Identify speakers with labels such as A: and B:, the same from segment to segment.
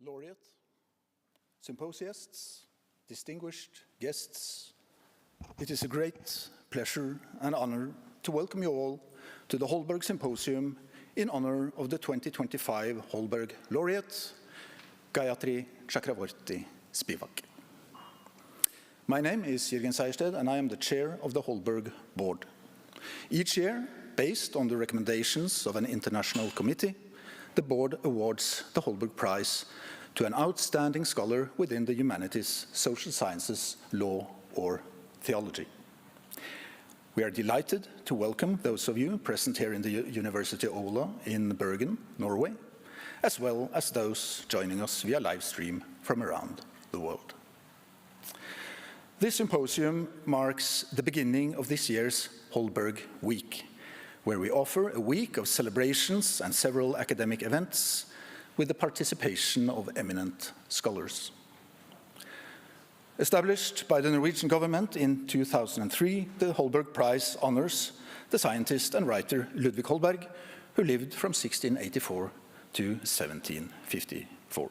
A: Laureate, symposiasts, distinguished guests, it is a great pleasure and honor to welcome you all to the Holberg Symposium in honor of the 2025 Holberg Laureate, Gayatri Chakravorty Spivak. My name is Jürgen Sejersted, and I am the chair of the Holberg board. Each year, based on the recommendations of an international committee, the board awards the Holberg Prize to an outstanding scholar within the humanities, social sciences, law, or theology. We are delighted to welcome those of you present here in the University Aula in Bergen, Norway, as well as those joining us via live stream from around the world. This symposium marks the beginning of this year's Holberg Week, where we offer a week of celebrations and several academic events with the participation of eminent scholars. Established by the Norwegian government in 2003, the Holberg Prize honors the scientist and writer Ludvig Holberg, who lived from 1684 to 1754.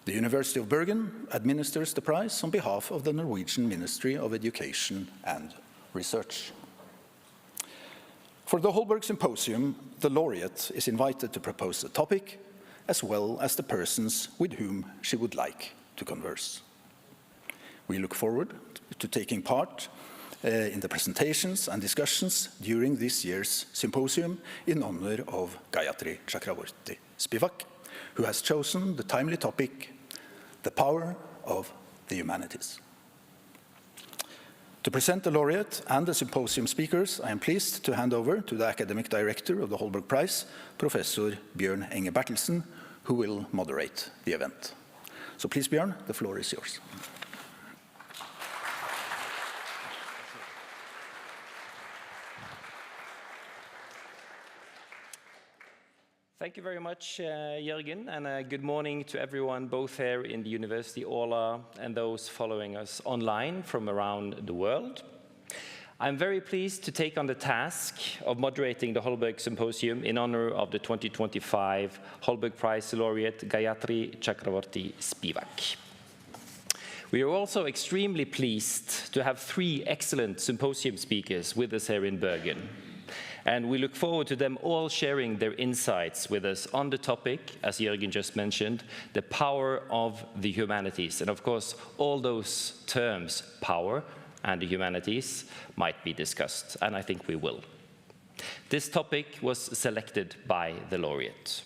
A: The University of Bergen administers the prize on behalf of the Norwegian Ministry of Education and Research. For the Holberg Symposium, the laureate is invited to propose a topic, as well as the persons with whom she would like to converse. We look forward to taking part in the presentations and discussions during this year's symposium in honor of Gayatri Chakravorty Spivak, who has chosen the timely topic, the power of the humanities. To present the laureate and the symposium speakers, I am pleased to hand over to the academic director of the Holberg Prize, Professor Bjørn Enge Bertelsen, who will moderate the event. So please, Bjørn, the floor is yours.
B: Thank you very much, Jürgen, and good morning to everyone, both here in the University Aula and those following us online from around the world. I'm very pleased to take on the task of moderating the Holberg Symposium in honor of the 2025 Holberg Prize laureate Gayatri Chakravorty Spivak. We are also extremely pleased to have three excellent symposium speakers with us here in Bergen. And we look forward to them all sharing their insights with us on the topic, as Jürgen just mentioned, the power of the humanities. And of course, all those terms, power and the humanities, might be discussed, and I think we will. This topic was selected by the laureate.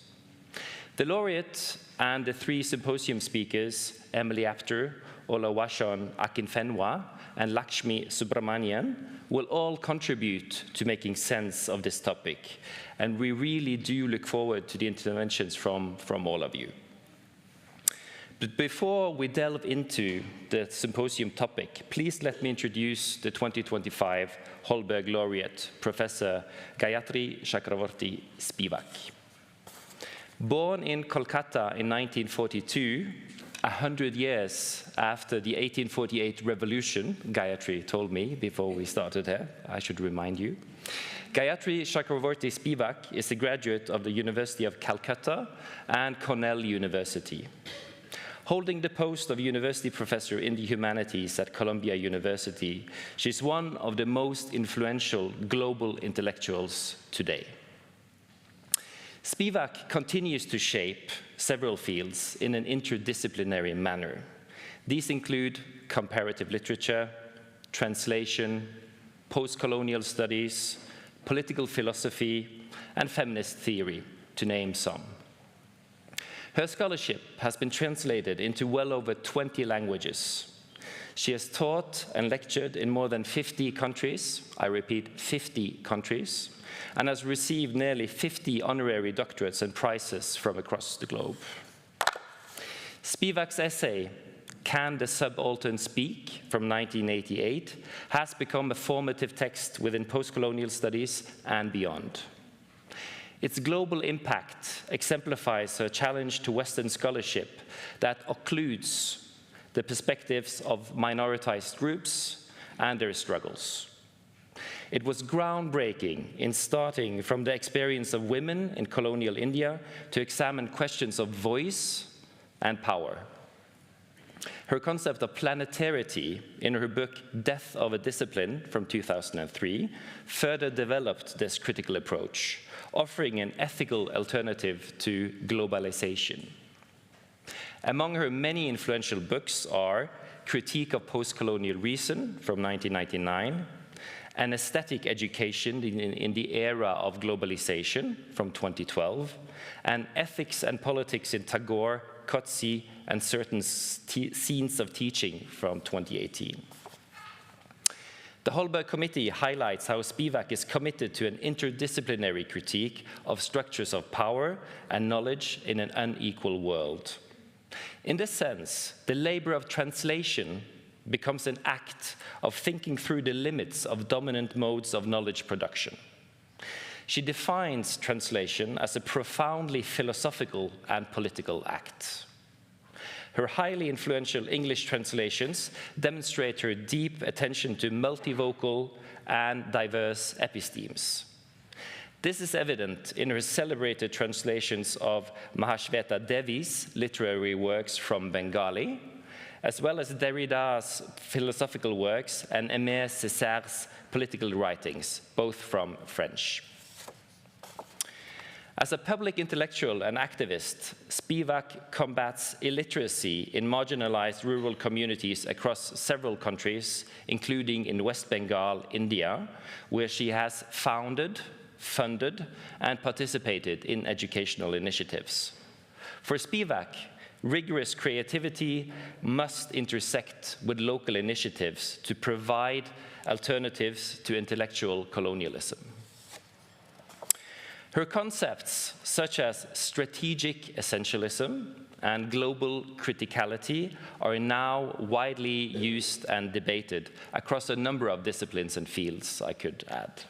B: The laureate and the three symposium speakers, Emily Apter, Olawashon Akinfenwa, and Lakshmi Subramanian, will all contribute to making sense of this topic, and we really do look forward to the interventions from all of you. But before we delve into the symposium topic, please let me introduce the 2025 Holberg laureate, Professor Gayatri Chakravorty Spivak. Born in Kolkata in 1942, 100 years after the 1848 revolution, Gayatri told me before we started here, I should remind you. Gayatri Chakravorty Spivak is a graduate of the University of Calcutta and Cornell University. Holding the post of university professor in the humanities at Columbia University, she's one of the most influential global intellectuals today. Spivak continues to shape several fields in an interdisciplinary manner. These include comparative literature, translation, post-colonial studies, political philosophy, and feminist theory, to name some. Her scholarship has been translated into well over 20 languages. She has taught and lectured in more than 50 countries, I repeat, 50 countries, and has received nearly 50 honorary doctorates and prizes from across the globe. Spivak's essay, Can the Subaltern Speak, from 1988, has become a formative text within post-colonial studies and beyond. Its global impact exemplifies her challenge to Western scholarship that occludes the perspectives of minoritized groups and their struggles. It was groundbreaking in starting from the experience of women in colonial India to examine questions of voice, and power. Her concept of planetarity in her book Death of a Discipline from 2003 further developed this critical approach, offering an ethical alternative to globalization. Among her many influential books are Critique of Postcolonial Reason from 1999, An Aesthetic Education in the Era of Globalization from 2012, and Ethics and Politics in Tagore, Coetzee, and Certain Scenes of Teaching from 2018. The Holberg Committee highlights how Spivak is committed to an interdisciplinary critique of structures of power and knowledge in an unequal world. In this sense, the labor of translation becomes an act of thinking through the limits of dominant modes of knowledge production. She defines translation as a profoundly philosophical and political act. Her highly influential English translations demonstrate her deep attention to multivocal and diverse epistemes. This is evident in her celebrated translations of Mahashweta Devi's literary works from Bengali, as well as Derrida's philosophical works and Aimé César's political writings, both from French. As a public intellectual and activist, Spivak combats illiteracy in marginalized rural communities across several countries, including in West Bengal, India, where she has founded, funded, and participated in educational initiatives. For Spivak, rigorous creativity must intersect with local initiatives to provide alternatives to intellectual colonialism. Her concepts, such as strategic essentialism and global criticality, are now widely used and debated across a number of disciplines and fields, I could add.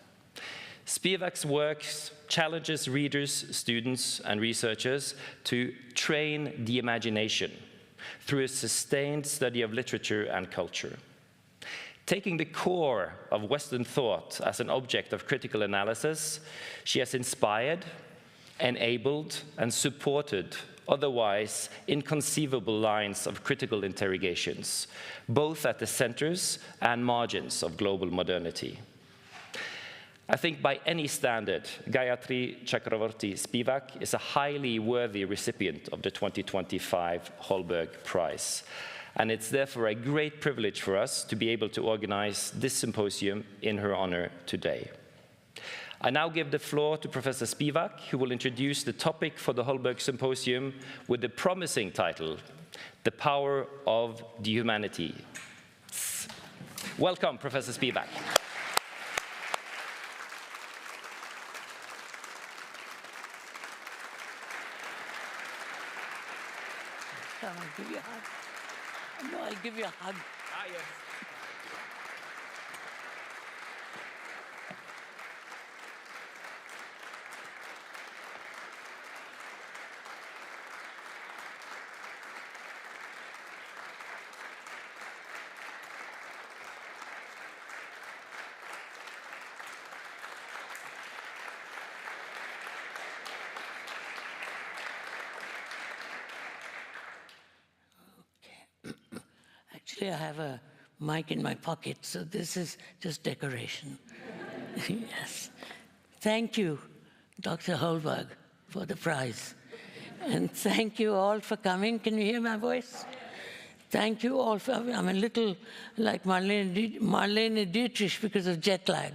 B: Spivak's works challenges readers, students, and researchers to train the imagination through a sustained study of literature and culture. Taking the core of Western thought as an object of critical analysis, she has inspired, enabled, and supported otherwise inconceivable lines of critical interrogations, both at the centers and margins of global modernity. I think by any standard, Gayatri Chakravorty Spivak is a highly worthy recipient of the 2025 Holberg Prize. And it's therefore a great privilege for us to be able to organize this symposium in her honor today. I now give the floor to Professor Spivak, who will introduce the topic for the Holberg Symposium with the promising title, The Power of the Humanities. Welcome, Professor Spivak.
C: I'll give you a hug. No, I'll give you a hug.
B: Ah, yes.
C: Actually, I have a mic in my pocket, so this is just decoration. Yes. Thank you, Dr. Holberg, for the prize. And thank you all for coming. Can you hear my voice? Thank you all for, I'm a little like Marlene Dietrich because of jet lag,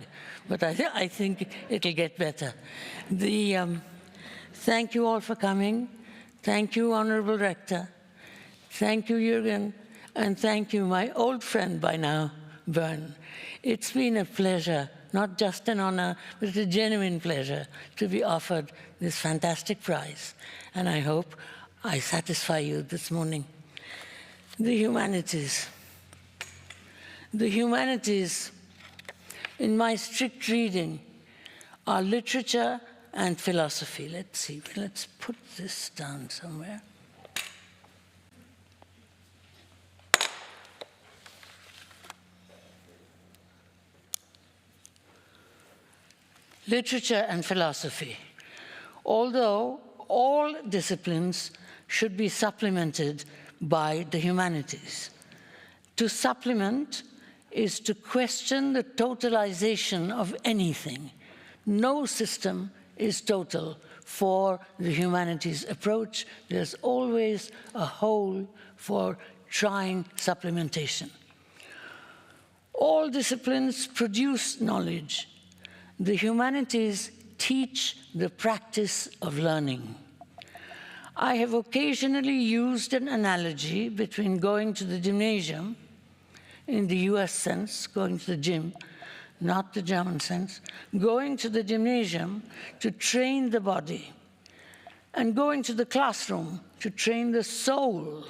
C: but I think it'll get better. Thank you all for coming. Thank you, Honorable Rector. Thank you, Jürgen. And thank you, my old friend by now, Bern. It's been a pleasure, not just an honor, but a genuine pleasure to be offered this fantastic prize. And I hope I satisfy you this morning. The humanities. The humanities, in my strict reading, are literature and philosophy. Let's see, let's put this down somewhere. Literature and philosophy. Although all disciplines should be supplemented by the humanities. To supplement is to question the totalization of anything. No system is total for the humanities approach. There's always a hole for trying supplementation. All disciplines produce knowledge. The humanities teach the practice of learning. I have occasionally used an analogy between going to the gymnasium, in the US sense, going to the gym, not the German sense, going to the gymnasium to train the body, and going to the classroom to train the soul,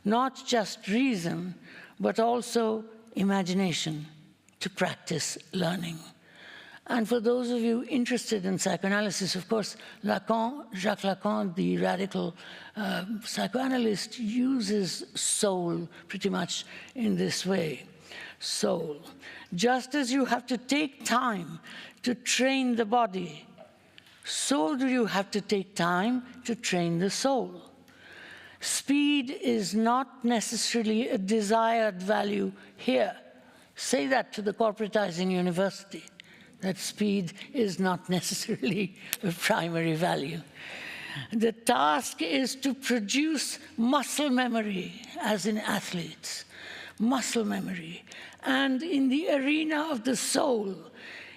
C: not just reason, but also imagination, to practice learning. And for those of you interested in psychoanalysis, of course, Lacan, Jacques Lacan, the radical psychoanalyst, uses soul pretty much in this way. Soul. Just as you have to take time to train the body, so do you have to take time to train the soul. Speed is not necessarily a desired value here. Say that to the corporatizing university, that speed is not necessarily a primary value. The task is to produce muscle memory, as in athletes, muscle memory. And in the arena of the soul,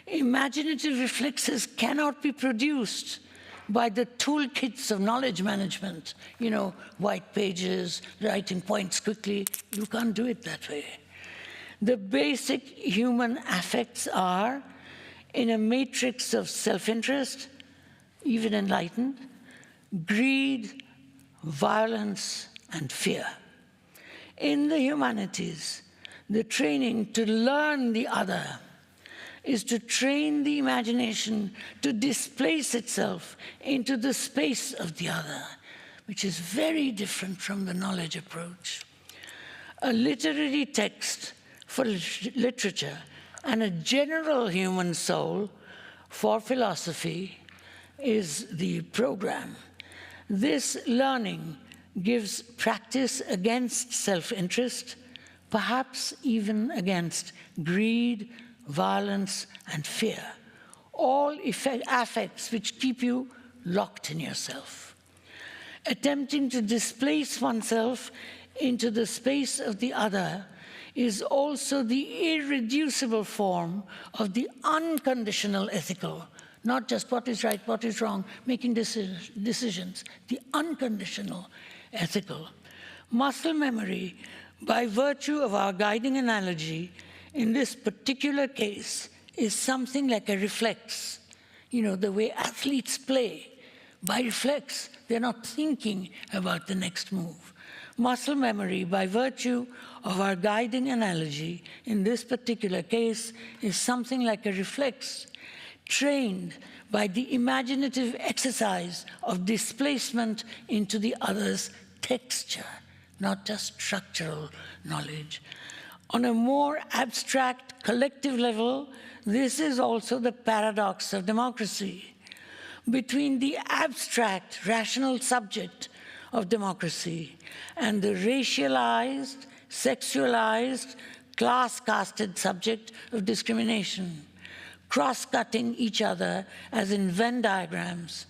C: imaginative reflexes cannot be produced by the toolkits of knowledge management, you know, white pages, writing points quickly. You can't do it that way. The basic human affects are, in a matrix of self-interest, even enlightened, greed, violence, and fear. In the humanities, the training to learn the other is to train the imagination to displace itself into the space of the other, which is very different from the knowledge approach. A literary text for literature and a general human soul for philosophy is the program. This learning gives practice against self-interest, perhaps even against greed, violence, and fear, all affects which keep you locked in yourself. Attempting to displace oneself into the space of the other is also the irreducible form of the unconditional ethical, not just what is right, what is wrong, making decisions, the unconditional ethical. Muscle memory, by virtue of our guiding analogy, in this particular case, is something like a reflex. You know, the way athletes play, by reflex, they're not thinking about the next move. Muscle memory, by virtue of our guiding analogy, in this particular case, is something like a reflex, trained by the imaginative exercise of displacement into the other's texture, not just structural knowledge. On a more abstract, collective level, this is also the paradox of democracy. Between the abstract, rational subject of democracy and the racialized, sexualized, class-casted subject of discrimination, cross-cutting each other as in Venn diagrams,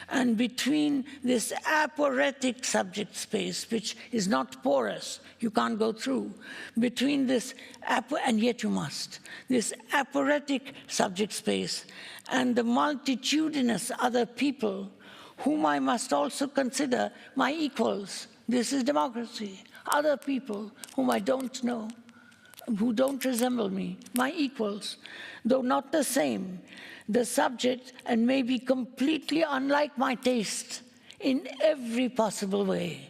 C: and between this aporetic subject space, which is not porous, you can't go through, between this, and yet you must, this aporetic subject space and the multitudinous other people whom I must also consider my equals. This is democracy. Other people whom I don't know, who don't resemble me, my equals, though not the same, the subject, and may be completely unlike my taste in every possible way.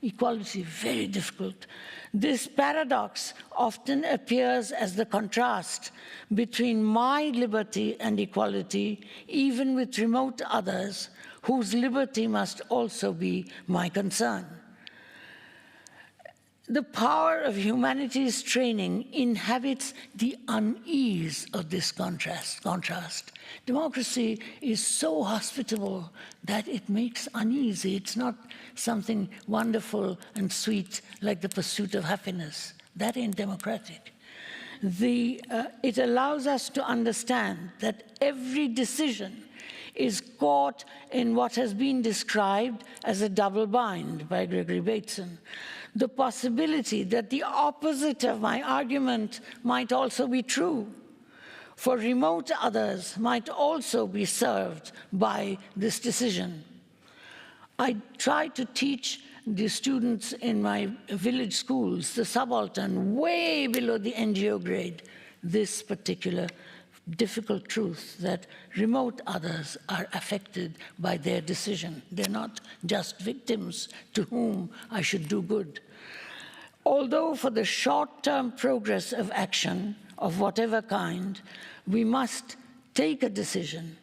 C: Equality, very difficult. This paradox often appears as the contrast between my liberty and equality, even with remote others, whose liberty must also be my concern. The power of humanities training inhabits the unease of this contrast. Democracy is so hospitable that it makes uneasy. It's not something wonderful and sweet like the pursuit of happiness. That ain't democratic. It allows us to understand that every decision is caught in what has been described as a double bind by Gregory Bateson. The possibility that the opposite of my argument might also be true, for remote others might also be served by this decision. I try to teach the students in my village schools, the subaltern, way below the NGO grade, this particular difficult truth that remote others are affected by their decision. They're not just victims to whom I should do good. Although for the short-term progress of action of whatever kind, we must take a decision,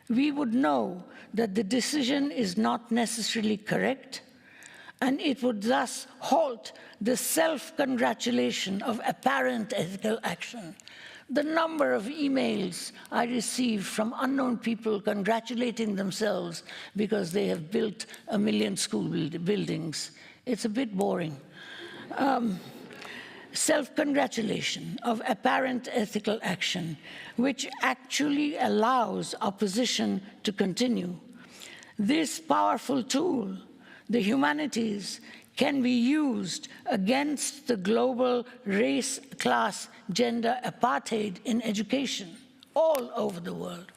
C: we would know that the decision is not necessarily correct, and it would thus halt the self-congratulation of apparent ethical action. The number of emails I receive from unknown people congratulating themselves because they have built 1 million school buildings, it's a bit boring. Self-congratulation of apparent ethical action, which actually allows opposition to continue. This powerful tool, the humanities, can be used against the global race, class, gender apartheid in education all over the world,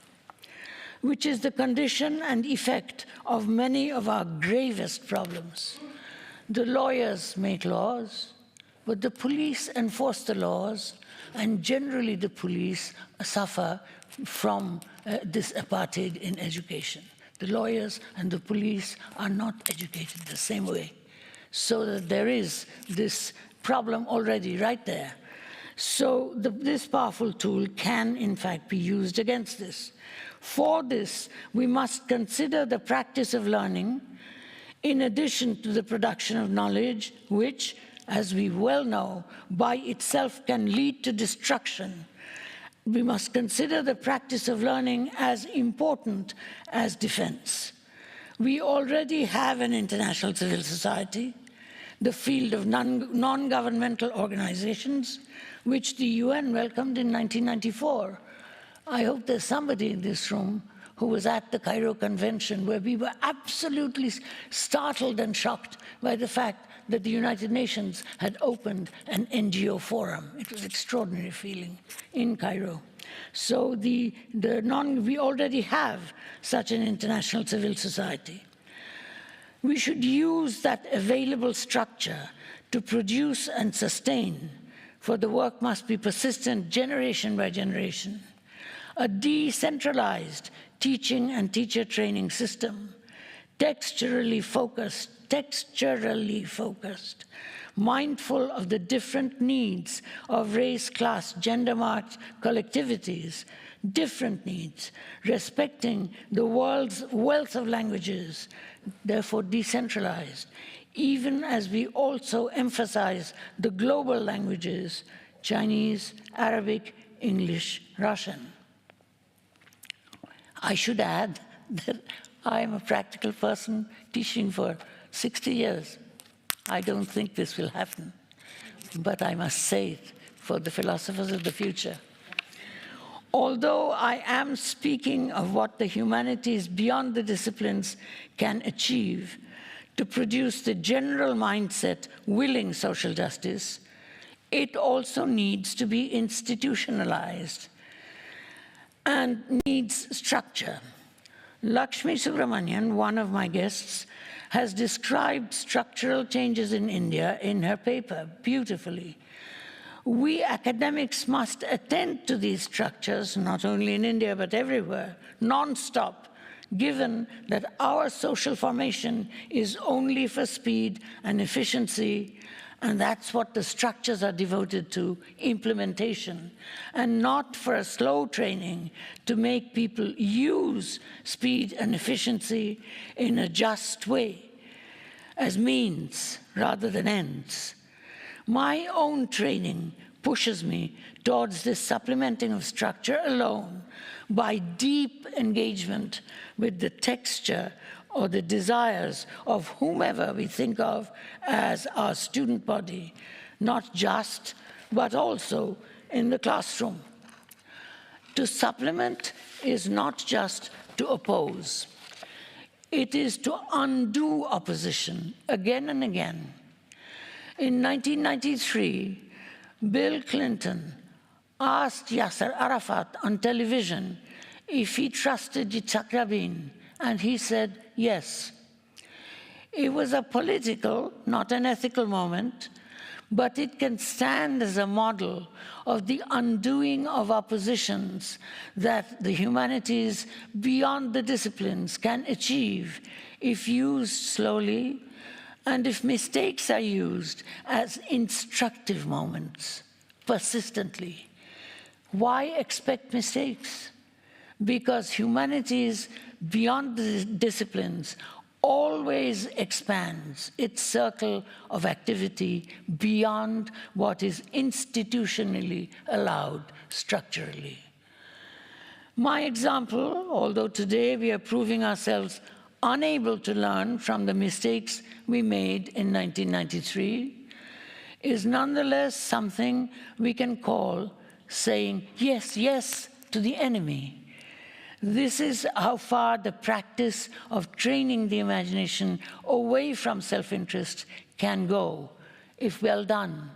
C: which is the condition and effect of many of our gravest problems. The lawyers make laws, but the police enforce the laws, and generally the police suffer from this apartheid in education. The lawyers and the police are not educated the same way. So that there is this problem already right there. So this powerful tool can, in fact, be used against this. For this, we must consider the practice of learning in addition to the production of knowledge, which, as we well know, by itself can lead to destruction. We must consider the practice of learning as important as defense. We already have an international civil society, the field of non-governmental organizations, which the UN welcomed in 1994. I hope there's somebody in this room who was at the Cairo Convention, where we were absolutely startled and shocked by the fact that the United Nations had opened an NGO forum. It was an extraordinary feeling in Cairo. So we already have such an international civil society. We should use that available structure to produce and sustain, for the work must be persistent generation by generation, a decentralized teaching and teacher training system, texturally focused, mindful of the different needs of race, class, gender-marked collectivities, different needs, respecting the world's wealth of languages, therefore decentralized, even as we also emphasize the global languages, Chinese, Arabic, English, Russian. I should add that I am a practical person teaching for 60 years. I don't think this will happen, but I must say it for the philosophers of the future. Although I am speaking of what the humanities beyond the disciplines can achieve to produce the general mindset willing social justice, it also needs to be institutionalized and needs structure. Lakshmi Subramanian, one of my guests, has described structural changes in India in her paper beautifully. We academics must attend to these structures, not only in India but everywhere, non-stop, given that our social formation is only for speed and efficiency, and that's what the structures are devoted to, implementation, and not for a slow training to make people use speed and efficiency in a just way, as means rather than ends. My own training pushes me towards this supplementing of structure alone by deep engagement with the texture or the desires of whomever we think of as our student body, not just, but also in the classroom. To supplement is not just to oppose. It is to undo opposition again and again. In 1993, Bill Clinton asked Yasser Arafat on television if he trusted Yitzhak Rabin, and he said yes. It was a political, not an ethical moment, but it can stand as a model of the undoing of oppositions that the humanities beyond the disciplines can achieve if used slowly and if mistakes are used as instructive moments, persistently. Why expect mistakes? Because humanities beyond the disciplines always expands its circle of activity beyond what is institutionally allowed structurally. My example, although today we are proving ourselves unable to learn from the mistakes we made in 1993, is nonetheless something we can call saying yes, yes to the enemy. This is how far the practice of training the imagination away from self-interest can go, if well done.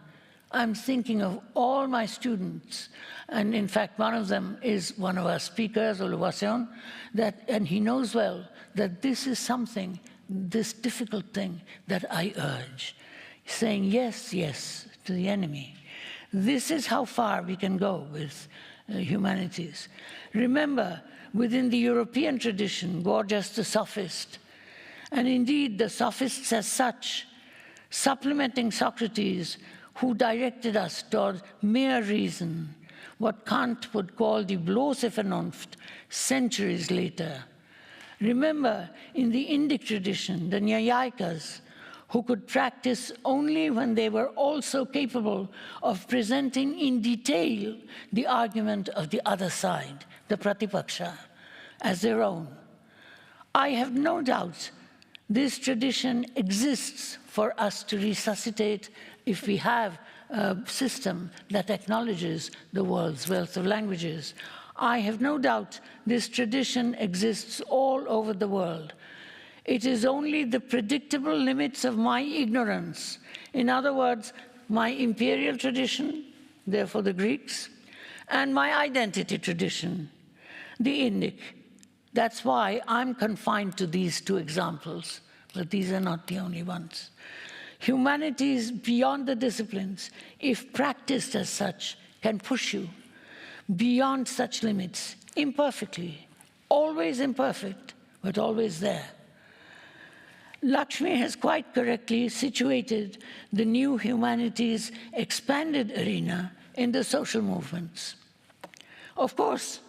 C: I'm thinking of all my students, and in fact, one of them is one of our speakers, Oluwaseun, and he knows well that this is something, this difficult thing that I urge, saying yes, yes to the enemy. This is how far we can go with humanities. Remember, within the European tradition, Gorgias the sophist, and indeed the sophists as such, supplementing Socrates, who directed us toward mere reason, what Kant would call die bloße Vernunft, centuries later. Remember, in the Indic tradition, the Nyayikas, who could practice only when they were also capable of presenting in detail the argument of the other side, the Pratipaksha, as their own. I have no doubt this tradition exists for us to resuscitate if we have a system that acknowledges the world's wealth of languages. I have no doubt this tradition exists all over the world. It is only the predictable limits of my ignorance, in other words, my imperial tradition, therefore the Greeks, and my identity tradition, the Indic. That's why I'm confined to these two examples, but these are not the only ones. Humanities beyond the disciplines, if practiced as such, can push you beyond such limits, imperfectly, always imperfect, but always there. Lakshmi has quite correctly situated the new humanities expanded arena in the social movements. Of course,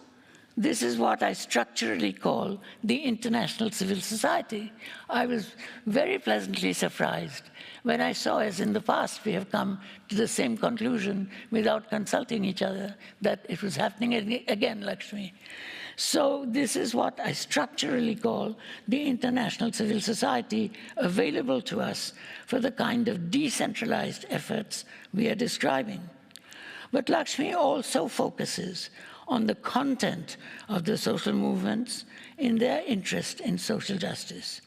C: this is what I structurally call the international civil society. I was very pleasantly surprised when I saw, as in the past, we have come to the same conclusion without consulting each other, that it was happening again, Lakshmi. So this is what I structurally call the international civil society available to us for the kind of decentralized efforts we are describing. But Lakshmi also focuses on the content of the social movements in their interest in social justice.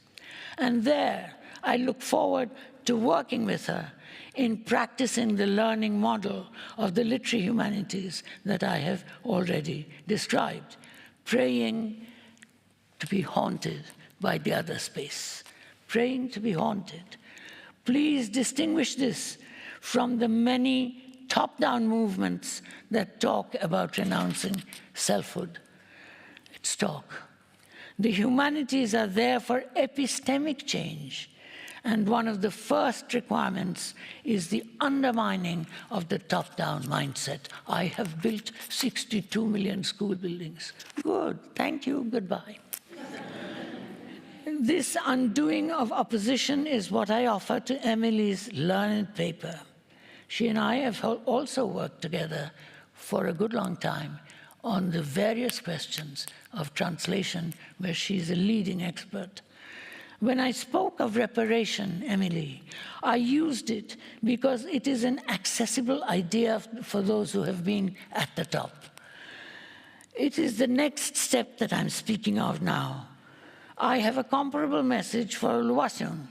C: And there, I look forward to working with her in practicing the learning model of the literary humanities that I have already described, praying to be haunted by the other space, praying to be haunted. Please distinguish this from the many top-down movements that talk about renouncing selfhood. It's talk. The humanities are there for epistemic change, and one of the first requirements is the undermining of the top-down mindset. I have built 62 million school buildings. Good, thank you, goodbye. This undoing of opposition is what I offer to Emily's learned paper. She and I have also worked together for a good long time on the various questions of translation, where she's a leading expert. When I spoke of reparation, Emily, I used it because it is an accessible idea for those who have been at the top. It is the next step that I'm speaking of now. I have a comparable message for Oluwaseun.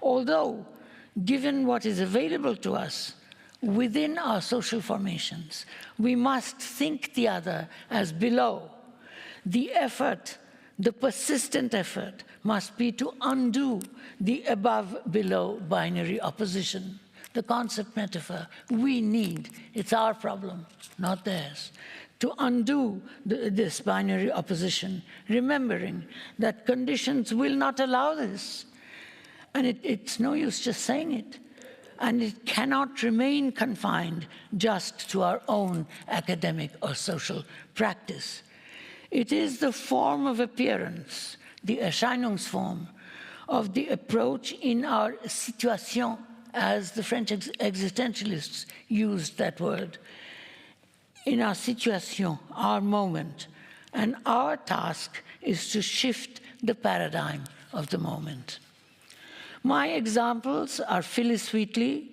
C: Although, given what is available to us within our social formations, we must think the other as below. The effort, the persistent effort, must be to undo the above-below binary opposition. The concept metaphor we need, it's our problem, not theirs. To undo this binary opposition, remembering that conditions will not allow this. And it's no use just saying it. And it cannot remain confined just to our own academic or social practice. It is the form of appearance, the Erscheinungsform, of the approach in our situation, as the French existentialists used that word. In our situation, our moment. And our task is to shift the paradigm of the moment. My examples are Phyllis Wheatley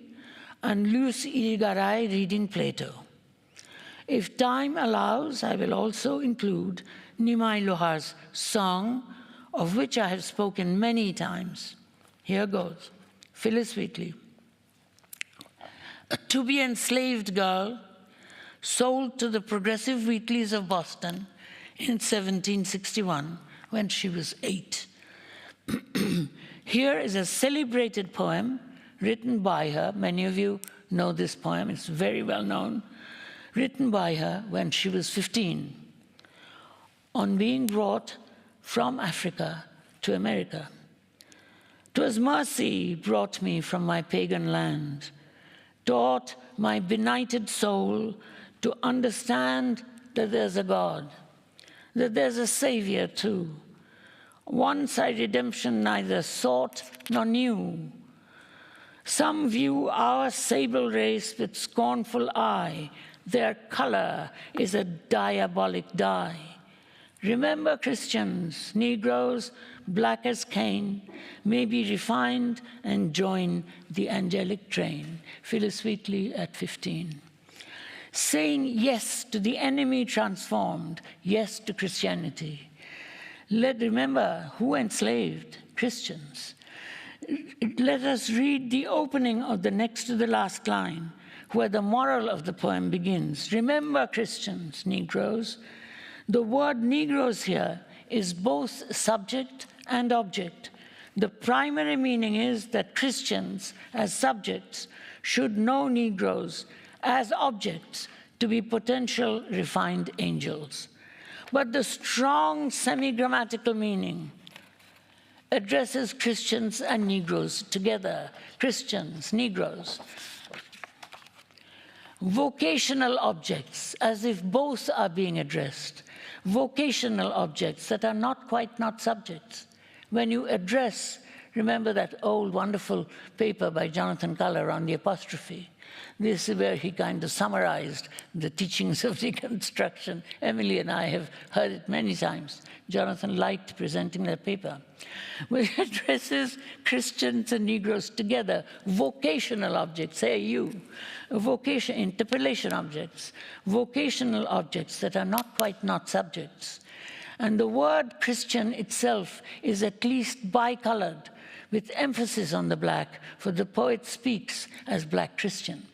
C: and Luce Irigaray reading Plato. If time allows, I will also include Nimai Lohar's song, of which I have spoken many times. Here goes. Phyllis Wheatley. A to-be enslaved girl sold to the progressive Wheatleys of Boston in 1761 when she was 8. Here is a celebrated poem written by her. Many of you know this poem. It's very well known. Written by her when she was 15 on being brought from Africa to America. "'Twas mercy brought me from my pagan land, taught my benighted soul to understand that there's a God, that there's a Savior too. Once I redemption neither sought nor knew. Some view our sable race with scornful eye. Their color is a diabolic dye. Remember, Christians, Negroes, black as Cain, may be refined and join the angelic train." Phyllis Wheatley at 15. Saying yes to the enemy transformed, yes to Christianity. Remember who enslaved? Christians. Let us read the opening of the next to the last line, where the moral of the poem begins. Remember, Christians, Negroes. The word Negroes here is both subject and object. The primary meaning is that Christians, as subjects, should know Negroes as objects to be potential refined angels. But the strong semi-grammatical meaning addresses Christians and Negroes together. Christians, Negroes. Vocational objects, as if both are being addressed. Vocational objects that are not quite not subjects. When you address, remember that old wonderful paper by Jonathan Culler on the apostrophe. This is where he kind of summarized the teachings of deconstruction. Emily and I have heard it many times. Jonathan liked presenting that paper. Which addresses Christians and Negroes together. Vocational objects, say you. Vocation, interpellation objects. Vocational objects that are not quite not subjects. And the word Christian itself is at least bicolored, with emphasis on the black, for the poet speaks as black Christian.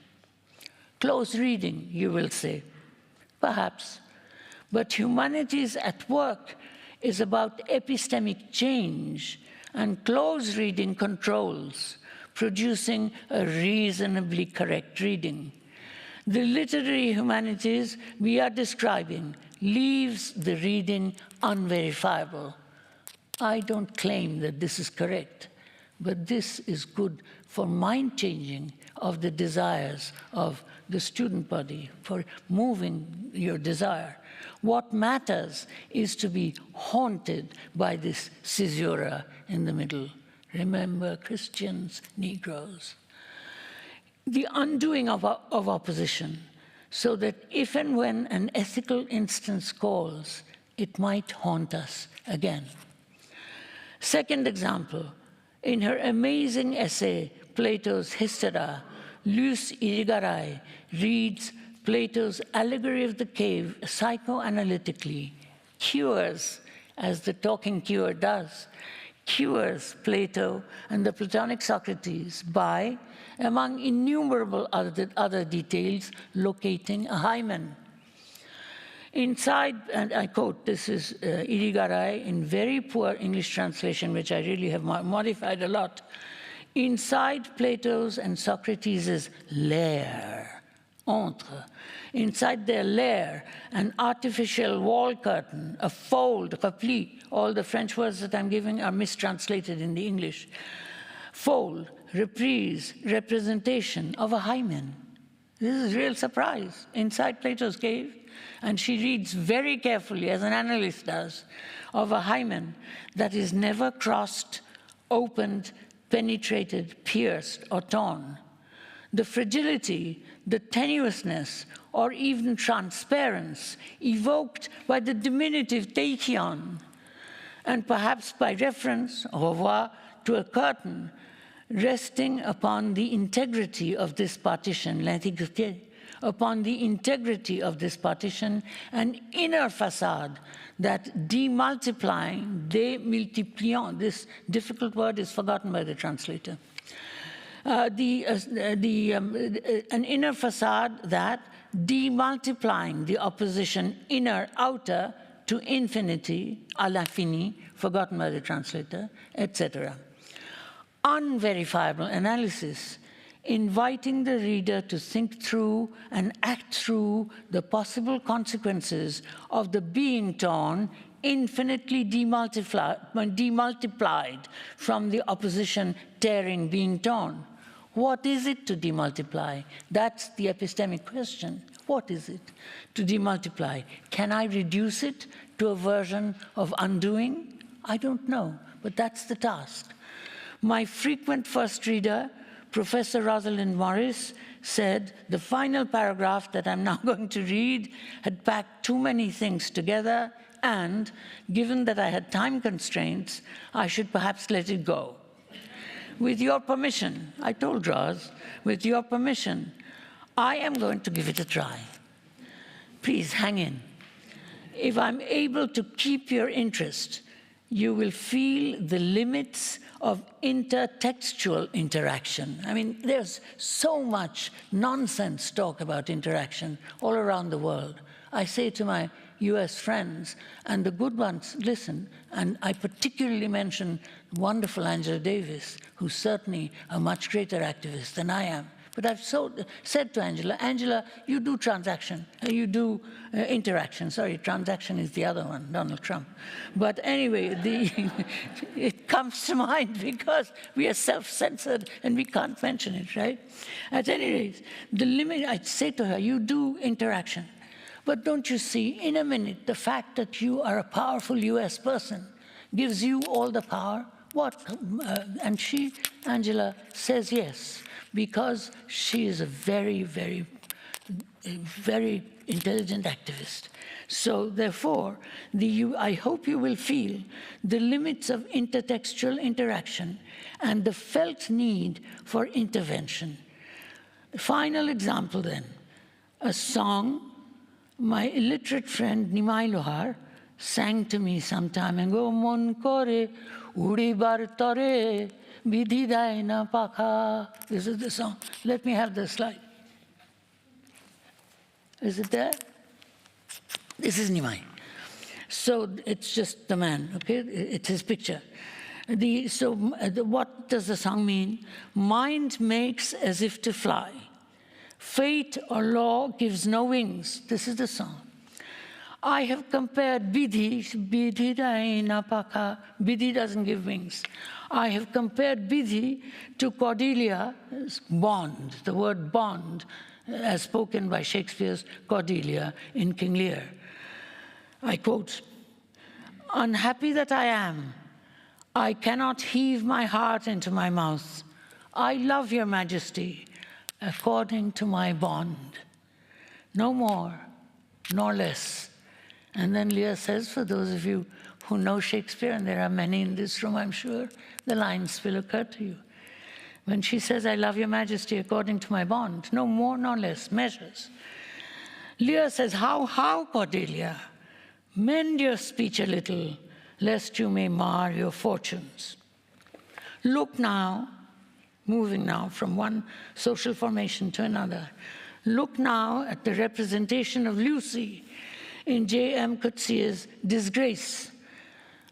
C: Close reading, you will say. Perhaps. But humanities at work is about epistemic change, and close reading controls, producing a reasonably correct reading. The literary humanities we are describing leaves the reading unverifiable. I don't claim that this is correct, but this is good for mind-changing of the desires of the student body, for moving your desire. What matters is to be haunted by this caesura in the middle. Remember, Christians, Negroes. the undoing of opposition, so that if and when an ethical instance calls, it might haunt us again. Second example, in her amazing essay, Plato's Hystera, Luce Irigaray reads Plato's Allegory of the Cave psychoanalytically, cures, as the talking cure does, cures Plato and the Platonic Socrates by, among innumerable other details, locating a hymen. Inside, and I quote, this is Irigaray in very poor English translation, which I really have modified a lot. Inside Plato's and Socrates' lair, entre, inside their lair, an artificial wall curtain, a fold, repli, all the French words that I'm giving are mistranslated in the English. Fold, reprise, representation of a hymen. This is a real surprise. Inside Plato's cave, and she reads very carefully, as an analyst does, of a hymen that is never crossed, opened, penetrated, pierced, or torn. The fragility, the tenuousness, or even transparence evoked by the diminutive teichion, and perhaps by reference, au revoir, to a curtain resting upon the integrity of this partition, l'intégrité, upon the integrity of this partition, an inner facade that demultiplying, démultipliant, this difficult word is forgotten by the translator, an inner facade that demultiplying the opposition inner, outer, to infinity, à l'infini, forgotten by the translator, etc. Unverifiable analysis, inviting the reader to think through and act through the possible consequences of the being torn, infinitely demultiplied from the opposition tearing being torn. What is it to demultiply? That's the epistemic question. What is it to demultiply? Can I reduce it to a version of undoing? I don't know, but that's the task. My frequent first reader, Professor Rosalind Morris, said the final paragraph that I'm now going to read had packed too many things together, and given that I had time constraints, I should perhaps let it go. With your permission, I told Roz, with your permission, I am going to give it a try. Please hang in. If I'm able to keep your interest, you will feel the limits of intertextual interaction. I mean, there's so much nonsense talk about interaction all around the world. I say to my US friends, and the good ones listen, and I particularly mention wonderful Angela Davis, who's certainly a much greater activist than I am. But I've said to Angela, Angela, you do transaction, you do interaction. Sorry, transaction is the other one, Donald Trump. But anyway, it comes to mind because we are self-censored and we can't mention it, right? At any rate, the limit, I'd say to her, you do interaction. But don't you see, in a minute, the fact that you are a powerful US person gives you all the power? What? And she, Angela, says yes, because she is a very, very, very intelligent activist. So therefore, I hope you will feel the limits of intertextual interaction and the felt need for intervention. Final example then, a song my illiterate friend Nimai Lohar sang to me sometime ago, Mon kore udibar tore vidhi dai na pakha. This is the song. Let me have the slide. Is it there? This is Nimai. So it's just the man, okay? It's his picture. What does the song mean? Mind makes as if to fly. Fate or law gives no wings. This is the song. I have compared Bidhi, Bidhi Dainapaka, Bidhi doesn't give wings. I have compared Bidhi to Cordelia, bond, the word bond, as spoken by Shakespeare's Cordelia in King Lear. I quote, unhappy that I am, I cannot heave my heart into my mouth. I love your majesty, according to my bond. No more, nor less. And then Leah says, for those of you who know Shakespeare, and there are many in this room, I'm sure, the lines will occur to you. When she says, I love your majesty according to my bond, no more nor less, measures. Leah says, how, Cordelia? Mend your speech a little, lest you may mar your fortunes. Look now, moving now from one social formation to another, look now at the representation of Lucy in J.M. Coetzee's Disgrace.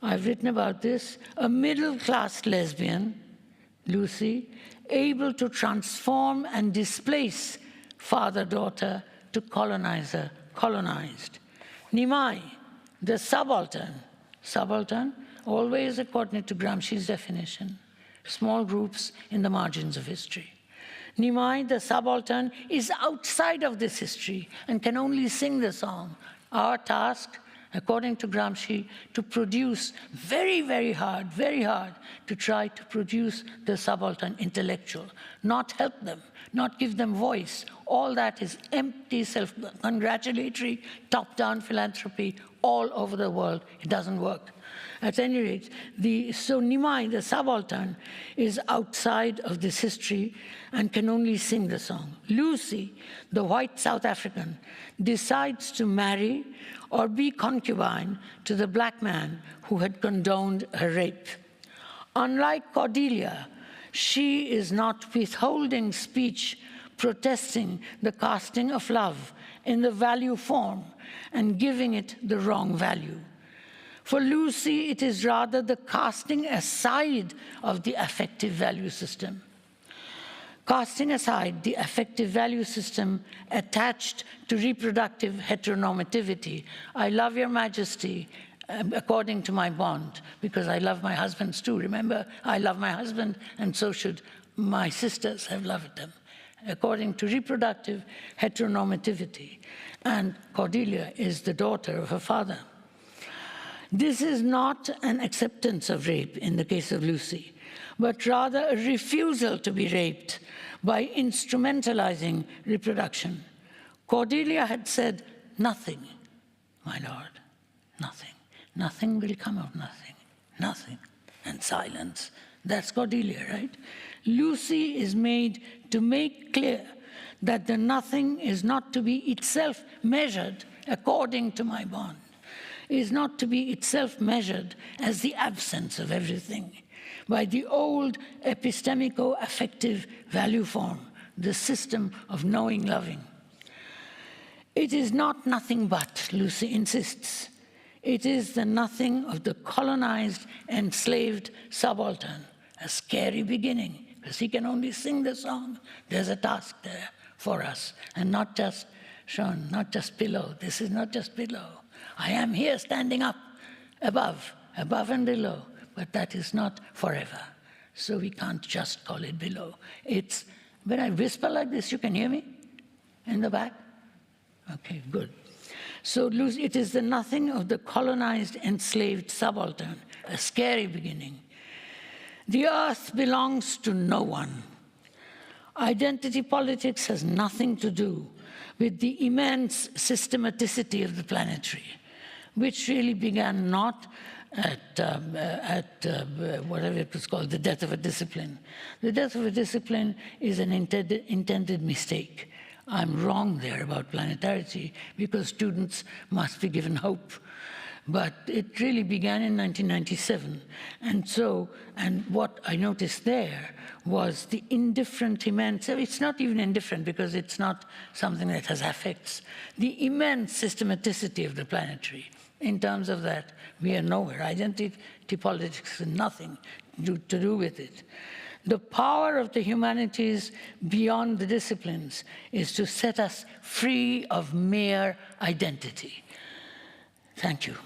C: I've written about this, a middle-class lesbian, Lucy, able to transform and displace father-daughter to colonizer, colonized. Nimai, the subaltern, always according to Gramsci's definition, small groups in the margins of history. Nimai, the subaltern, is outside of this history and can only sing the song. Our task, according to Gramsci, to produce very, very hard to try to produce the subaltern intellectual, not help them, not give them voice. All that is empty, self-congratulatory, top-down philanthropy all over the world. It doesn't work. At any rate, so Nimai, the subaltern, is outside of this history and can only sing the song. Lucy, the white South African, decides to marry or be concubine to the black man who had condoned her rape. Unlike Cordelia, she is not withholding speech, protesting the casting of love in the value form and giving it the wrong value. For Lucy, it is rather the casting aside of the affective value system. Casting aside the affective value system attached to reproductive heteronormativity. I love your majesty according to my bond, because I love my husbands too. Remember, I love my husband, and so should my sisters have loved them, according to reproductive heteronormativity. And Cordelia is the daughter of her father. This is not an acceptance of rape in the case of Lucy, but rather a refusal to be raped by instrumentalizing reproduction. Cordelia had said, nothing, my lord, nothing. Nothing will come of nothing, nothing, and silence. That's Cordelia, right? Lucy is made to make clear that the nothing is not to be itself measured according to my bond, is not to be itself measured as the absence of everything by the old epistemico-affective value form, the system of knowing loving. It is not nothing but, Lucy insists. It is the nothing of the colonized, enslaved subaltern, a scary beginning, because he can only sing the song. There's a task there for us, and not just, Sean, not just below. This is not just below. I am here standing up, above and below, but that is not forever. So we can't just call it below. It's, when I whisper like this, you can hear me in the back? Okay, good. So it is the nothing of the colonized, enslaved subaltern, a scary beginning. The earth belongs to no one. Identity politics has nothing to do with the immense systematicity of the planetary, which really began not at whatever it was called, the death of a discipline. The death of a discipline is an intended mistake. I'm wrong there about planetarity because students must be given hope. But it really began in 1997. And what I noticed there was the indifferent immense, it's not even indifferent because it's not something that has affects, the immense systematicity of the planetary. In terms of that, we are nowhere. Identity politics has nothing to do with it. The power of the humanities beyond the disciplines is to set us free of mere identity. Thank you.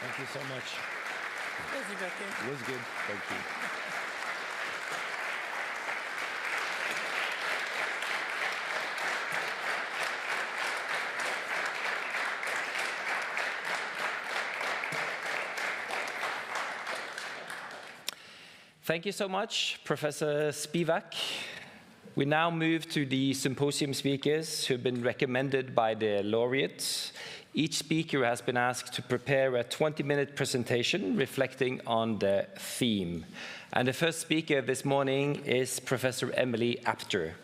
B: Thank you so much.
C: Is it okay?
B: It was good. Thank you. Thank you so much, Professor Spivak. We now move to the symposium speakers who have been recommended by the Laureate. Each speaker has been asked to prepare a 20-minute presentation reflecting on the theme. And the first speaker this morning is Professor Emily Apter.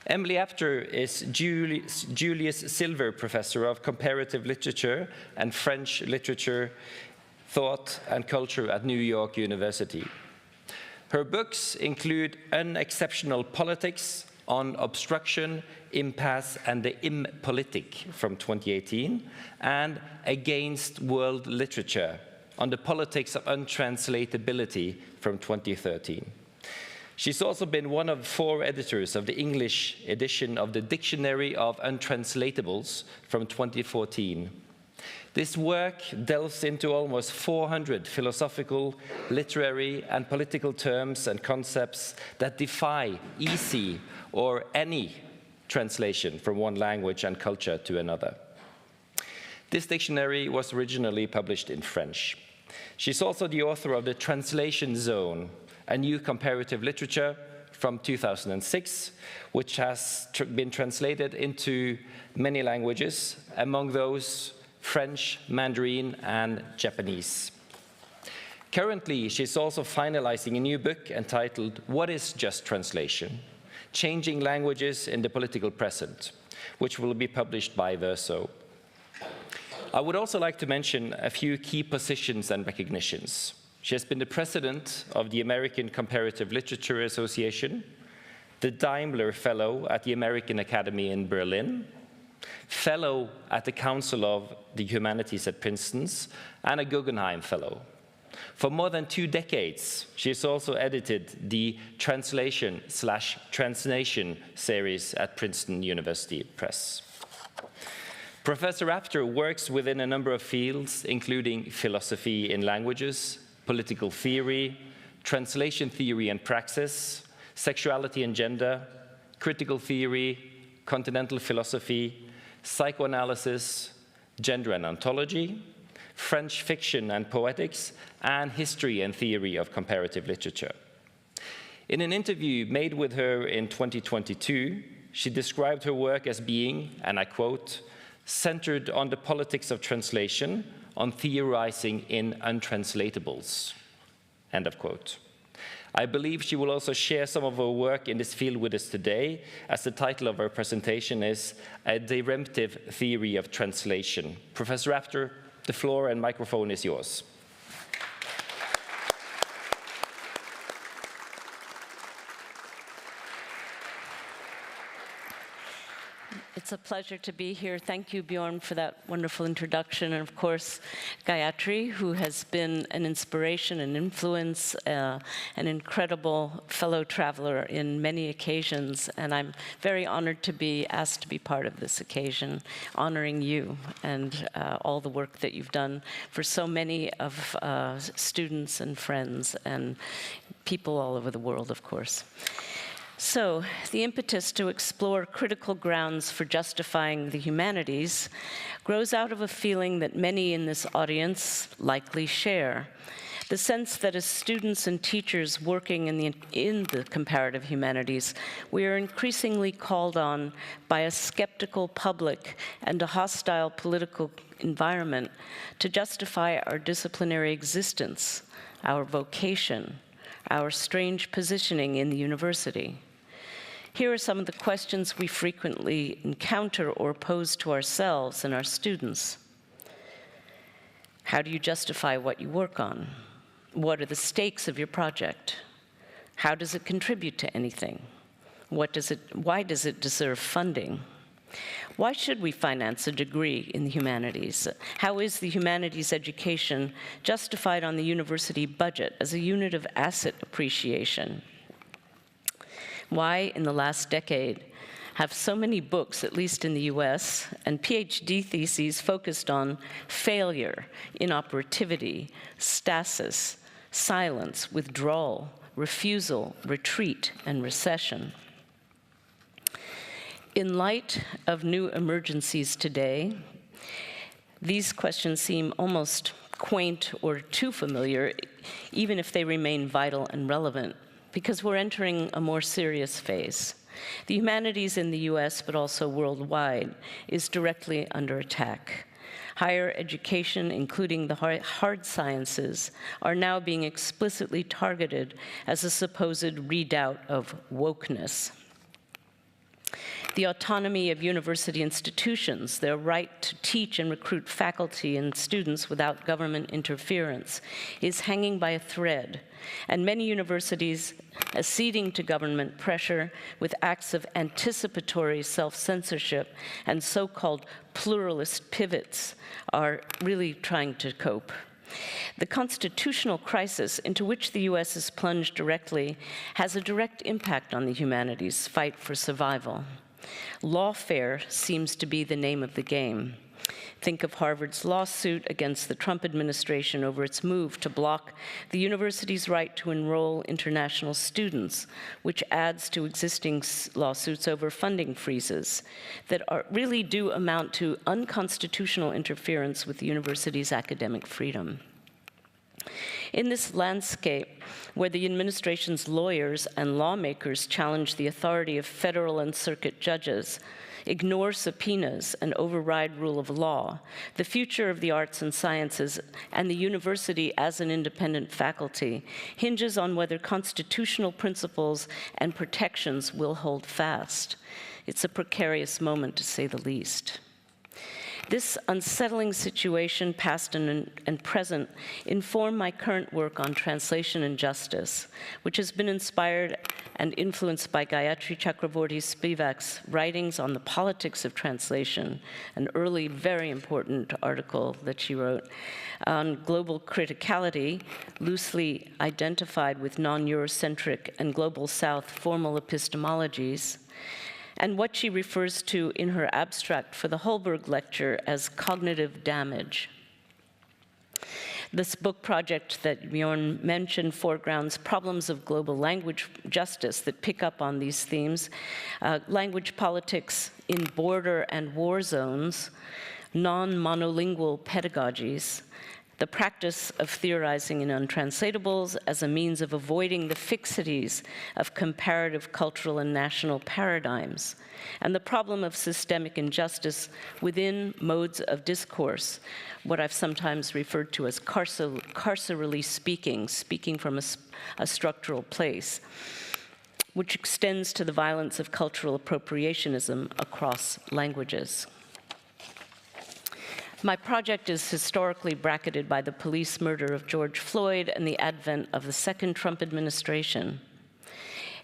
B: Emily Apter is Julius Silver Professor of Comparative Literature and French Literature, Thought and Culture at New York University. Her books include Unexceptional Politics, On Obstruction, Impasse, and the Impolitic from 2018, and Against World Literature, on the Politics of Untranslatability from 2013. She's also been one of 4 editors of the English edition of the Dictionary of Untranslatables from 2014. This work delves into almost 400 philosophical, literary, and political terms and concepts that defy easy or any translation from one language and culture to another. This dictionary was originally published in French. She's also the author of The Translation Zone, a new comparative literature from 2006, which has been translated into many languages, among those French, Mandarin, and Japanese. Currently, she's also finalizing a new book entitled What is Just Translation? Changing Languages in the Political Present, which will be published by Verso. I would also like to mention a few key positions and recognitions. She has been the president of the American Comparative Literature Association, the Daimler Fellow at the American Academy in Berlin, Fellow at the Council of the Humanities at Princeton, and a Guggenheim Fellow. For more than 2 decades, she has also edited the Translation/Translation series at Princeton University Press. Professor Apter works within a number of fields, including philosophy in languages, political theory, translation theory and praxis, sexuality and gender, critical theory, continental philosophy, psychoanalysis, gender and ontology, French fiction and poetics, and history and theory of comparative literature. In an interview made with her in 2022, she described her work as being, and I quote, centered on the politics of translation, on theorizing in untranslatables, end of quote. I believe she will also share some of her work in this field with us today, as the title of her presentation is A Deremptive Theory of Translation. Professor Apter, the floor and microphone is yours.
D: It's a pleasure to be here. Thank you, Bjorn, for that wonderful introduction. And of course, Gayatri, who has been an inspiration, an influence, an incredible fellow traveler in many occasions. And I'm very honored to be asked to be part of this occasion, honoring you and all the work that you've done for so many of students and friends and people all over the world, of course. So, the impetus to explore critical grounds for justifying the humanities grows out of a feeling that many in this audience likely share. The sense that as students and teachers working in the comparative humanities, we are increasingly called on by a skeptical public and a hostile political environment to justify our disciplinary existence, our vocation, our strange positioning in the university. Here are some of the questions we frequently encounter or pose to ourselves and our students. How do you justify what you work on? What are the stakes of your project? How does it contribute to anything? Why does it deserve funding? Why should we finance a degree in the humanities? How is the humanities education justified on the university budget as a unit of asset appreciation? Why, in the last decade, have so many books, at least in the US, and PhD theses focused on failure, inoperativity, stasis, silence, withdrawal, refusal, retreat, and recession? In light of new emergencies today, these questions seem almost quaint or too familiar, even if they remain vital and relevant, because we're entering a more serious phase. The humanities in the US, but also worldwide, is directly under attack. Higher education, including the hard sciences, are now being explicitly targeted as a supposed redoubt of wokeness. The autonomy of university institutions, their right to teach and recruit faculty and students without government interference, is hanging by a thread, and many universities, acceding to government pressure with acts of anticipatory self-censorship and so-called pluralist pivots, are really trying to cope. The constitutional crisis into which the US is plunged directly has a direct impact on the humanities' fight for survival. Lawfare seems to be the name of the game. Think of Harvard's lawsuit against the Trump administration over its move to block the university's right to enroll international students, which adds to existing lawsuits over funding freezes that really do amount to unconstitutional interference with the university's academic freedom. In this landscape, where the administration's lawyers and lawmakers challenge the authority of federal and circuit judges, ignore subpoenas, and override rule of law, the future of the arts and sciences and the university as an independent faculty hinges on whether constitutional principles and protections will hold fast. It's a precarious moment, to say the least. This unsettling situation, past and present, inform my current work on translation and justice, which has been inspired and influenced by Gayatri Chakravorty Spivak's writings on the politics of translation, an early, very important article that she wrote on global criticality, loosely identified with non-Eurocentric and Global South formal epistemologies, and what she refers to in her abstract for the Holberg lecture as cognitive damage. This book project that Bjorn mentioned foregrounds problems of global language justice that pick up on these themes, language politics in border and war zones, non-monolingual pedagogies, the practice of theorizing in untranslatables as a means of avoiding the fixities of comparative cultural and national paradigms, and the problem of systemic injustice within modes of discourse, what I've sometimes referred to as carcerally speaking from a structural place, which extends to the violence of cultural appropriationism across languages. My project is historically bracketed by the police murder of George Floyd and the advent of the second Trump administration.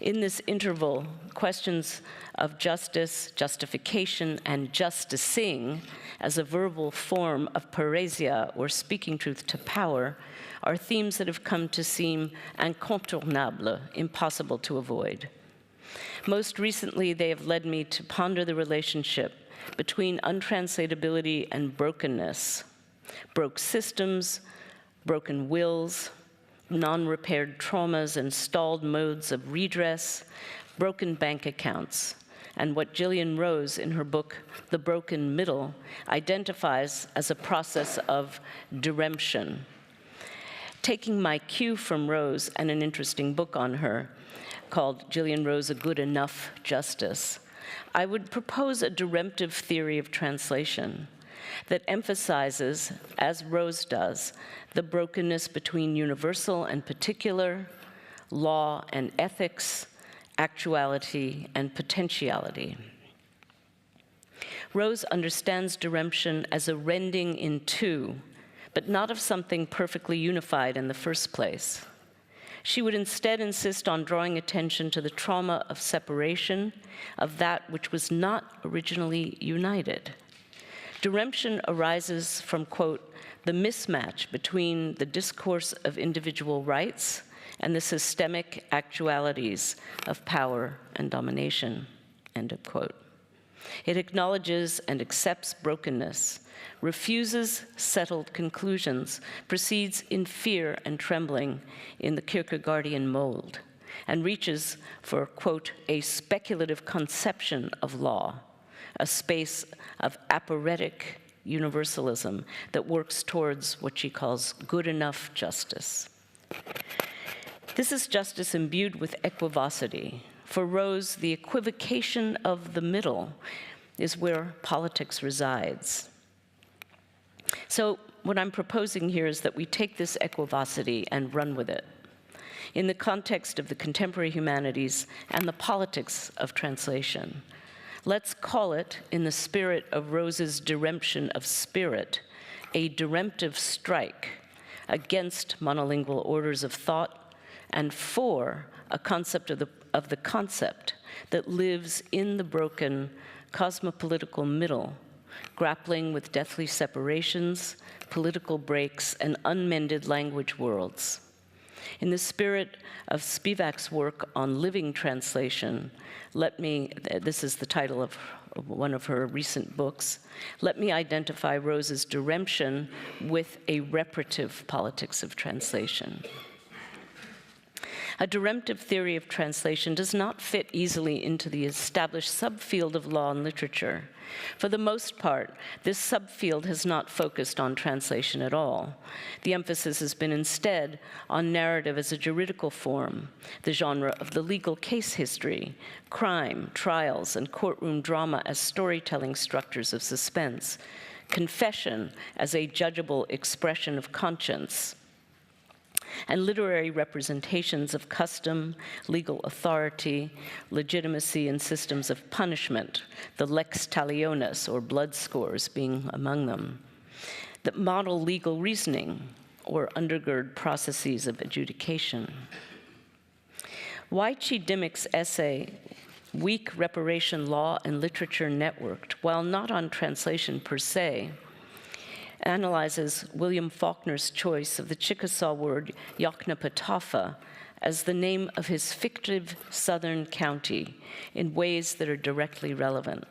D: In this interval, questions of justice, justification, and justicing as a verbal form of pareisia, or speaking truth to power, are themes that have come to seem incontournables, impossible to avoid. Most recently, they have led me to ponder the relationship between untranslatability and brokenness, broke systems, broken wills, non-repaired traumas and stalled modes of redress, broken bank accounts, and what Gillian Rose, in her book, The Broken Middle, identifies as a process of deremption. Taking my cue from Rose and an interesting book on her called Gillian Rose, A Good Enough Justice, I would propose a deremptive theory of translation that emphasizes, as Rose does, the brokenness between universal and particular, law and ethics, actuality and potentiality. Rose understands deremption as a rending in two, but not of something perfectly unified in the first place. She would instead insist on drawing attention to the trauma of separation, of that which was not originally united. Deremption arises from, quote, the mismatch between the discourse of individual rights and the systemic actualities of power and domination, end of quote. It acknowledges and accepts brokenness, refuses settled conclusions, proceeds in fear and trembling in the Kierkegaardian mold, and reaches for, quote, a speculative conception of law, a space of aporetic universalism that works towards what she calls good enough justice, This is justice imbued with equivocity. For Rose, the equivocation of the middle is where politics resides. So what I'm proposing here is that we take this equivocity and run with it in the context of the contemporary humanities and the politics of translation. Let's call it, in the spirit of Rose's diremption of spirit, a diremptive strike against monolingual orders of thought and for a concept of the concept that lives in the broken cosmopolitical middle, grappling with deathly separations, political breaks, and unmended language worlds. In the spirit of Spivak's work on living translation, this is the title of one of her recent books, let me identify Rose's diremption with a reparative politics of translation. A diremptive theory of translation does not fit easily into the established subfield of law and literature. For the most part, this subfield has not focused on translation at all. The emphasis has been instead on narrative as a juridical form, the genre of the legal case history, crime, trials, and courtroom drama as storytelling structures of suspense, confession as a judgeable expression of conscience, and literary representations of custom, legal authority, legitimacy, and systems of punishment, the lex talionis, or blood scores, being among them, that model legal reasoning or undergird processes of adjudication. Weichi Dimick's essay, Weak Reparation Law and Literature Networked, while not on translation per se, analyzes William Faulkner's choice of the Chickasaw word Yoknapatawpha as the name of his fictive southern county in ways that are directly relevant.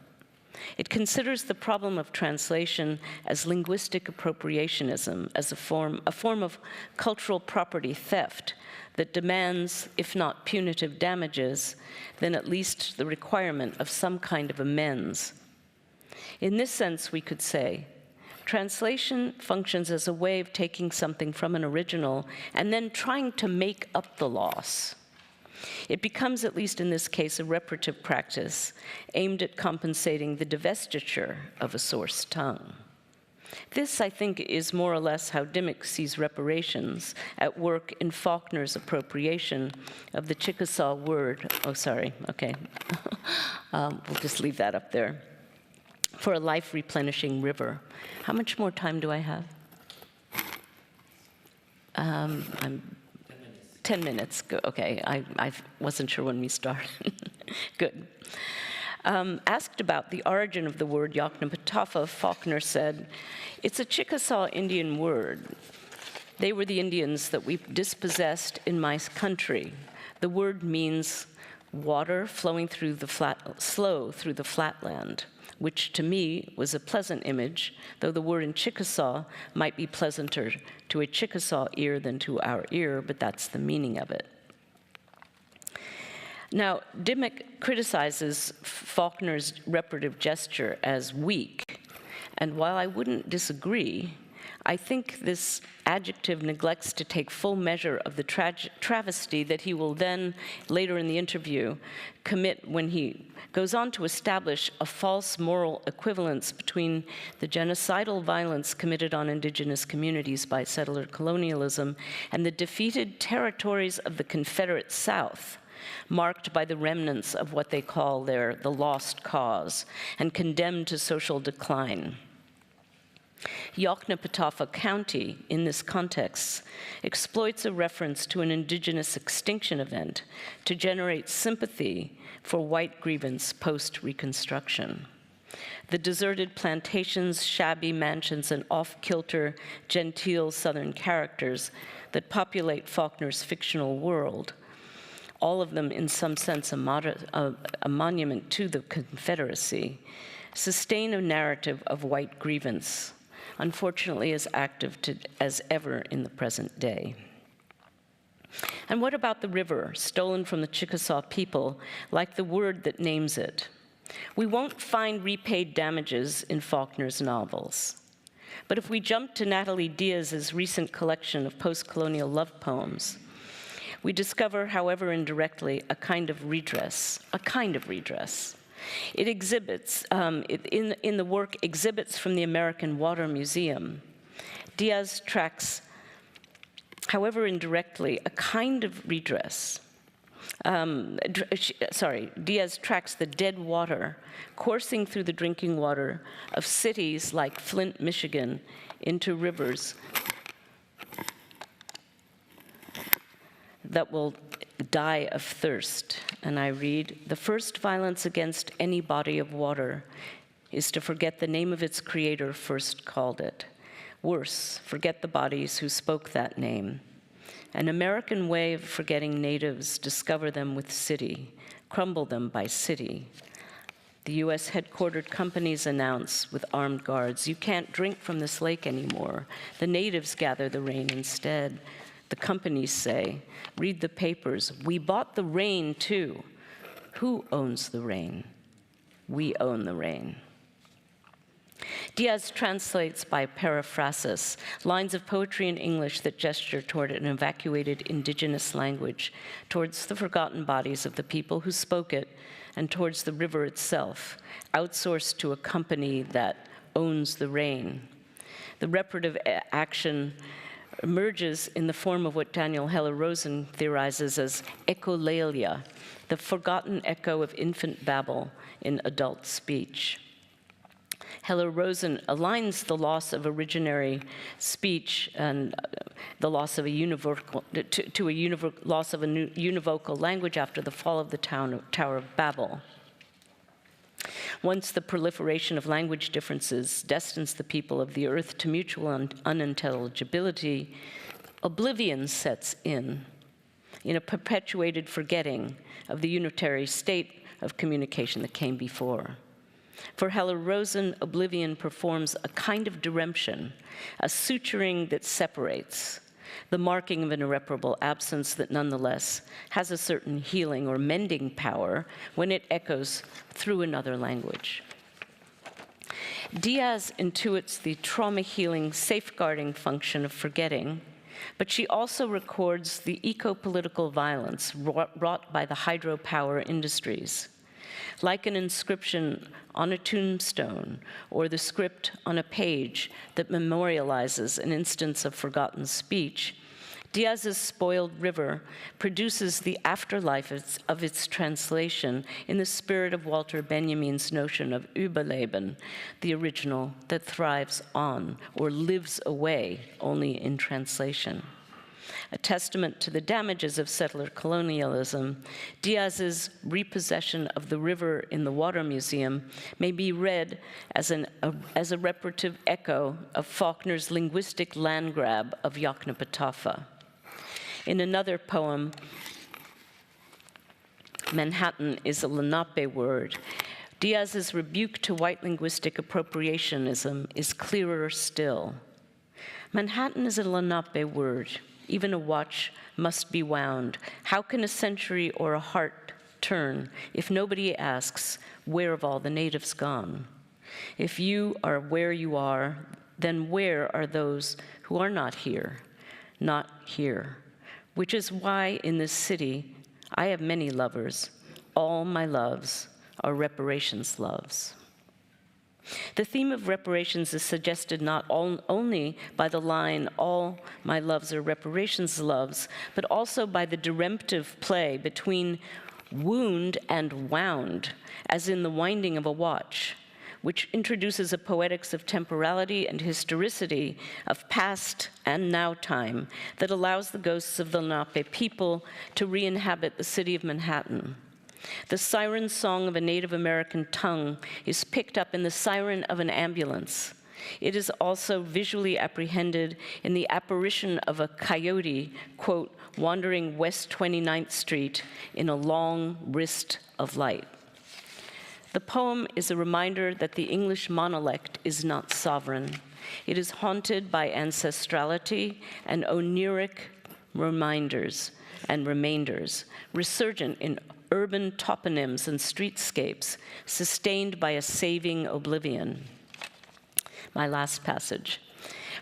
D: It considers the problem of translation as linguistic appropriationism, as a form of cultural property theft that demands, if not punitive damages, then at least the requirement of some kind of amends. In this sense, we could say, translation functions as a way of taking something from an original and then trying to make up the loss. It becomes, at least in this case, a reparative practice aimed at compensating the divestiture of a source tongue. This, I think, is more or less how Dimick sees reparations at work in Faulkner's appropriation of the Chickasaw word. Oh, sorry, okay. We'll just leave that up there. For a life-replenishing river. How much more time do I have? 10 minutes. Okay, I wasn't sure when we started. Good. Asked about the origin of the word Yoknapatawpha, Faulkner said, "It's a Chickasaw Indian word. They were the Indians that we dispossessed in my country. The word means water flowing through the slow through the flatland, which to me was a pleasant image, though the word in Chickasaw might be pleasanter to a Chickasaw ear than to our ear, but that's the meaning of it." Now, Dimick criticizes Faulkner's reparative gesture as weak, and while I wouldn't disagree, I think this adjective neglects to take full measure of the travesty that he will then, later in the interview, commit when he goes on to establish a false moral equivalence between the genocidal violence committed on indigenous communities by settler colonialism and the defeated territories of the Confederate South, marked by the remnants of what they call the lost cause and condemned to social decline. Yoknapatawpha County, in this context, exploits a reference to an indigenous extinction event to generate sympathy for white grievance post-Reconstruction. The deserted plantations, shabby mansions, and off-kilter, genteel Southern characters that populate Faulkner's fictional world, all of them in some sense a monument to the Confederacy, sustain a narrative of white grievance, unfortunately as active as ever in the present day. And what about the river, stolen from the Chickasaw people, like the word that names it? We won't find repaid damages in Faulkner's novels. But if we jump to Natalie Diaz's recent collection of post-colonial love poems, we discover, however indirectly, a kind of redress. It exhibits, in the work Exhibits from the American Water Museum, Diaz tracks, however indirectly, a kind of redress. Diaz tracks the dead water coursing through the drinking water of cities like Flint, Michigan, into rivers that will die of thirst. And I read, "The first violence against any body of water is to forget the name of its creator first called it. Worse, forget the bodies who spoke that name. An American way of forgetting natives, discover them with city, crumble them by city. The US headquartered companies announce with armed guards, you can't drink from this lake anymore. The natives gather the rain instead. The companies say, read the papers, we bought the rain too. Who owns the rain? We own the rain." Diaz translates by paraphrasis lines of poetry in English that gesture toward an evacuated indigenous language, towards the forgotten bodies of the people who spoke it, and towards the river itself, outsourced to a company that owns the rain. The reparative action emerges in the form of what Daniel Heller-Rosen theorizes as echolalia, the forgotten echo of infant babble in adult speech. Heller-Rosen aligns the loss of originary speech and the loss of a univocal loss of a univocal language after the fall of the Tower of Babel. Once the proliferation of language differences destines the people of the earth to mutual unintelligibility, oblivion sets in a perpetuated forgetting of the unitary state of communication that came before. For Heller-Rosen, oblivion performs a kind of diremption, a suturing that separates, the marking of an irreparable absence that nonetheless has a certain healing or mending power when it echoes through another language. Diaz intuits the trauma-healing, safeguarding function of forgetting, but she also records the eco-political violence wrought by the hydropower industries. Like an inscription on a tombstone or the script on a page that memorializes an instance of forgotten speech, Diaz's Spoiled River produces the afterlife of its translation in the spirit of Walter Benjamin's notion of Überleben, the original that thrives on or lives away only in translation. A testament to the damages of settler colonialism, Diaz's repossession of the river in the Water Museum may be read as a reparative echo of Faulkner's linguistic land grab of Yoknapatawpha. In another poem, Manhattan is a Lenape word. Diaz's rebuke to white linguistic appropriationism is clearer still. Manhattan is a Lenape word. Even a watch must be wound. How can a century or a heart turn if nobody asks, where have all the natives gone? If you are where you are, then where are those who are not here? Not here. Which is why in this city, I have many lovers. All my loves are reparations loves. The theme of reparations is suggested not only by the line, all my loves are reparations loves, but also by the diremptive play between wound and wound, as in the winding of a watch, which introduces a poetics of temporality and historicity, of past and now time, that allows the ghosts of the Lenape people to re-inhabit the city of Manhattan. The siren song of a Native American tongue is picked up in the siren of an ambulance. It is also visually apprehended in the apparition of a coyote, quote, wandering West 29th Street in a long wrist of light. The poem is a reminder that the English monolect is not sovereign. It is haunted by ancestrality and oniric reminders and remainders, resurgent in urban toponyms and streetscapes, sustained by a saving oblivion. my last passage.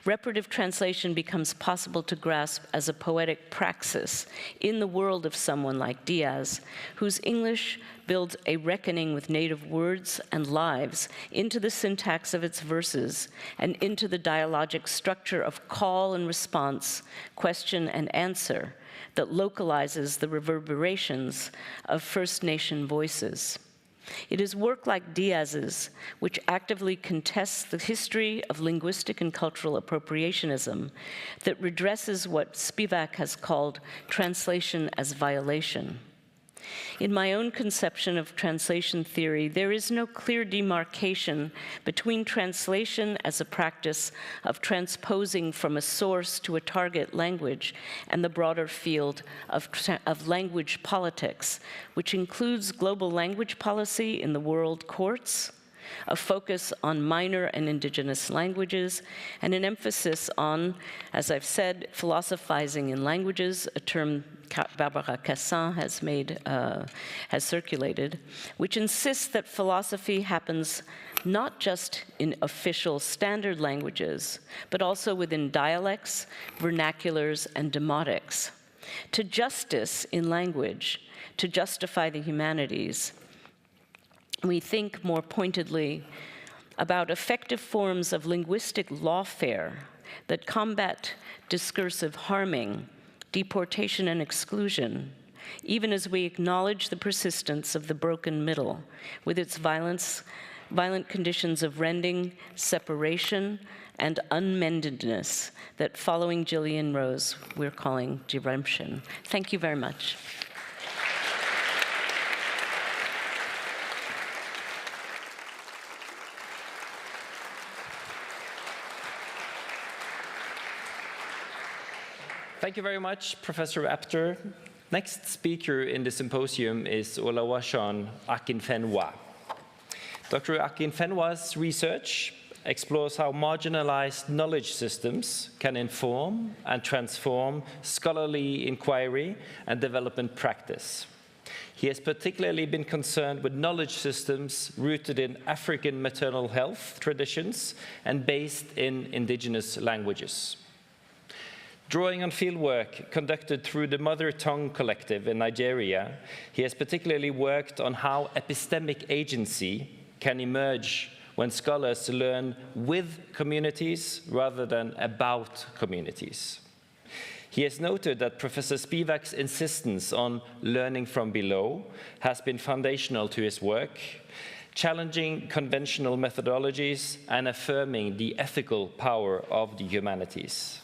D: Reparative translation becomes possible to grasp as a poetic praxis in the world of someone like Diaz, whose English builds a reckoning with native words and lives into the syntax of its verses and into the dialogic structure of call and response, question and answer that localizes the reverberations of First Nation voices. It is work like Diaz's which actively contests the history of linguistic and cultural appropriationism that redresses what Spivak has called translation as violation. In my own conception of translation theory, there is no clear demarcation between translation as a practice of transposing from a source to a target language and the broader field of language politics, which includes global language policy in the world courts, a focus on minor and indigenous languages, and an emphasis on, as I've said, philosophizing in languages, a term Barbara Cassin has circulated, which insists that philosophy happens not just in official standard languages, but also within dialects, vernaculars, and demotics. To justice in language, to justify the humanities, we think more pointedly about effective forms of linguistic lawfare that combat discursive harming, deportation and exclusion, even as we acknowledge the persistence of the broken middle with its violent conditions of rending, separation, and unmendedness that, following Gillian Rose, we're calling deremption. Thank you very much.
B: Thank you very much, Professor Apter. Next speaker in the symposium is Oluwaseun Akinfenwa. Dr. Akinfenwa's research explores how marginalized knowledge systems can inform and transform scholarly inquiry and development practice. He has particularly been concerned with knowledge systems rooted in African maternal health traditions and based in indigenous languages. Drawing on fieldwork conducted through the Mother Tongue Collective in Nigeria, he has particularly worked on how epistemic agency can emerge when scholars learn with communities rather than about communities. He has noted that Professor Spivak's insistence on learning from below has been foundational to his work, challenging conventional methodologies and affirming the ethical power of the humanities.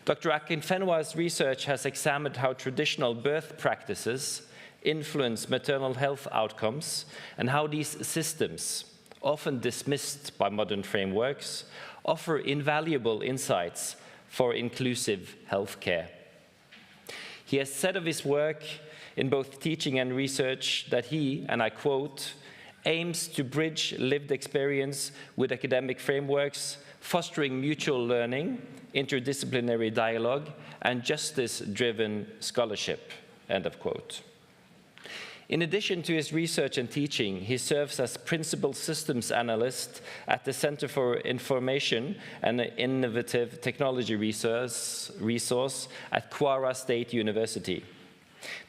B: Dr. Akinfenwa's research has examined how traditional birth practices influence maternal health outcomes and how these systems, often dismissed by modern frameworks, offer invaluable insights for inclusive healthcare. He has said of his work in both teaching and research that he, and I quote, aims to bridge lived experience with academic frameworks, fostering mutual learning, interdisciplinary dialogue, and justice-driven scholarship, end of quote. In addition to his research and teaching, he serves as principal systems analyst at the Center for Information and Innovative Technology Resource at Kwara State University.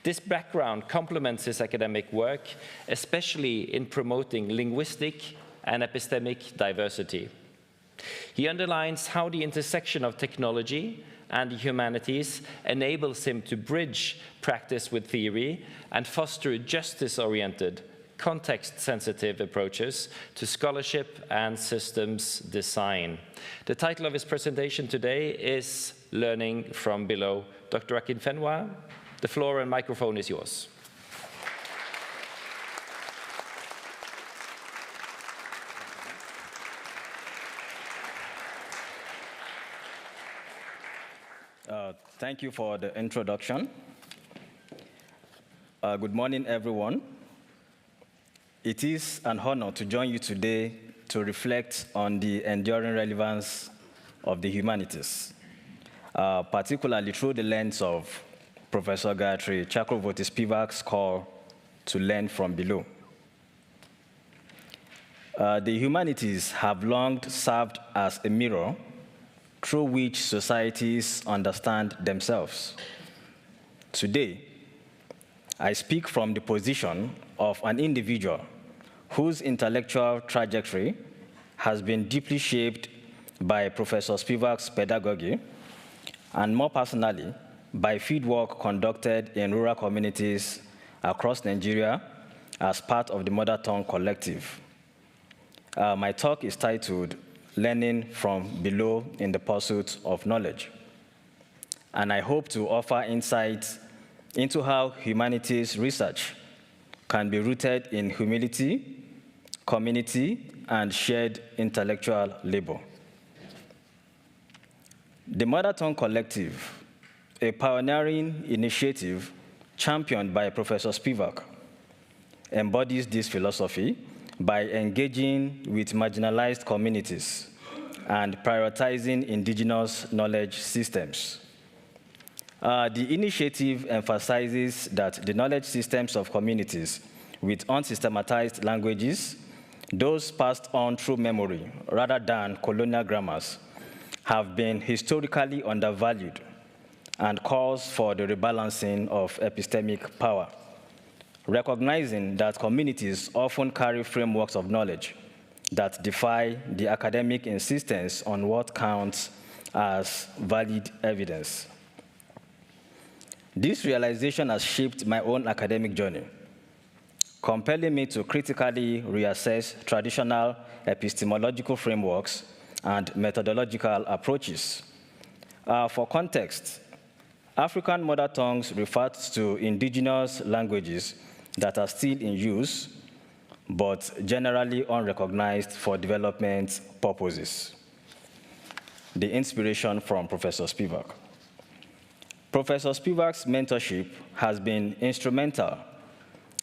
B: This background complements his academic work, especially in promoting linguistic and epistemic diversity. He underlines how the intersection of technology and the humanities enables him to bridge practice with theory and foster justice-oriented, context-sensitive approaches to scholarship and systems design. The title of his presentation today is Learning from Below. Dr. Akinfenwa, the floor and microphone is yours.
E: Thank you for the introduction. Good morning, everyone. It is an honor to join you today to reflect on the enduring relevance of the humanities, particularly through the lens of Professor Gayatri Chakravorty Spivak's call to learn from below. The humanities have long served as a mirror through which societies understand themselves. Today, I speak from the position of an individual whose intellectual trajectory has been deeply shaped by Professor Spivak's pedagogy, and more personally, by fieldwork conducted in rural communities across Nigeria as part of the Mother Tongue Collective. My talk is titled, Learning from Below in the Pursuit of Knowledge. And I hope to offer insights into how humanities research can be rooted in humility, community, and shared intellectual labor. The Mother Tongue Collective, a pioneering initiative championed by Professor Spivak, embodies this philosophy by engaging with marginalized communities and prioritizing indigenous knowledge systems. The initiative emphasizes that the knowledge systems of communities with unsystematized languages, those passed on through memory rather than colonial grammars, have been historically undervalued and calls for the rebalancing of epistemic power, recognizing that communities often carry frameworks of knowledge that defy the academic insistence on what counts as valid evidence. This realization has shaped my own academic journey, compelling me to critically reassess traditional epistemological frameworks and methodological approaches. For context, African mother tongues refer to indigenous languages that are still in use, but generally unrecognized for development purposes. The inspiration from Professor Spivak. Professor Spivak's mentorship has been instrumental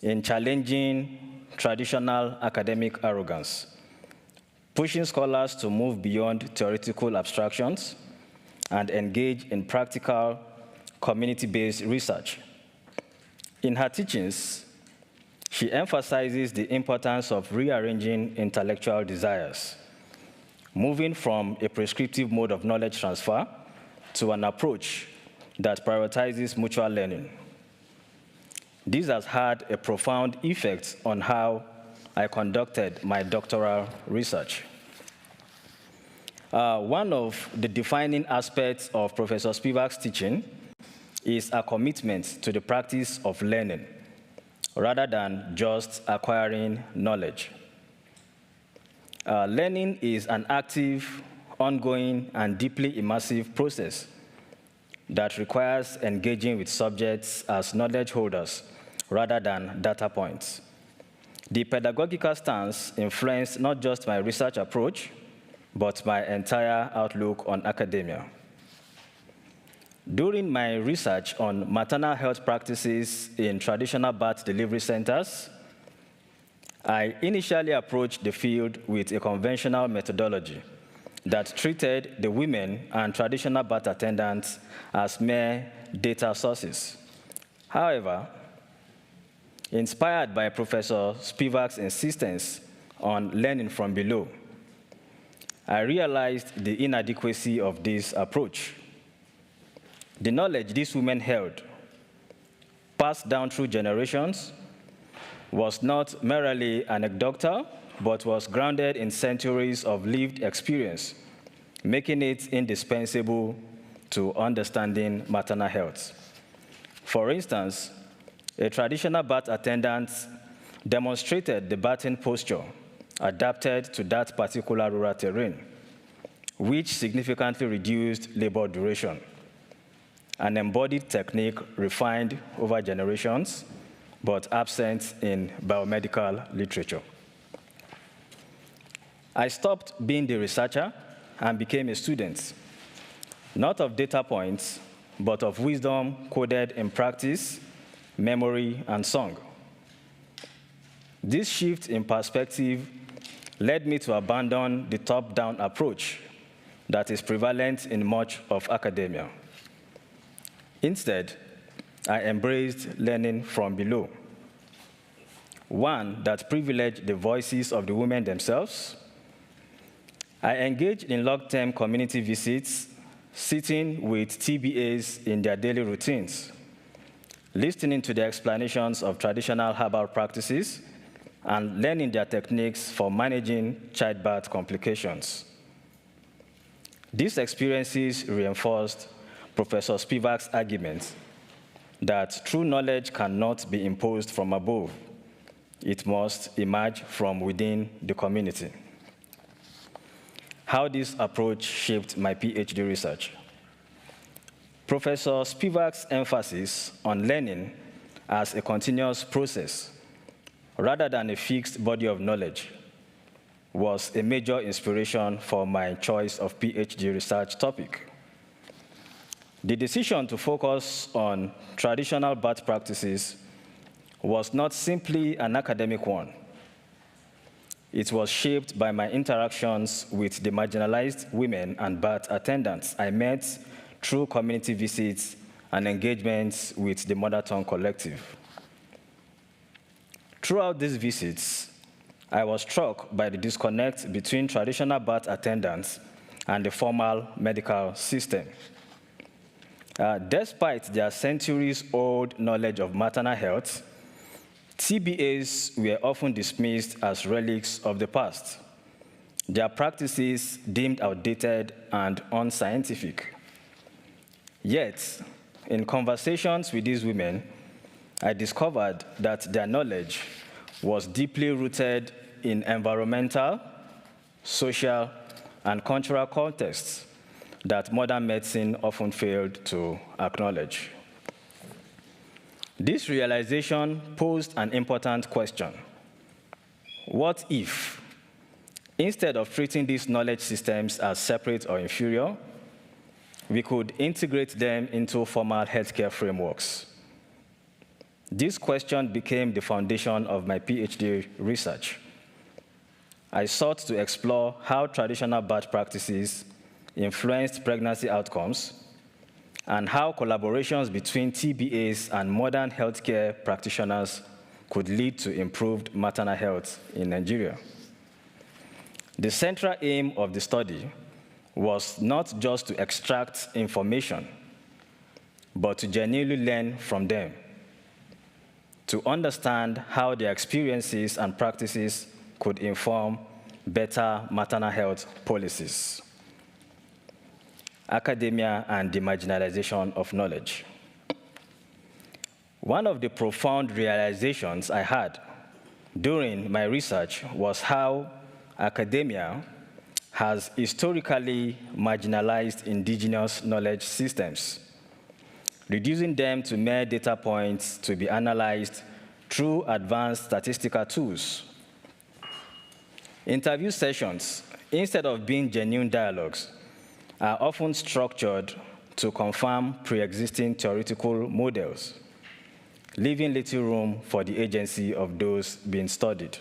E: in challenging traditional academic arrogance, pushing scholars to move beyond theoretical abstractions and engage in practical, community-based research. In her teachings, she emphasizes the importance of rearranging intellectual desires, moving from a prescriptive mode of knowledge transfer to an approach that prioritizes mutual learning. This has had a profound effect on how I conducted my doctoral research. One of the defining aspects of Professor Spivak's teaching is a commitment to the practice of learning, rather than just acquiring knowledge. Learning is an active, ongoing, and deeply immersive process that requires engaging with subjects as knowledge holders rather than data points. The pedagogical stance influenced not just my research approach, but my entire outlook on academia. During my research on maternal health practices in traditional birth delivery centers, I initially approached the field with a conventional methodology that treated the women and traditional birth attendants as mere data sources. However, inspired by Professor Spivak's insistence on learning from below, I realized the inadequacy of this approach. The knowledge these women held, passed down through generations, was not merely anecdotal, but was grounded in centuries of lived experience, making it indispensable to understanding maternal health. For instance, a traditional birth attendant demonstrated the birthing posture adapted to that particular rural terrain, which significantly reduced labor duration, an embodied technique refined over generations, but absent in biomedical literature. I stopped being the researcher and became a student, not of data points, but of wisdom coded in practice, memory, and song. This shift in perspective led me to abandon the top-down approach that is prevalent in much of academia. Instead, I embraced learning from below. one that privileged the voices of the women themselves. I engaged in long-term community visits, sitting with TBAs in their daily routines, listening to their explanations of traditional herbal practices, and learning their techniques for managing childbirth complications. These experiences reinforced Professor Spivak's argument that true knowledge cannot be imposed from above. It must emerge from within the community. How this approach shaped my PhD research. Professor Spivak's emphasis on learning as a continuous process rather than a fixed body of knowledge was a major inspiration for my choice of PhD research topic. The decision to focus on traditional birth practices was not simply an academic one. It was shaped by my interactions with the marginalized women and birth attendants I met through community visits and engagements with the Mother Tongue Collective. Throughout these visits, I was struck by the disconnect between traditional birth attendants and the formal medical system. Despite their centuries-old knowledge of maternal health, TBAs were often dismissed as relics of the past, their practices deemed outdated and unscientific. Yet, in conversations with these women, I discovered that their knowledge was deeply rooted in environmental, social, and cultural contexts that modern medicine often failed to acknowledge. This realization posed an important question. What if, instead of treating these knowledge systems as separate or inferior, we could integrate them into formal healthcare frameworks? This question became the foundation of my PhD research. I sought to explore how traditional birth practices influenced pregnancy outcomes and how collaborations between TBAs and modern healthcare practitioners could lead to improved maternal health in Nigeria. The central aim of the study was not just to extract information, but to genuinely learn from them, to understand how their experiences and practices could inform better maternal health policies. Academia and the marginalization of knowledge. One of the profound realizations I had during my research was how academia has historically marginalized indigenous knowledge systems, reducing them to mere data points to be analyzed through advanced statistical tools. Interview sessions, instead of being genuine dialogues, are often structured to confirm pre-existing theoretical models, leaving little room for the agency of those being studied.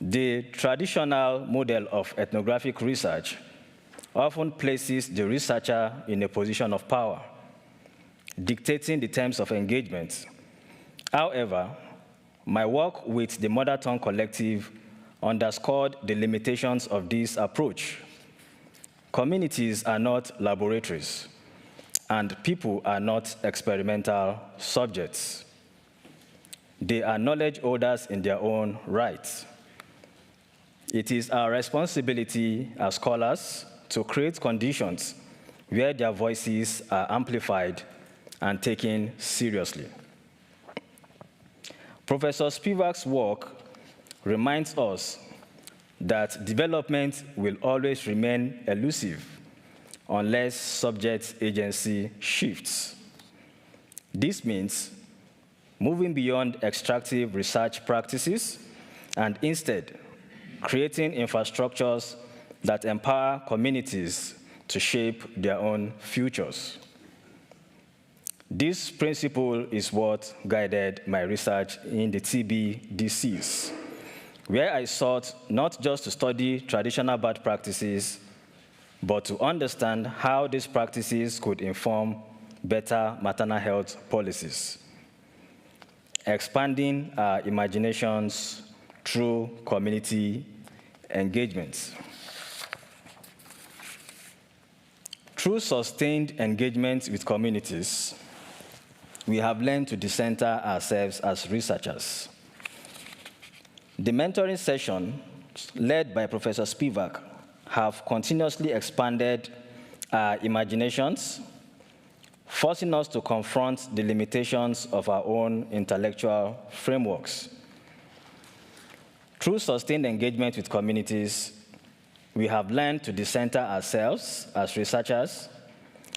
E: The traditional model of ethnographic research often places the researcher in a position of power, dictating the terms of engagement. However, my work with the Mother Tongue Collective underscored the limitations of this approach. Communities are not laboratories, and people are not experimental subjects. They are knowledge holders in their own right. It is our responsibility as scholars to create conditions where their voices are amplified and taken seriously. Professor Spivak's work reminds us that development will always remain elusive unless subject agency shifts. This means moving beyond extractive research practices and instead creating infrastructures that empower communities to shape their own futures. This principle is what guided my research in the TB disease, where I sought not just to study traditional birth practices, but to understand how these practices could inform better maternal health policies. expanding our imaginations through community engagement. Through sustained engagement with communities, we have learned to decenter ourselves as researchers. The mentoring sessions led by Professor Spivak have continuously expanded our imaginations, forcing us to confront the limitations of our own intellectual frameworks. Through sustained engagement with communities, we have learned to decenter ourselves as researchers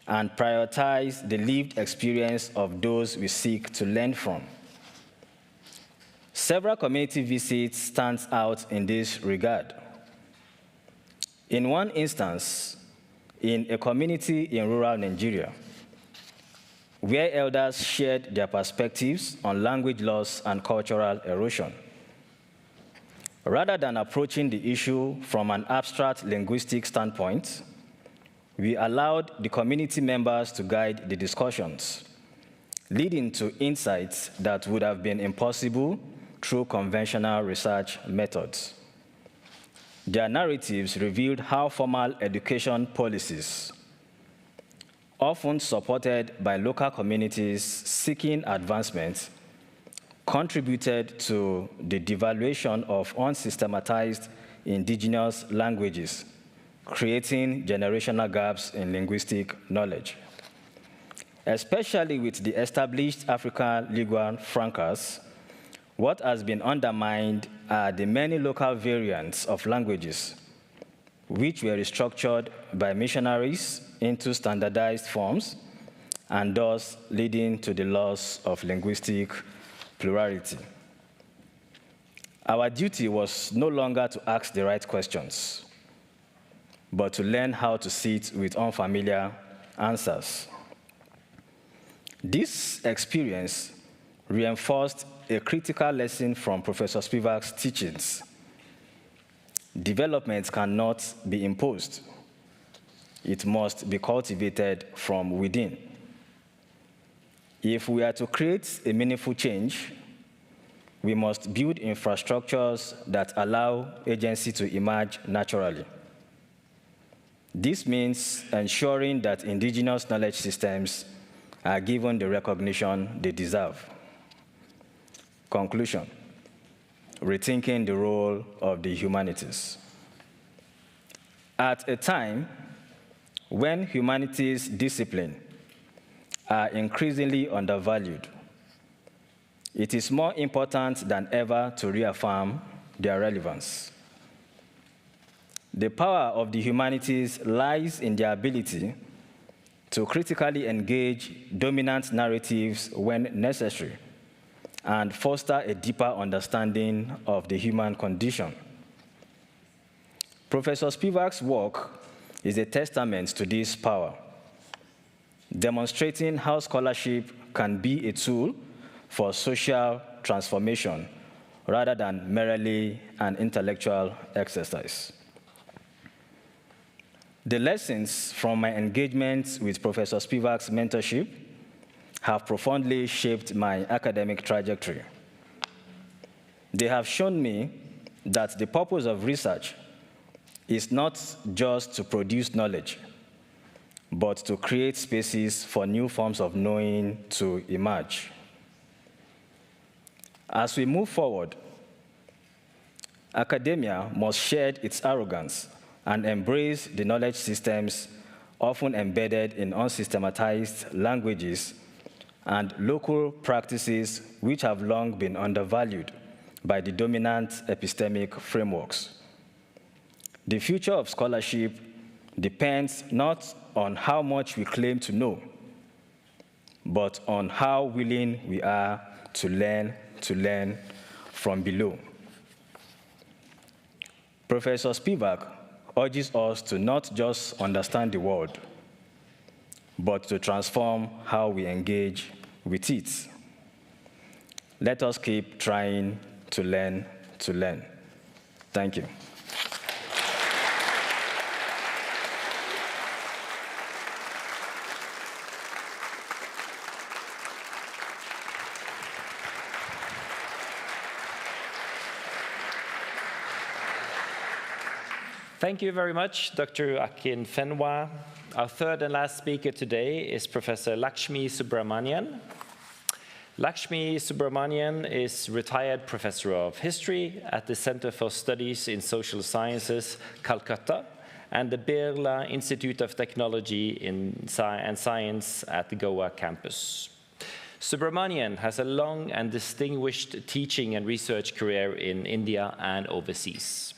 E: and prioritize the lived experience of those we seek to learn from. Several community visits stand out in this regard. In one instance, in a community in rural Nigeria, where elders shared their perspectives on language loss and cultural erosion. Rather than approaching the issue from an abstract linguistic standpoint, we allowed the community members to guide the discussions, leading to insights that would have been impossible through conventional research methods. Their narratives revealed how formal education policies, often supported by local communities seeking advancement, contributed to the devaluation of unsystematized indigenous languages, creating generational gaps in linguistic knowledge. Especially with the established African lingua francas, what has been undermined are the many local variants of languages, which were restructured by missionaries into standardized forms, and thus leading to the loss of linguistic plurality. Our duty was no longer to ask the right questions, but to learn how to sit with unfamiliar answers. This experience reinforced a critical lesson from Professor Spivak's teachings. Development cannot be imposed. It must be cultivated from within. If we are to create a meaningful change, we must build infrastructures that allow agency to emerge naturally. This means ensuring that indigenous knowledge systems are given the recognition they deserve. Conclusion: rethinking the role of the humanities. At a time when humanities disciplines are increasingly undervalued, it is more important than ever to reaffirm their relevance. The power of the humanities lies in their ability to critically engage dominant narratives when necessary and foster a deeper understanding of the human condition. Professor Spivak's work is a testament to this power, demonstrating how scholarship can be a tool for social transformation rather than merely an intellectual exercise. The lessons from my engagement with Professor Spivak's mentorship have profoundly shaped my academic trajectory. They have shown me that the purpose of research is not just to produce knowledge, but to create spaces for new forms of knowing to emerge. As we move forward, academia must shed its arrogance and embrace the knowledge systems often embedded in unsystematized languages and local practices which have long been undervalued by the dominant epistemic frameworks. The future of scholarship depends not on how much we claim to know, but on how willing we are to learn from below. Professor Spivak urges us to not just understand the world, but to transform how we engage with it. Let us keep trying to learn to learn. Thank you.
B: Thank you very much, Dr. Akin Fenwa. Our third and last speaker today is Professor Lakshmi Subramanian. Lakshmi Subramanian is retired professor of history at the Center for Studies in Social Sciences, Calcutta, and the Birla Institute of Technology and Science at the Goa campus. Subramanian has a long and distinguished teaching and research career in India and overseas.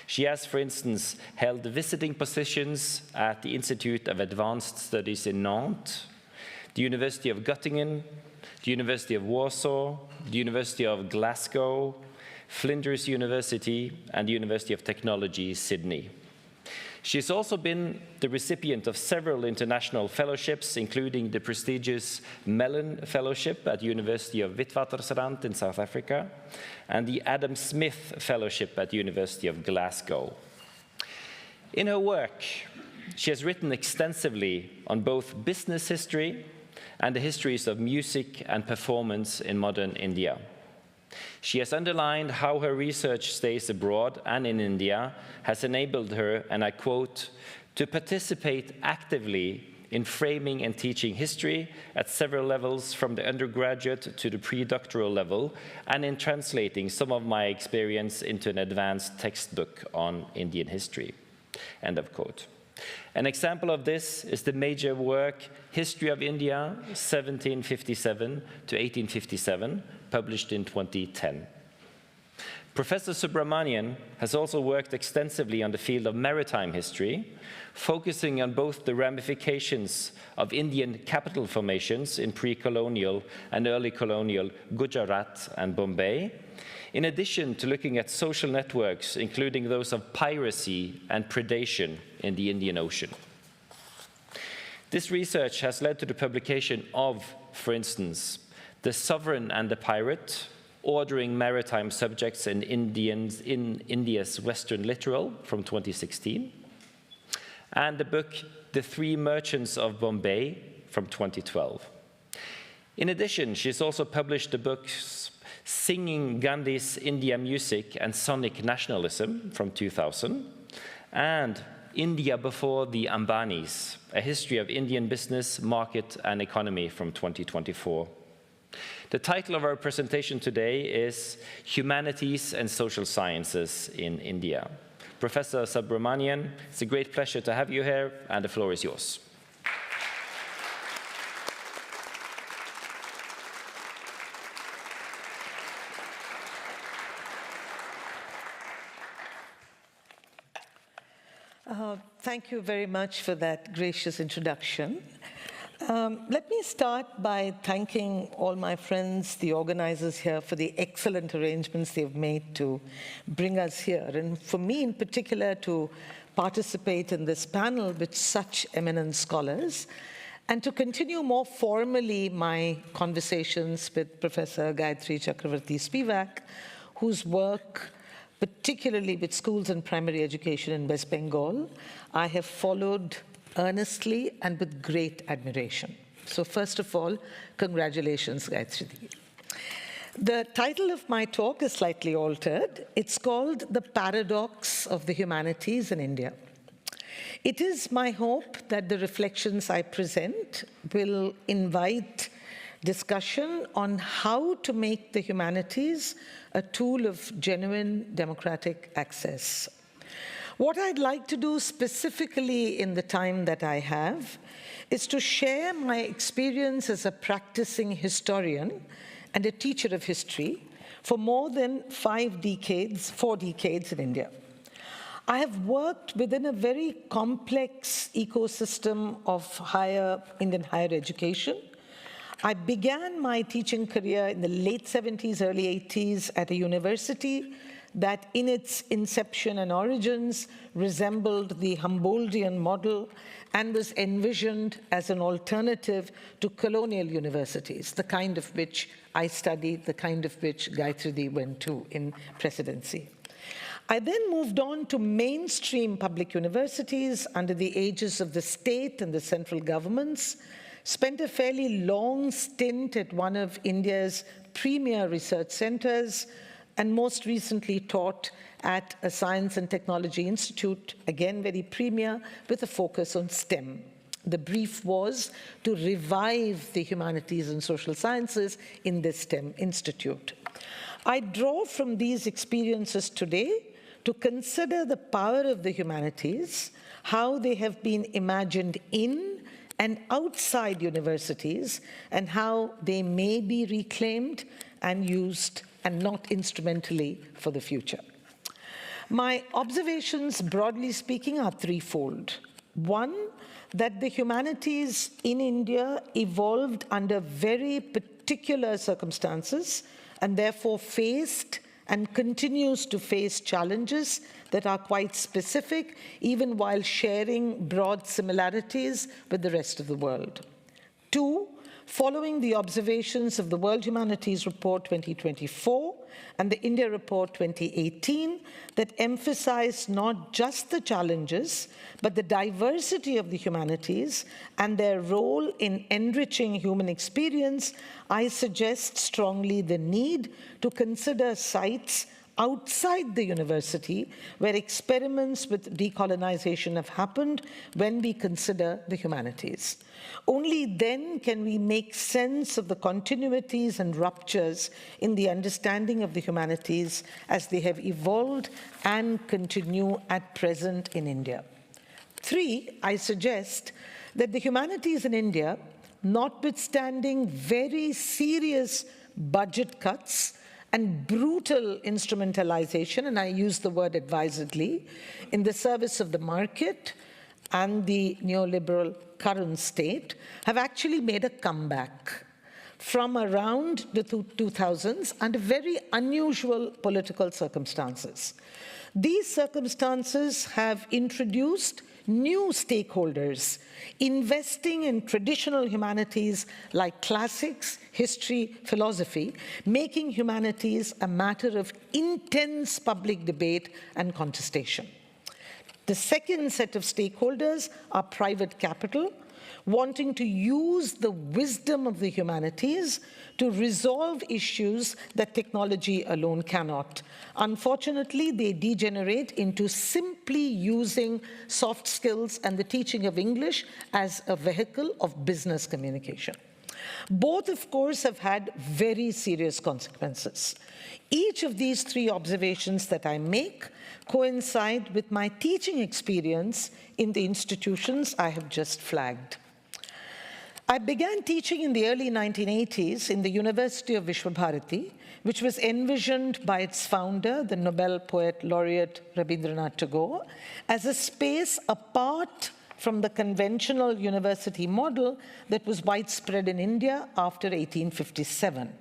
B: She has, for instance, held visiting positions at the Institute of Advanced Studies in Nantes, the University of Göttingen, the University of Warsaw, the University of Glasgow, Flinders University, and the University of Technology, Sydney. She has also been the recipient of several international fellowships, including the prestigious Mellon Fellowship at the University of Witwatersrand in South Africa, and the Adam Smith Fellowship at the University of Glasgow. In her work, she has written extensively on both business history and the histories of music and performance in modern India. She has underlined how her research stays abroad and in India has enabled her, and I quote, to participate actively in framing and teaching history at several levels from the undergraduate to the pre-doctoral level, and in translating some of my experience into an advanced textbook on Indian history, end of quote. An example of this is the major work, History of India, 1757 to 1857, published in 2010. Professor Subramanian has also worked extensively on the field of maritime history, focusing on both the ramifications of Indian capital formations in pre-colonial and early colonial Gujarat and Bombay, in addition to looking at social networks, including those of piracy and predation in the Indian Ocean. This research has led to the publication of, for instance, The Sovereign and the Pirate, Ordering Maritime Subjects in India's Western Littoral from 2016, and the book The Three Merchants of Bombay from 2012. In addition, she's also published the books Singing Gandhi's India Music and Sonic Nationalism from 2000, and India Before the Ambanis, A History of Indian Business, Market and Economy from 2024. The title of our presentation today is Humanities and Social Sciences in India. Professor Subramanian, it's a great pleasure to have you here, and the floor is yours.
F: Thank you very much for that gracious introduction. Let me start by thanking all my friends, the organizers here, for the excellent arrangements they've made to bring us here, and for me in particular to participate in this panel with such eminent scholars, and to continue more formally my conversations with Professor Gayatri Chakravorty Spivak, whose work, particularly with schools and primary education in West Bengal, I have followed earnestly and with great admiration. So first of all, congratulations, Gayatri. The title of my talk is slightly altered. It's called The Paradox of the Humanities in India. It is my hope that the reflections I present will invite discussion on how to make the humanities a tool of genuine democratic access. What I'd like to do specifically in the time that I have is to share my experience as a practicing historian and a teacher of history for more than 4 decades in India. I have worked within a very complex ecosystem of Indian higher education. I began my teaching career in the late 70s, early 80s at a university that in its inception and origins resembled the Humboldtian model and was envisioned as an alternative to colonial universities, the kind of which I studied, the kind of which Gayatri went to in presidency. I then moved on to mainstream public universities under the aegis of the state and the central governments, spent a fairly long stint at one of India's premier research centers, and most recently taught at a Science and Technology Institute, again very premier, with a focus on STEM. The brief was to revive the humanities and social sciences in this STEM institute. I draw from these experiences today to consider the power of the humanities, how they have been imagined in and outside universities, and how they may be reclaimed and used and not instrumentally for the future. My observations, broadly speaking, are threefold. One, that the humanities in India evolved under very particular circumstances and therefore faced and continues to face challenges that are quite specific, even while sharing broad similarities with the rest of the world. Two, following the observations of the World Humanities Report 2024 and the India Report 2018 that emphasize not just the challenges, but the diversity of the humanities and their role in enriching human experience, I suggest strongly the need to consider sites outside the university where experiments with decolonization have happened when we consider the humanities. Only then can we make sense of the continuities and ruptures in the understanding of the humanities as they have evolved and continue at present in India. Three, I suggest that the humanities in India, notwithstanding very serious budget cuts and brutal instrumentalization, and I use the word advisedly, in the service of the market and the neoliberal current state, have actually made a comeback from around the 2000s under very unusual political circumstances. These circumstances have introduced new stakeholders investing in traditional humanities like classics, history, philosophy, making humanities a matter of intense public debate and contestation. The second set of stakeholders are private capital, wanting to use the wisdom of the humanities to resolve issues that technology alone cannot. Unfortunately, they degenerate into simply using soft skills and the teaching of English as a vehicle of business communication. Both, of course, have had very serious consequences. Each of these three observations that I make coincide with my teaching experience in the institutions I have just flagged. I began teaching in the early 1980s in the University of Vishwabharati, which was envisioned by its founder, the Nobel poet Laureate Rabindranath Tagore, as a space apart from the conventional university model that was widespread in India after 1857,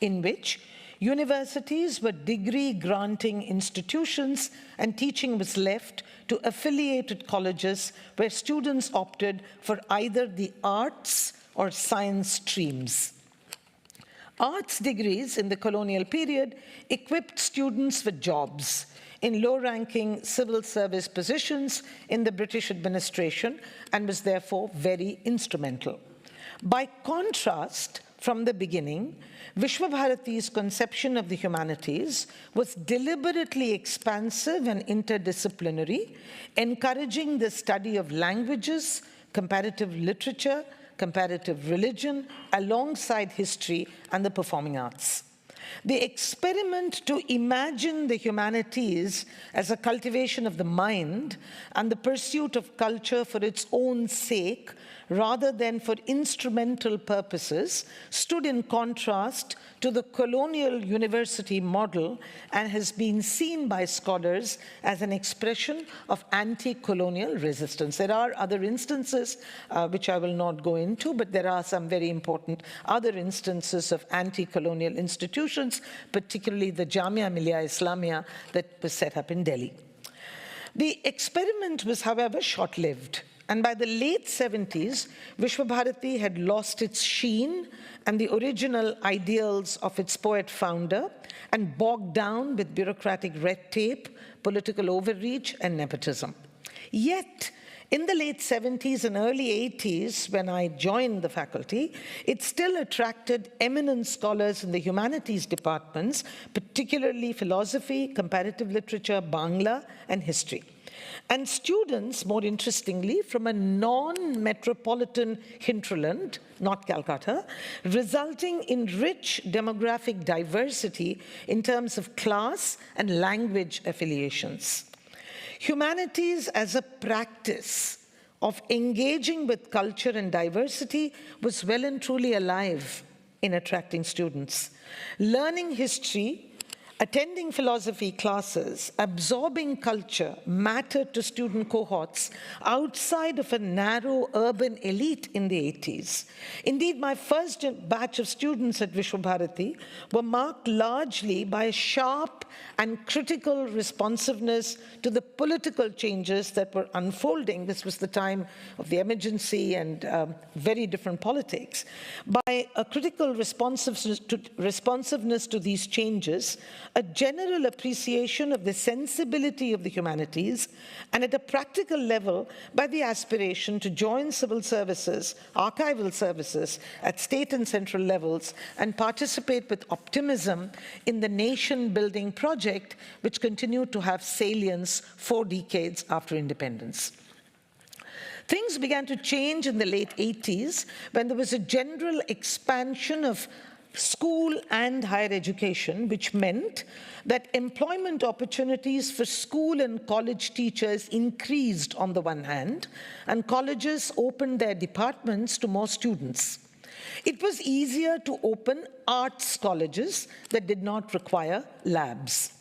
F: in which universities were degree-granting institutions and teaching was left to affiliated colleges where students opted for either the arts or science streams. Arts degrees in the colonial period equipped students with jobs in low-ranking civil service positions in the British administration and was therefore very instrumental. By contrast, from the beginning, Vishwabharati's conception of the humanities was deliberately expansive and interdisciplinary, encouraging the study of languages, comparative literature, comparative religion, alongside history and the performing arts. The experiment to imagine the humanities as a cultivation of the mind and the pursuit of culture for its own sake, rather than for instrumental purposes, stood in contrast to the colonial university model and has been seen by scholars as an expression of anti-colonial resistance. There are other instances, which I will not go into, but there are some very important other instances of anti-colonial institutions, particularly the Jamia Millia Islamia that was set up in Delhi. The experiment was, however, short-lived. And by the late 70s, Vishwabharati had lost its sheen and the original ideals of its poet-founder and bogged down with bureaucratic red tape, political overreach, and nepotism. Yet, In the late 70s and early 80s, when I joined the faculty, it still attracted eminent scholars in the humanities departments, particularly philosophy, comparative literature, Bangla, and history. And students, more interestingly, from a non-metropolitan hinterland, not Calcutta, resulting in rich demographic diversity in terms of class and language affiliations. Humanities as a practice of engaging with culture and diversity was well and truly alive in attracting students. Learning history, attending philosophy classes, absorbing culture mattered to student cohorts outside of a narrow urban elite in the 80s. Indeed, my first batch of students at Vishwabharati were marked largely by a sharp and critical responsiveness to the political changes that were unfolding. This was the time of the emergency and very different politics. By a critical responsiveness to these changes, a general appreciation of the sensibility of the humanities, and at a practical level, by the aspiration to join civil services, archival services at state and central levels, and participate with optimism in the nation-building project, which continued to have salience 4 decades after independence. Things began to change in the late 80s when there was a general expansion of school and higher education, which meant that employment opportunities for school and college teachers increased on the one hand, and colleges opened their departments to more students. It was easier to open arts colleges that did not require labs.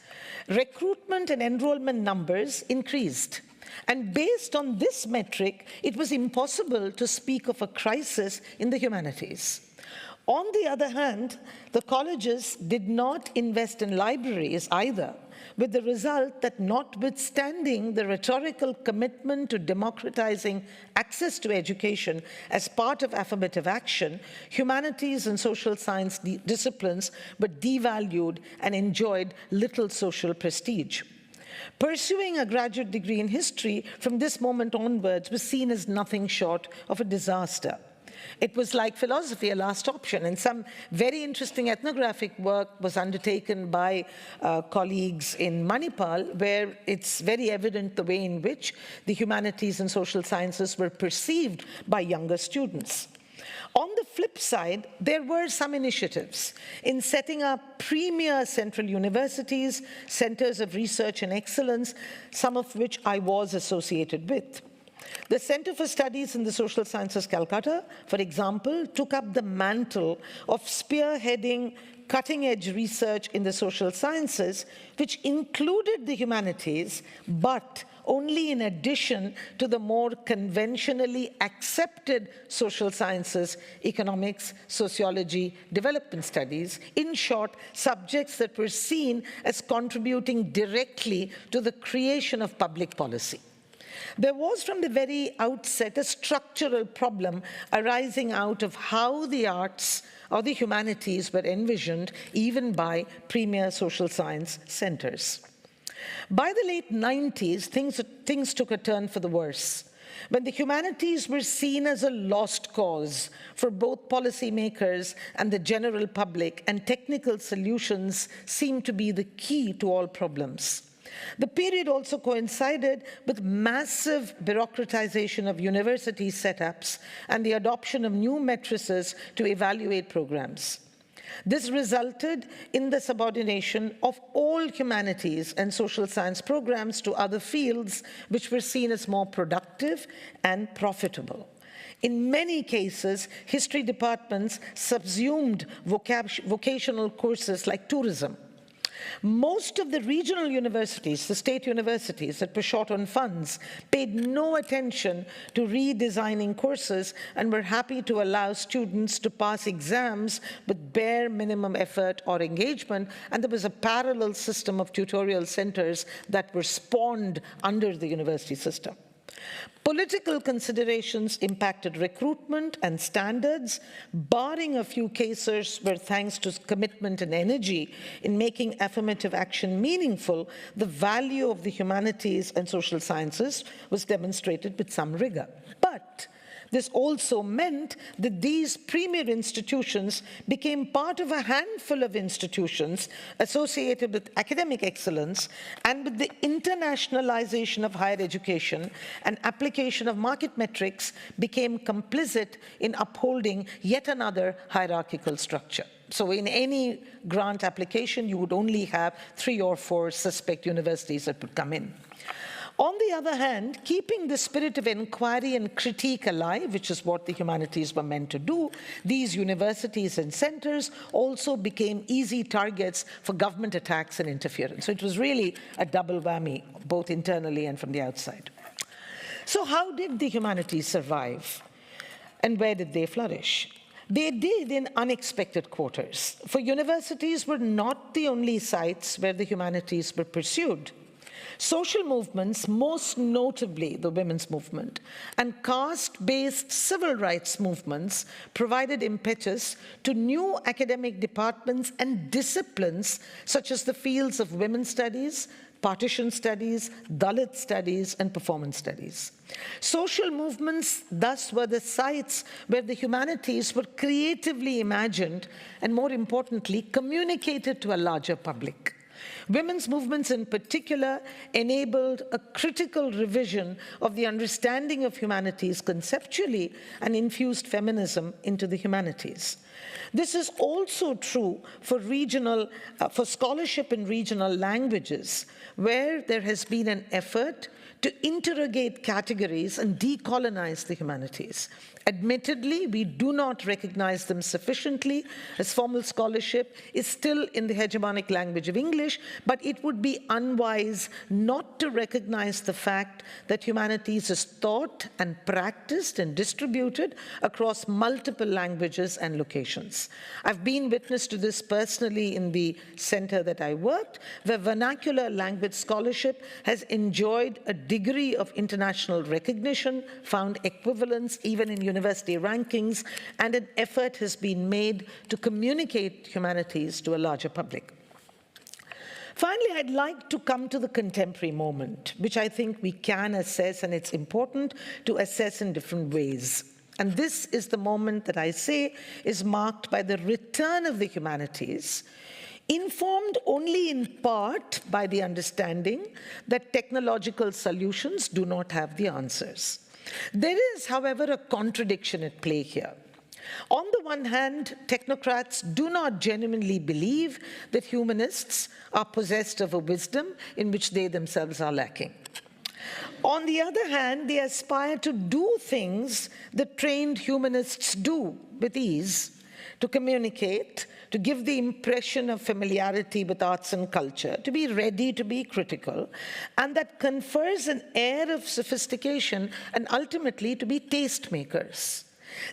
F: Recruitment and enrollment numbers increased. And based on this metric, it was impossible to speak of a crisis in the humanities. On the other hand, the colleges did not invest in libraries either, with the result that notwithstanding the rhetorical commitment to democratizing access to education as part of affirmative action, humanities and social science disciplines were devalued and enjoyed little social prestige. Pursuing a graduate degree in history from this moment onwards was seen as nothing short of a disaster. It was like philosophy, a last option, and some very interesting ethnographic work was undertaken by colleagues in Manipal, where it's very evident the way in which the humanities and social sciences were perceived by younger students. On the flip side, there were some initiatives in setting up premier central universities, centers of research and excellence, some of which I was associated with. The Center for Studies in the Social Sciences, Calcutta, for example, took up the mantle of spearheading cutting-edge research in the social sciences, which included the humanities, but only in addition to the more conventionally accepted social sciences, economics, sociology, development studies, in short, subjects that were seen as contributing directly to the creation of public policy. There was from the very outset a structural problem arising out of how the arts or the humanities were envisioned even by premier social science centers. By the late 90s, things took a turn for the worse, when the humanities were seen as a lost cause for both policymakers and the general public, and technical solutions seemed to be the key to all problems. The period also coincided with massive bureaucratization of university setups and the adoption of new matrices to evaluate programs. This resulted in the subordination of all humanities and social science programs to other fields, which were seen as more productive and profitable. In many cases, history departments subsumed vocational courses like tourism. Most of the regional universities, the state universities that were short on funds, paid no attention to redesigning courses and were happy to allow students to pass exams with bare minimum effort or engagement, and there was a parallel system of tutorial centers that were spawned under the university system. Political considerations impacted recruitment and standards, barring a few cases where, thanks to commitment and energy in making affirmative action meaningful, the value of the humanities and social sciences was demonstrated with some rigor. But this also meant that these premier institutions became part of a handful of institutions associated with academic excellence and with the internationalization of higher education and application of market metrics became complicit in upholding yet another hierarchical structure. So in any grant application, you would only have 3 or 4 suspect universities that would come in. On the other hand, keeping the spirit of inquiry and critique alive, which is what the humanities were meant to do, these universities and centers also became easy targets for government attacks and interference. So it was really a double whammy, both internally and from the outside. So how did the humanities survive? And where did they flourish? They did in unexpected quarters. For universities were not the only sites where the humanities were pursued. Social movements, most notably the women's movement, and caste-based civil rights movements provided impetus to new academic departments and disciplines such as the fields of women's studies, partition studies, Dalit studies, and performance studies. Social movements thus were the sites where the humanities were creatively imagined and, more importantly, communicated to a larger public. Women's movements in particular enabled a critical revision of the understanding of humanities conceptually and infused feminism into the humanities. This is also true for for scholarship in regional languages, where there has been an effort to interrogate categories and decolonize the humanities. Admittedly, we do not recognize them sufficiently, as formal scholarship is still in the hegemonic language of English, but it would be unwise not to recognize the fact that humanities is taught and practiced and distributed across multiple languages and locations. I've been witness to this personally in the center that I worked, where vernacular language scholarship has enjoyed a degree of international recognition, found equivalence even in university rankings, and an effort has been made to communicate humanities to a larger public. Finally, I'd like to come to the contemporary moment, which I think we can assess, and it's important to assess in different ways. And this is the moment that I say is marked by the return of the humanities, informed only in part by the understanding that technological solutions do not have the answers. There is, however, a contradiction at play here. On the one hand, technocrats do not genuinely believe that humanists are possessed of a wisdom in which they themselves are lacking. On the other hand, they aspire to do things that trained humanists do with ease, to communicate, to give the impression of familiarity with arts and culture, to be ready to be critical, and that confers an air of sophistication and ultimately to be tastemakers.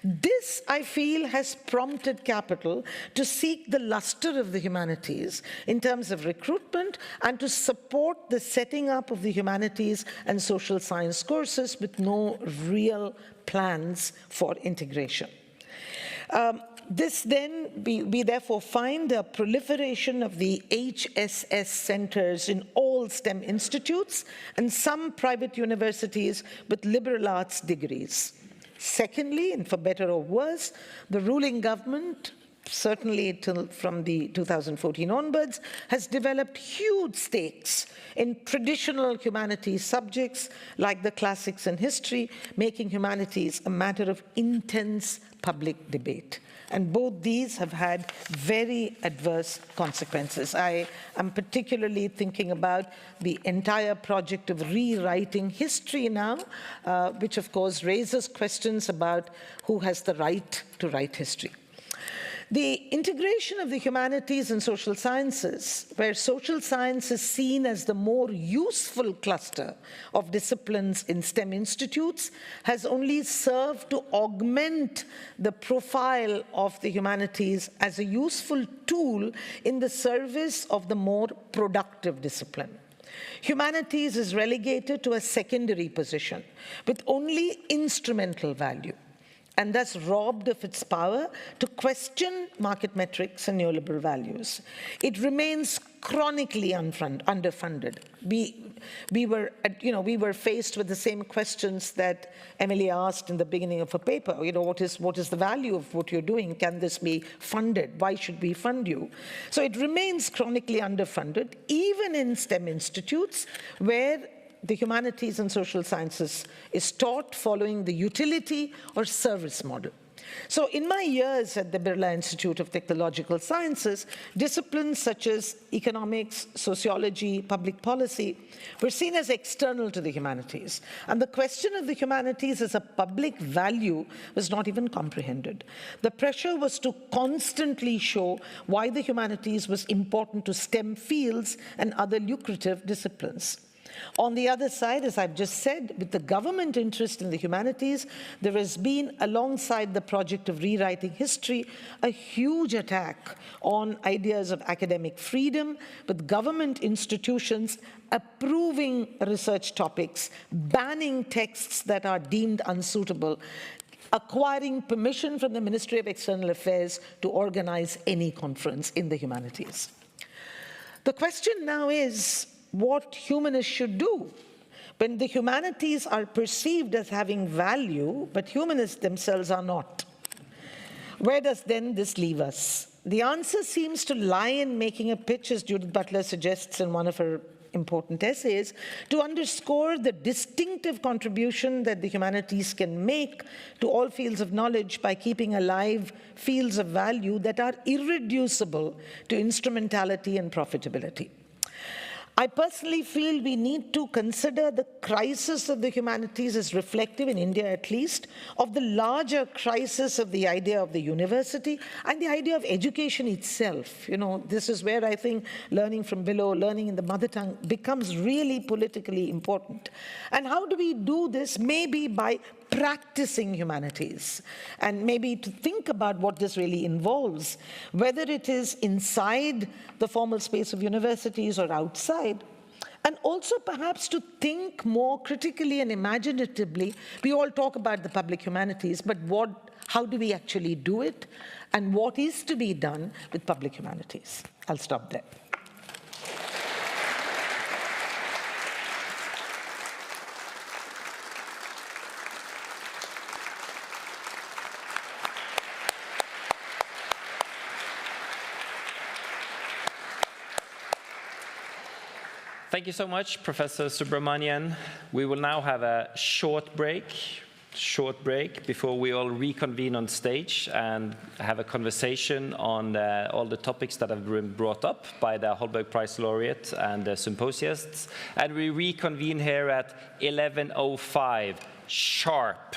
F: This, I feel, has prompted capital to seek the luster of the humanities in terms of recruitment and to support the setting up of the humanities and social science courses with no real plans for integration. We therefore find a proliferation of the HSS centers in all STEM institutes and some private universities with liberal arts degrees. Secondly, and for better or worse, the ruling government, certainly from the 2014 onwards, has developed huge stakes in traditional humanities subjects like the classics and history, making humanities a matter of intense public debate. And both these have had very adverse consequences. I am particularly thinking about the entire project of rewriting history now, which of course raises questions about who has the right to write history. The integration of the humanities and social sciences, where social science is seen as the more useful cluster of disciplines in STEM institutes, has only served to augment the profile of the humanities as a useful tool in the service of the more productive discipline. Humanities is relegated to a secondary position with only instrumental value, and thus robbed of its power to question market metrics and neoliberal values. It remains chronically underfunded. We were faced with the same questions that Emily asked in the beginning of her paper. What is the value of what you're doing? Can this be funded? Why should we fund you? So it remains chronically underfunded, even in STEM institutes, where the humanities and social sciences is taught following the utility or service model. So in my years at the Birla Institute of Technological Sciences, disciplines such as economics, sociology, public policy were seen as external to the humanities. And the question of the humanities as a public value was not even comprehended. The pressure was to constantly show why the humanities was important to STEM fields and other lucrative disciplines. On the other side, as I've just said, with the government interest in the humanities, there has been, alongside the project of rewriting history, a huge attack on ideas of academic freedom, with government institutions approving research topics, banning texts that are deemed unsuitable, acquiring permission from the Ministry of External Affairs to organize any conference in the humanities. The question now is, what humanists should do when the humanities are perceived as having value, but humanists themselves are not. Where does then this leave us? The answer seems to lie in making a pitch, as Judith Butler suggests in one of her important essays, to underscore the distinctive contribution that the humanities can make to all fields of knowledge by keeping alive fields of value that are irreducible to instrumentality and profitability. I personally feel we need to consider the crisis of the humanities as reflective, in India at least, of the larger crisis of the idea of the university and the idea of education itself. This is where I think learning from below, learning in the mother tongue becomes really politically important. And how do we do this? Maybe by practicing humanities, and maybe to think about what this really involves, whether it is inside the formal space of universities or outside, and also perhaps to think more critically and imaginatively. We all talk about the public humanities, but how do we actually do it, and what is to be done with public humanities? I'll stop there.
B: Thank you so much, Professor Subramanian. We will now have a short break before we all reconvene on stage and have a conversation on all the topics that have been brought up by the Holberg Prize Laureate and the symposiasts. And we reconvene here at 11:05 sharp.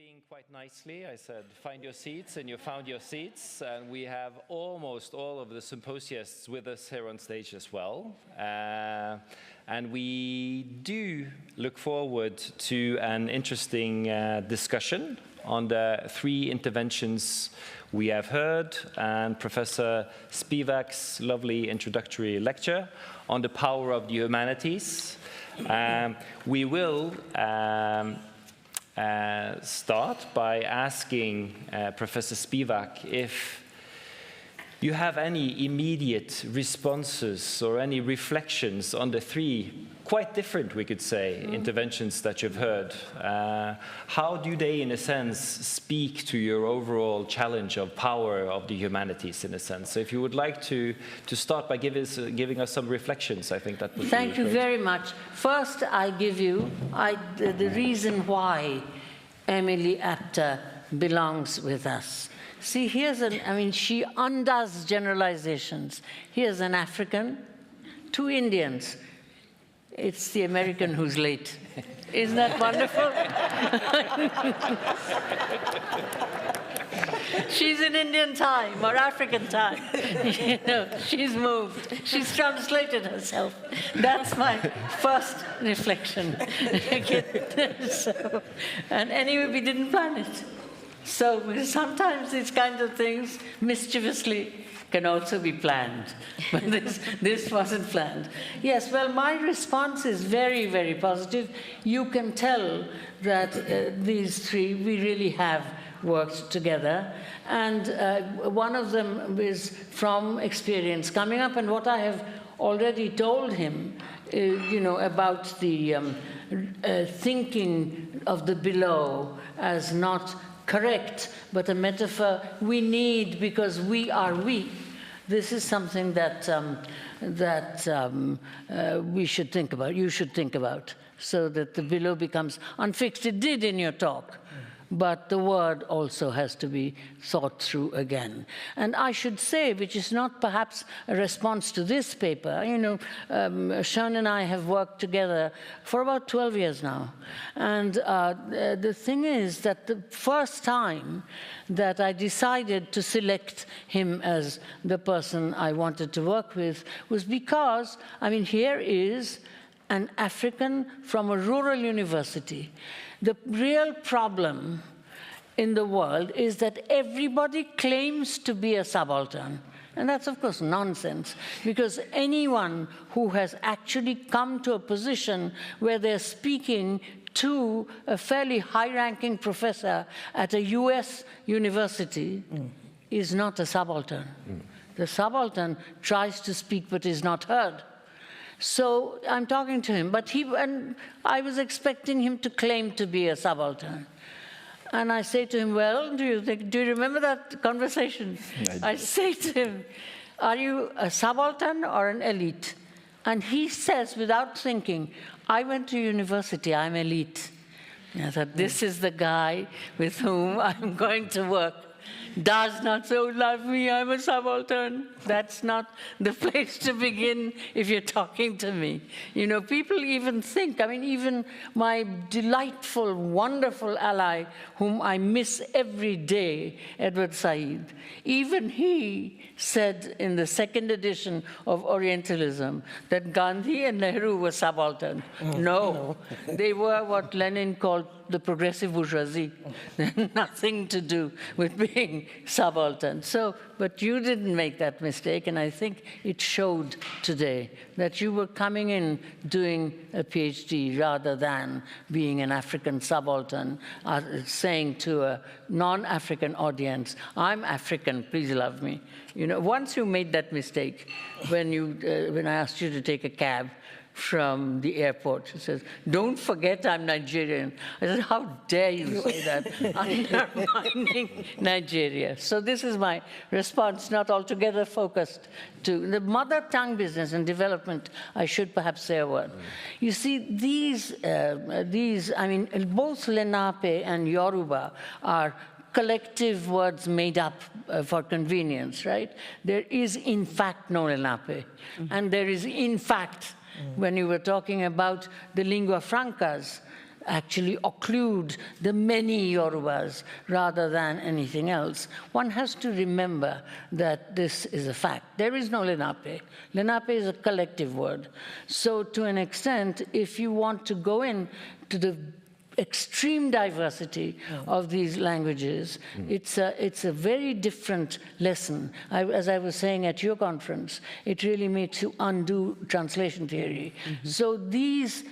B: behaving quite nicely. I said, find your seats, and you found your seats. And we have almost all of the symposiasts with us here on stage as well. And we do look forward to an interesting discussion on the three interventions we have heard, and Professor Spivak's lovely introductory lecture on the power of the humanities. We will start by asking Professor Spivak if you have any immediate responses or any reflections on the three, quite different, we could say, interventions that you've heard. How do they, in a sense, speak to your overall challenge of power of the humanities, in a sense? So if you would like to start by giving us some reflections, I think that would be great.
C: Thank you very much. First, I give you the reason why Emily Apter belongs with us. See, she undoes generalizations. Here's an African, two Indians. It's the American who's late. Isn't that wonderful? She's in Indian time or African time. She's moved. She's translated herself. That's my first reflection. And anyway, we didn't plan it. So sometimes these kinds of things, mischievously, can also be planned. But this wasn't planned. Yes, well, my response is very, very positive. You can tell that these three, we really have worked together. And one of them is from experience coming up. And what I have already told him, about the thinking of the below as not correct, but a metaphor we need because we are we. This is something that we should think about, you should think about, so that the below becomes unfixed. It did in your talk, but the word also has to be thought through again. And I should say, which is not perhaps a response to this paper, Sean and I have worked together for about 12 years now. And the thing is that the first time that I decided to select him as the person I wanted to work with was because, here is an African from a rural university. The real problem in the world is that everybody claims to be a subaltern. And that's, of course, nonsense, because anyone who has actually come to a position where they're speaking to a fairly high-ranking professor at a US university is not a subaltern. The subaltern tries to speak but is not heard. So I'm talking to him, and I was expecting him to claim to be a subaltern. And I say to him, well, do you remember that conversation? I say to him, are you a subaltern or an elite? And he says, without thinking, I went to university, I'm elite. And I thought, this is the guy with whom I'm going to work. Does not so love me, I'm a subaltern. That's not the place to begin if you're talking to me. People even think, even my delightful, wonderful ally, whom I miss every day, Edward Said, even he said in the second edition of Orientalism that Gandhi and Nehru were subaltern. No, they were what Lenin called the progressive bourgeoisie. Nothing to do with being subaltern. But you didn't make that mistake, and I think it showed today that you were coming in doing a PhD rather than being an African subaltern, saying to a non-African audience, I'm African, please love me. Once you made that mistake, when I asked you to take a cab from the airport. She says, don't forget I'm Nigerian. I said, how dare you say that, undermining Nigeria. So this is my response, not altogether focused to the mother tongue business and development. I should perhaps say a word. You see, these, both Lenape and Yoruba are collective words made up for convenience, right? There is, in fact, no Lenape. And there is, in fact, when you were talking about the lingua francas, actually occlude the many Yorubas rather than anything else. One has to remember that this is a fact. There is no Lenape. Lenape is a collective word. So to an extent, if you want to go in to the extreme diversity of these languages, it's a very different lesson. As I was saying at your conference, it really makes you undo translation theory. So these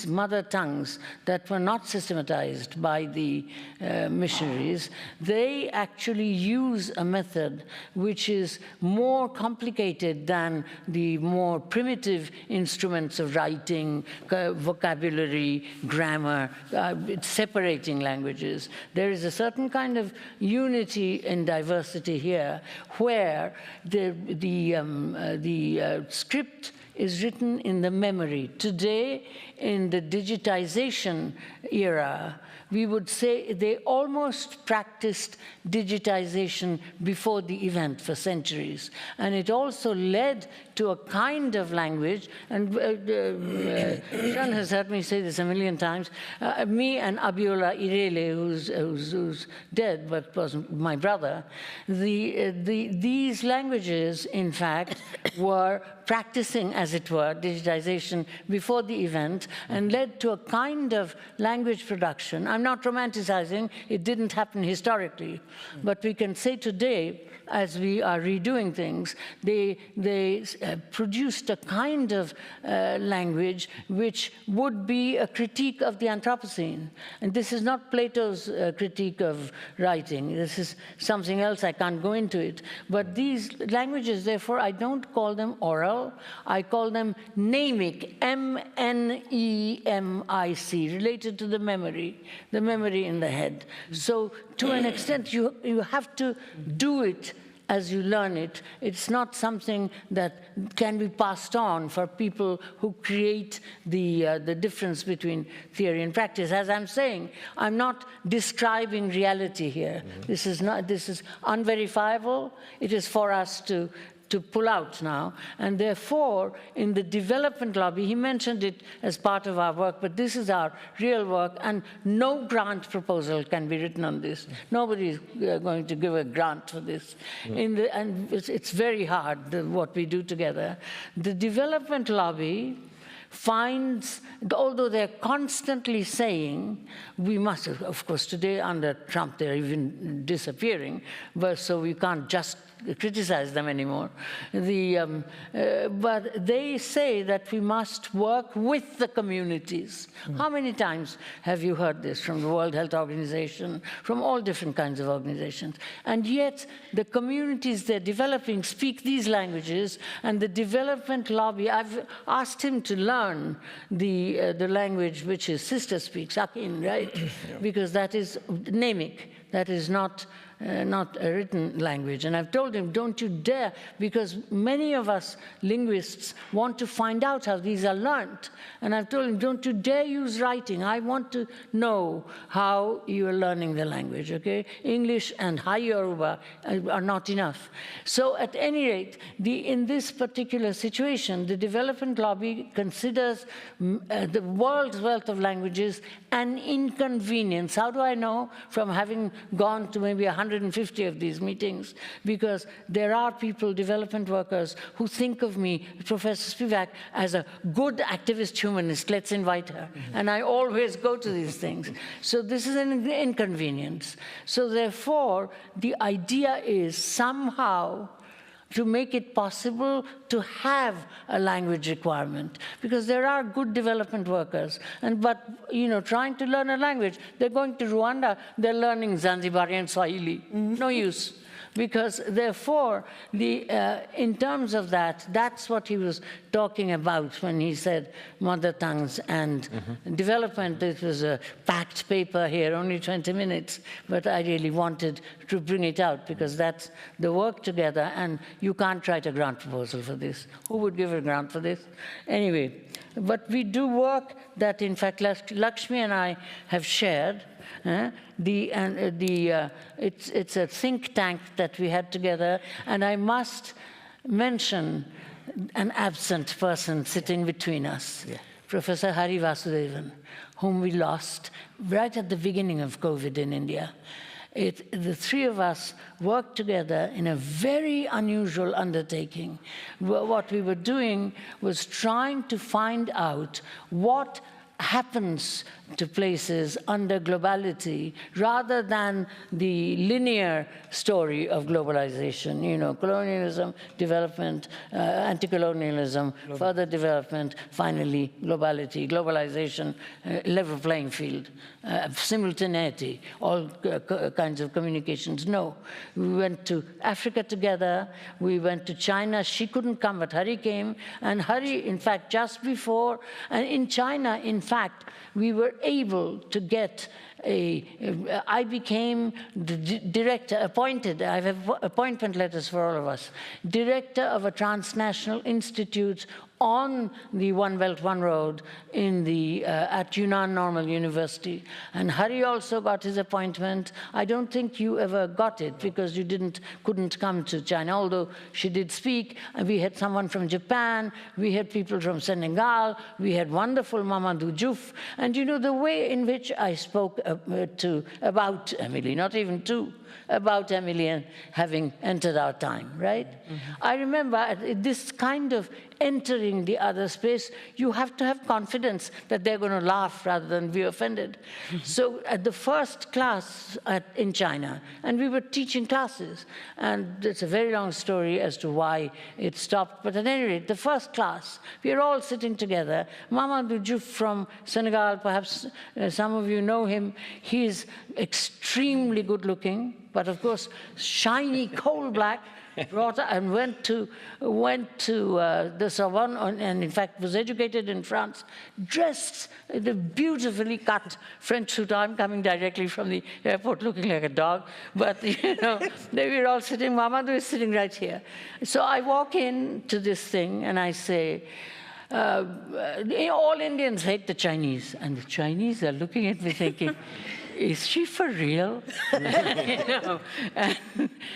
C: mother tongues that were not systematized by the missionaries, they actually use a method which is more complicated than the more primitive instruments of writing, vocabulary, grammar, separating languages. There is a certain kind of unity in diversity here, where the script is written in the memory. Today, in the digitization era, we would say they almost practiced digitization before the event for centuries. And it also led to a kind of language, and Sean has heard me say this a million times. Me and Abiola Irele, who's dead but was my brother, these languages, in fact, were practicing, as it were, digitization before the event, and led to a kind of language production. I'm not romanticizing, it didn't happen historically, but we can say today, as we are redoing things, they produced a kind of language which would be a critique of the Anthropocene. And this is not Plato's critique of writing. This is something else, I can't go into it. But these languages, therefore, I don't call them oral, I call them mnemic, M-N-E-M-I-C, related to the memory in the head. So to an extent, you have to do it as you learn it. It's not something that can be passed on for people who create the difference between theory and practice. As I'm saying, I'm not describing reality here. This is unverifiable. It is for us to pull out now. And therefore, in the development lobby, he mentioned it as part of our work, but this is our real work, and no grant proposal can be written on this. Nobody is going to give a grant for this. And it's very hard, what we do together. The development lobby finds, although they're constantly saying, we must, of course, today under Trump, they're even disappearing, but so we can't just criticize them anymore. But they say that we must work with the communities. How many times have you heard this from the World Health Organization, from all different kinds of organizations? And yet, the communities they're developing speak these languages, and the development lobby, I've asked him to learn the language which his sister speaks, Akin, right? Because that is mnemic, that is not a written language. And I've told him, don't you dare, because many of us linguists want to find out how these are learned. And I've told him, don't you dare use writing. I want to know how you are learning the language, okay? English and High Yoruba are not enough. So at any rate, in this particular situation, the development lobby considers the world's wealth of languages an inconvenience. How do I know? From having gone to maybe 150 of these meetings, because there are people, development workers, who think of me, Professor Spivak, as a good activist humanist. Let's invite her. And I always go to these things. So this is an inconvenience. So therefore, the idea is somehow to make it possible to have a language requirement, because there are good development workers, but trying to learn a language, they're going to Rwanda, they're learning Zanzibari and Swahili, no use. Because therefore, in terms of that, that's what he was talking about when he said mother tongues and development. It was a packed paper here, only 20 minutes, but I really wanted to bring it out because that's the work together, and you can't write a grant proposal for this. Who would give a grant for this? Anyway, but we do work that, in fact, Lakshmi and I have shared. It's a think tank that we had together, and I must mention an absent person sitting between us. Yeah. Professor Hari Vasudevan, whom we lost right at the beginning of COVID in India. The three of us worked together in a very unusual undertaking. What we were doing was trying to find out what happens to places under globality rather than the linear story of globalization, you know, colonialism, development, anti-colonialism, further development, finally globality, globalization, level playing field, simultaneity, all kinds of communications. No, we went to Africa together, we went to China. She couldn't come, but Hari came, and Hari, in fact, just before, and in China, in fact, we were able to get I became the director, appointed, I have appointment letters for all of us, director of a transnational institute on the One Belt, One Road in at Yunnan Normal University. And Hari also got his appointment. I don't think you ever got it because you couldn't come to China, although she did speak. We had someone from Japan, we had people from Senegal, we had wonderful Mamadou Diouf. And you know, the way in which I spoke about Emily, not even to, about Emily having entered our time, right? Mm-hmm. I remember this kind of entering the other space, you have to have confidence that they're going to laugh rather than be offended. So at the first class in China, and we were teaching classes, and it's a very long story as to why it stopped, but at any rate, the first class, we are all sitting together. Mamadou Diouf from Senegal, perhaps some of you know him, he's extremely good looking, but of course, shiny, coal black, brought and went to the Sorbonne, and in fact was educated in France, dressed in a beautifully cut French suit. I'm coming directly from the airport looking like a dog, but you know, they were all sitting, Mamadou is sitting right here. So I walk in to this thing and I say, all Indians hate the Chinese, and the Chinese are looking at me thinking, is she for real? You know? And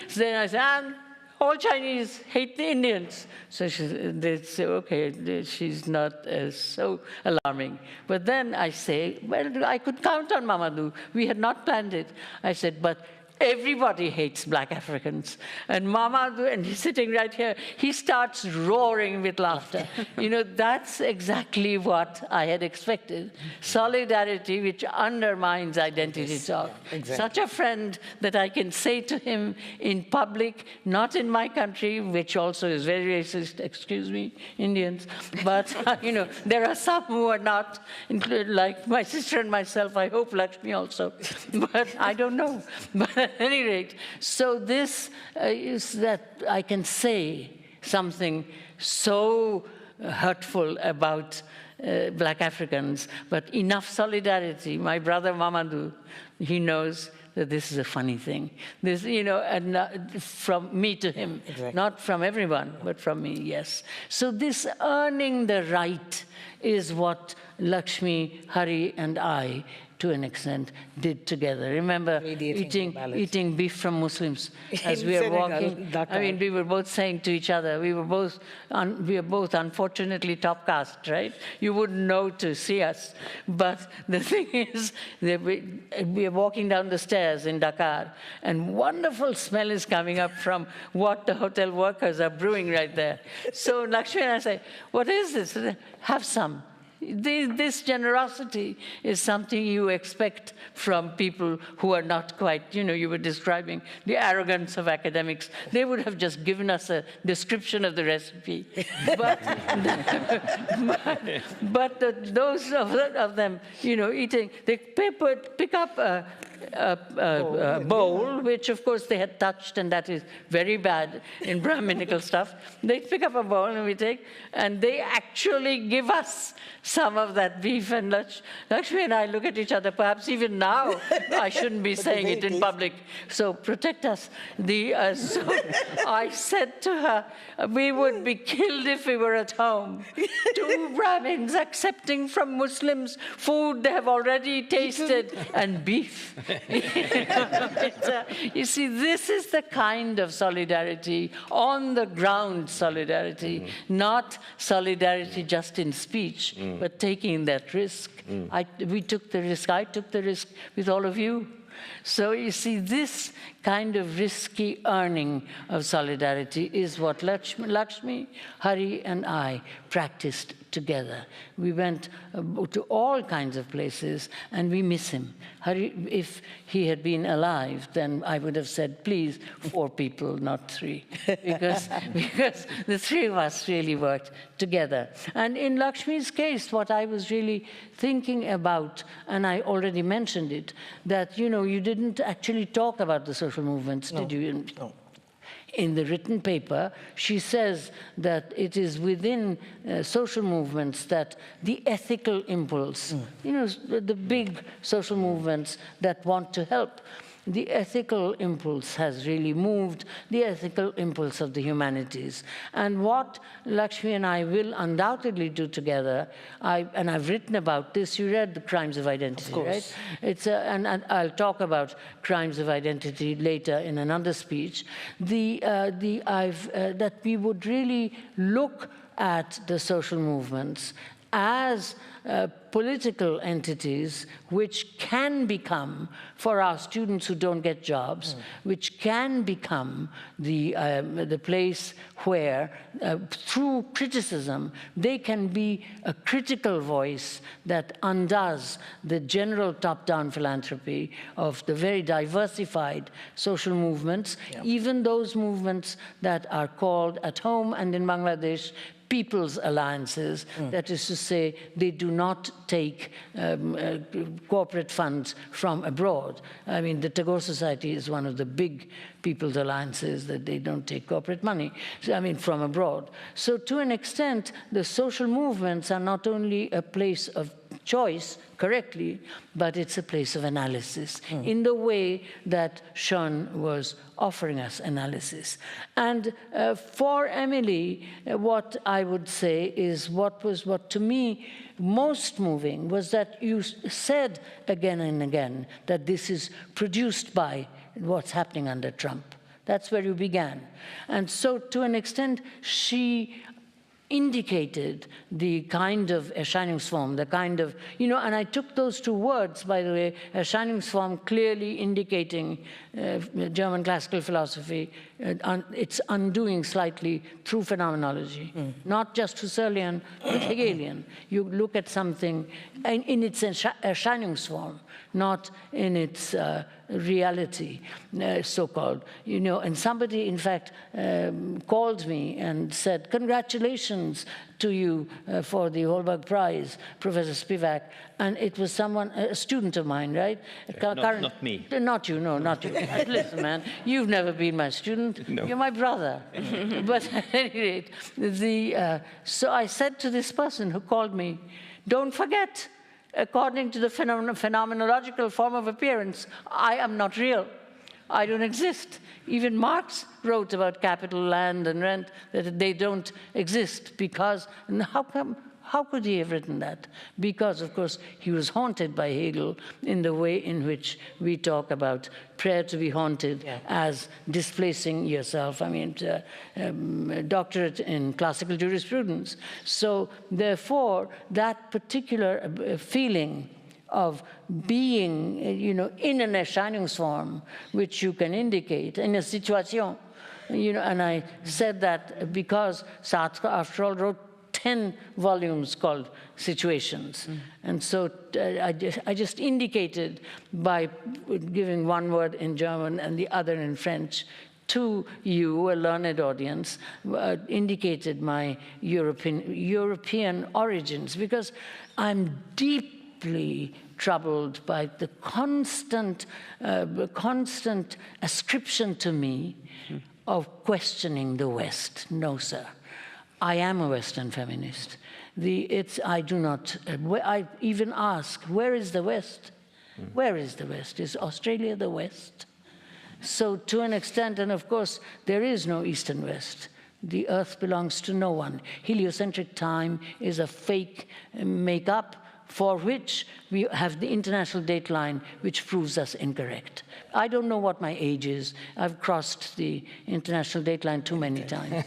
C: so then I said, all Chinese hate the Indians. So they say, okay, she's not so alarming. But then I say, well, I could count on Mamadou. We had not planned it. I said, but everybody hates black Africans. And Mamadou, and he's sitting right here, he starts roaring with laughter. You know, that's exactly what I had expected. Solidarity, which undermines identity talk. Yeah, exactly. Such a friend that I can say to him in public, not in my country, which also is very racist, excuse me, Indians, but, you know, there are some who are not, like my sister and myself, I hope Lakshmi also, but I don't know. But at any rate, so this is that I can say something so hurtful about black Africans, but enough solidarity. My brother Mamadou, he knows that this is a funny thing. This, you know, and from me to him, exactly. Not from everyone, but from me, yes. So this earning the right is what Lakshmi, Hari, and I, to an extent, did together. Remember eating beef from Muslims as we were walking. I mean, we were both saying to each other, we are both unfortunately top caste, right? You wouldn't know to see us. But the thing is, that we are walking down the stairs in Dakar, and wonderful smell is coming up from what the hotel workers are brewing right there. So Lakshmi and I say, what is this? Have some. This generosity is something you expect from people who are not quite, you know, you were describing the arrogance of academics. They would have just given us a description of the recipe. But those of them, you know, eating, they pick up a bowl, which of course they had touched, and that is very bad in Brahminical stuff. They pick up a bowl and we take, and they actually give us some of that beef. And Lakshmi and I look at each other, perhaps even now, I shouldn't be saying it in public, so protect us. So I said to her, we would be killed if we were at home. Two Brahmins accepting from Muslims food they have already tasted, and beef. You see, this is the kind of solidarity, on-the-ground solidarity, not solidarity just in speech, but taking that risk. We took the risk. I took the risk with all of you. So you see, this kind of risky earning of solidarity is what Lakshmi, Hari, and I practiced together. We went to all kinds of places, and we miss him. Hari, if he had been alive, then I would have said, please, 4 people, not 3, because the 3 of us really worked together. And in Lakshmi's case, what I was really thinking about, and I already mentioned it, that, you know, you didn't actually talk about the social movements, did you?
F: No.
C: In the written paper, she says that it is within social movements that the ethical impulse, you know, the big social movements that want to help, the ethical impulse has really moved, the ethical impulse of the humanities. And what Lakshmi and I will undoubtedly do together, and I've written about this, you read The Crimes of Identity, right? It's and I'll talk about crimes of identity later in another speech, that we would really look at the social movements as political entities which can become, for our students who don't get jobs, which can become the place where, through criticism, they can be a critical voice that undoes the general top-down philanthropy of the very diversified social movements, even those movements that are called at home and in Bangladesh people's alliances, that is to say, they do not take corporate funds from abroad. I mean, the Tagore Society is one of the big people's alliances that they don't take corporate money, I mean, from abroad. So to an extent, the social movements are not only a place of choice, correctly, but it's a place of analysis in the way that Sean was offering us analysis. And for Emily, what I would say is what to me most moving was that you said again and again that this is produced by what's happening under Trump. That's where you began. And so to an extent, she indicated the kind of Erscheinungsform, the kind of, you know, and I took those 2 words, by the way, Erscheinungsform clearly indicating German classical philosophy, it's undoing slightly through phenomenology, not just Husserlian, but Hegelian. You look at something in its Erscheinungsform, not in its reality, so-called. You know, and somebody, in fact, called me and said, congratulations to you for the Holberg Prize, Professor Spivak. And it was someone, a student of mine, right?
B: Not me.
C: Not you, no, not you. Listen, man, you've never been my student. No. You're my brother. But at any rate, so I said to this person who called me, don't forget, according to the phenomenological form of appearance, I am not real. I don't exist. Even Marx wrote about capital, land, and rent, that they don't exist because, and how could he have written that? Because, of course, he was haunted by Hegel in the way in which we talk about prayer to be haunted as displacing yourself. I mean, doctorate in classical jurisprudence. So, therefore, that particular feeling of being, you know, in an Erscheinungsform, which you can indicate, in a situation, you know, and I said that because Sartre, after all, wrote 10 volumes called Situations. And so I just indicated by giving one word in German and the other in French to you, a learned audience, indicated my European origins, because I'm deeply troubled by the constant ascription to me of questioning the West. No, sir. I am a Western feminist. I do not, I even ask, where is the West? Where is the West? Is Australia the West? So to an extent, and of course, there is no East and West. The Earth belongs to no one. Heliocentric time is a fake make-up for which we have the international dateline, which proves us incorrect. I don't know what my age is. I've crossed the international dateline too many times.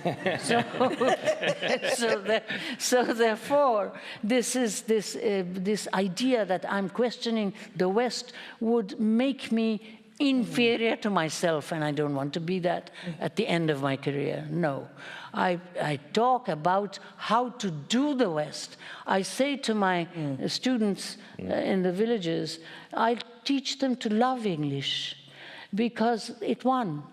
C: So therefore, this idea that I'm questioning the West would make me inferior to myself, and I don't want to be that at the end of my career. No. I talk about how to do the West. I say to my students in the villages, I teach them to love English because it won.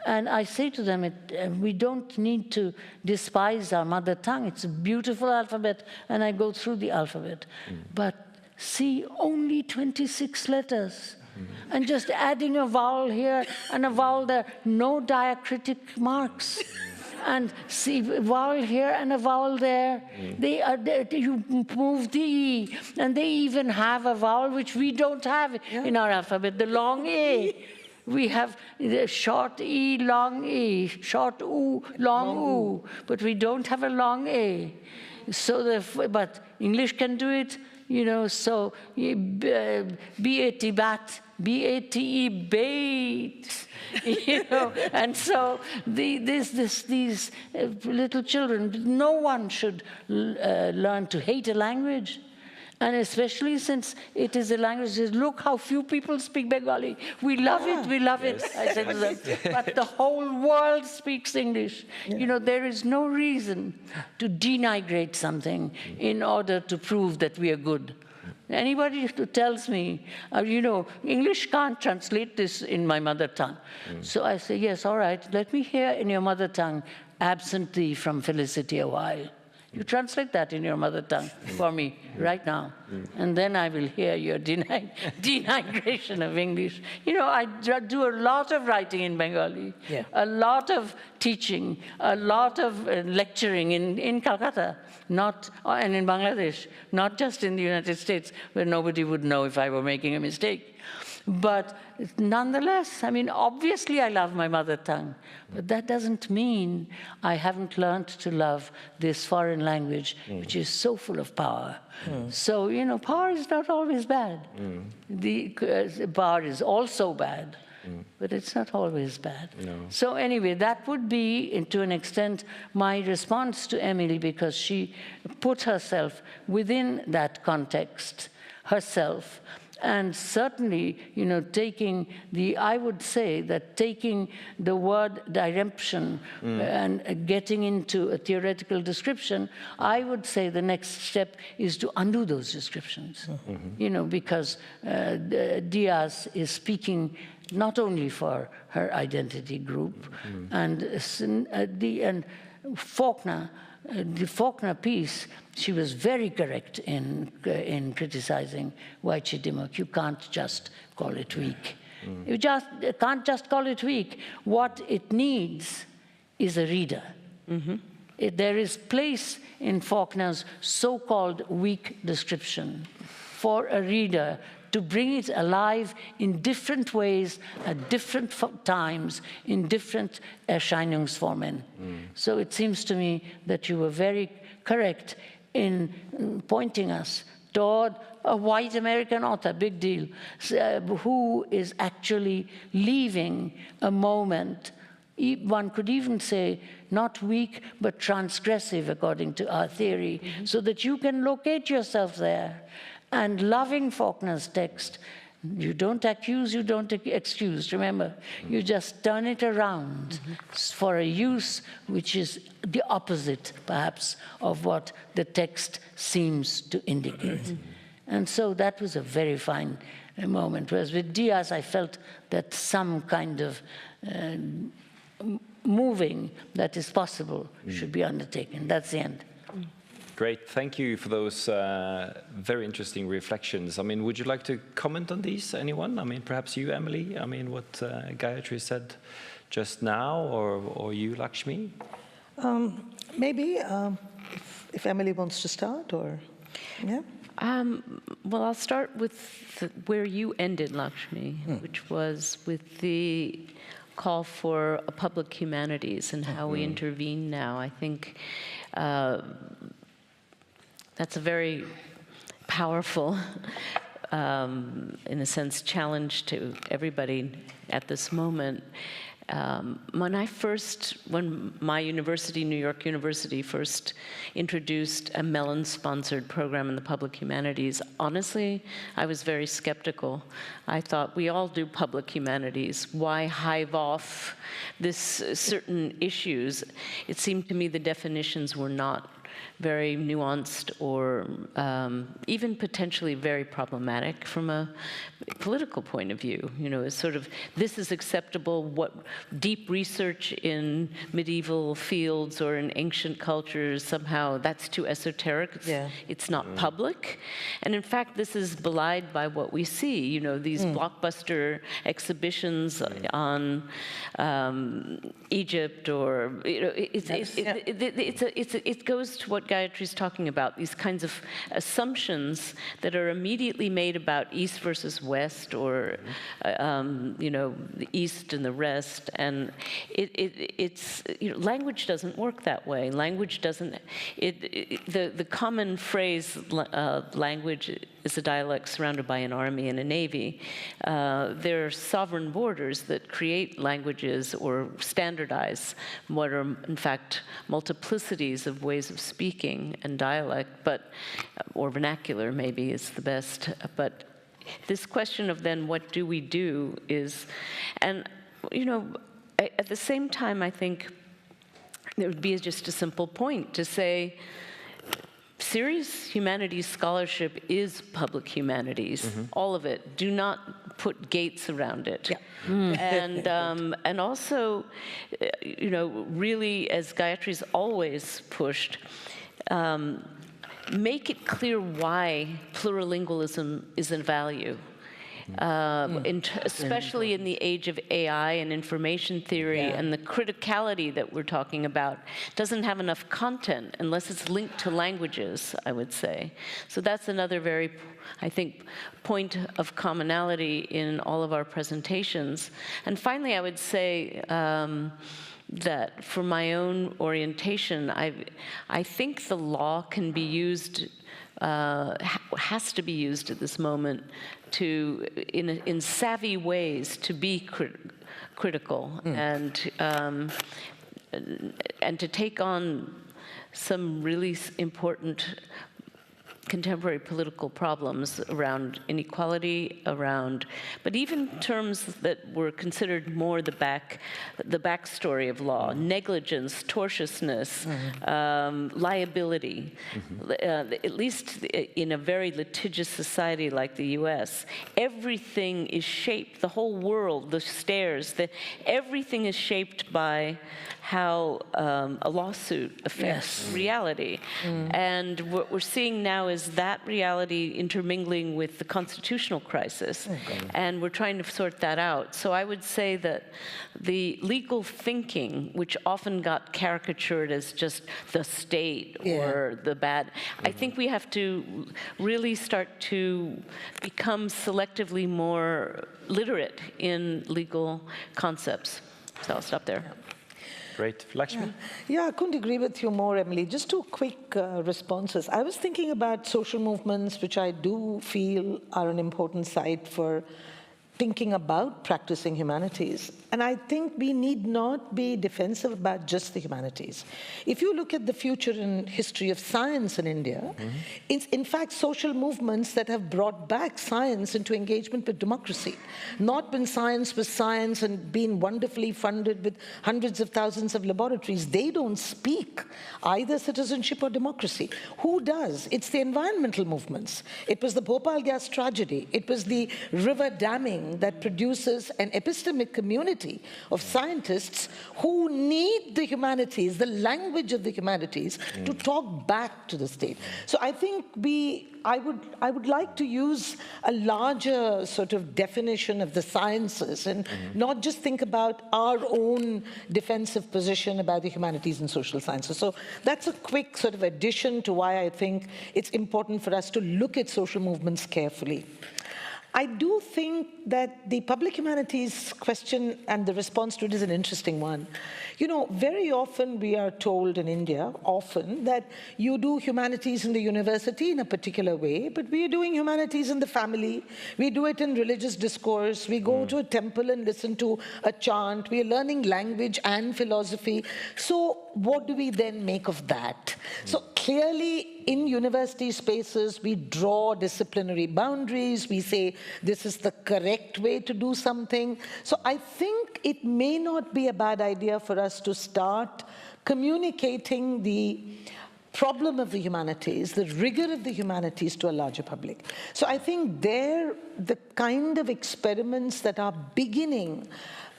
C: And I say to them, we don't need to despise our mother tongue. It's a beautiful alphabet, and I go through the alphabet. But see, only 26 letters. And just adding a vowel here and a vowel there, no diacritic marks. And see, vowel here and a vowel there. You move the E, and they even have a vowel which we don't have in our alphabet, the long A. We have the short E, long E, short U, long U, but we don't have a long A. So, but English can do it, you know, so B-A-T, bat, B-A-T-E, bait, you know, and so these little children, no one should learn to hate a language. And especially since it is a language, look how few people speak Bengali. We love it, we love it, I said to them. But the whole world speaks English. You know, there is no reason to denigrate something in order to prove that we are good. Anybody who tells me, you know, English can't translate this in my mother tongue. So I say, yes, all right, let me hear in your mother tongue, absent thee from felicity a while. You translate that in your mother tongue for me right now. And then I will hear your denigration of English. You know, I do a lot of writing in Bengali, a lot of teaching, a lot of lecturing in Calcutta, and in Bangladesh, not just in the United States, where nobody would know if I were making a mistake. But nonetheless, I mean, obviously I love my mother tongue, but that doesn't mean I haven't learned to love this foreign language, which is so full of power. So, you know, power is not always bad. The power is also bad, but it's not always bad. No. So anyway, that would be, to an extent, my response to Emily, because she put herself within that context, herself. And certainly, you know, I would say that taking the word diremption and getting into a theoretical description, I would say the next step is to undo those descriptions. You know, because Diaz is speaking not only for her identity group, and Faulkner, the Faulkner piece, she was very correct in criticizing White Chidimok. You can't just call it weak. You just can't just call it weak. What it needs is a reader. There is place in Faulkner's so-called weak description for a reader to bring it alive in different ways, at different times, in different Erscheinungsformen. So it seems to me that you were very correct in pointing us toward a white American author, big deal, who is actually leaving a moment, one could even say, not weak, but transgressive, according to our theory, so that you can locate yourself there. And loving Faulkner's text, you don't accuse, you don't excuse. Remember, you just turn it around for a use which is the opposite, perhaps, of what the text seems to indicate. And so that was a very fine moment. Whereas with Diaz, I felt that some kind of moving that is possible should be undertaken. That's the end.
B: Great, thank you for those very interesting reflections. I mean, would you like to comment on these, anyone? I mean, perhaps you, Emily? I mean, what Gayatri said just now, or you, Lakshmi?
F: Maybe, if Emily wants to start, or, yeah?
D: Well, I'll start with where you ended, Lakshmi, which was with the call for a public humanities and how we intervene now. I think that's a very powerful, in a sense, challenge to everybody at this moment. When my university, New York University, first introduced a Mellon-sponsored program in the public humanities, honestly, I was very skeptical. I thought, we all do public humanities. Why hive off this certain issues? It seemed to me the definitions were not very nuanced or even potentially very problematic from a political point of view. You know, it's sort of, this is acceptable, what deep research in medieval fields or in ancient cultures, somehow that's too esoteric, it's not public. And in fact, this is belied by what we see, you know, these blockbuster exhibitions on Egypt, or, you know, it goes to what Gayatri's talking about, these kinds of assumptions that are immediately made about East versus West, or you know, the East and the rest, and it's you know, language doesn't work that way. Language doesn't. The common phrase, language is a dialect surrounded by an army and a navy. There are sovereign borders that create languages or standardize what are, in fact, multiplicities of ways of speaking and dialect, but or vernacular maybe is the best. But this question of then what do we do is, and you know, at the same time, I think there would be just a simple point to say, serious humanities scholarship is public humanities, all of it. Do not put gates around it. And also, you know, really, as Gayatri's always pushed, make it clear why plurilingualism is a value. Especially in the age of AI and information theory, and the criticality that we're talking about doesn't have enough content unless it's linked to languages, I would say. So that's another very, I think, point of commonality in all of our presentations. And finally, I would say that for my own orientation, I think the law can be used, has to be used at this moment to, in savvy ways, to be critical and to take on some really important contemporary political problems around inequality, but even terms that were considered more the backstory of law, negligence, tortiousness, liability. At least in a very litigious society like the US, everything is shaped, the whole world, the stairs, everything is shaped by how a lawsuit affects reality. And what we're seeing now is that reality intermingling with the constitutional crisis. And we're trying to sort that out. So I would say that the legal thinking, which often got caricatured as just the state or the bad, I think we have to really start to become selectively more literate in legal concepts. So I'll stop there.
B: Great. Lakshmi?
F: Yeah, I couldn't agree with you more, Emily. Just two quick responses. I was thinking about social movements, which I do feel are an important site for thinking about practicing humanities. And I think we need not be defensive about just the humanities. If you look at the future and history of science in India, it's in fact social movements that have brought back science into engagement with democracy. Not when science was science and been wonderfully funded with hundreds of thousands of laboratories. They don't speak either citizenship or democracy. Who does? It's the environmental movements. It was the Bhopal gas tragedy. It was the river damming that produces an epistemic community of scientists who need the humanities, the language of the humanities, to talk back to the state. So I think I would like to use a larger sort of definition of the sciences and not just think about our own defensive position about the humanities and social sciences. So that's a quick sort of addition to why I think it's important for us to look at social movements carefully. I do think that the public humanities question and the response to it is an interesting one. You know, very often we are told in India, that you do humanities in the university in a particular way, but we are doing humanities in the family. We do it in religious discourse. We go to a temple and listen to a chant. We are learning language and philosophy. So what do we then make of that? So clearly, in university spaces, we draw disciplinary boundaries. We say this is the correct way to do something. So I think it may not be a bad idea for us to start communicating the problem of the humanities, the rigor of the humanities to a larger public. So I think the kind of experiments that are beginning,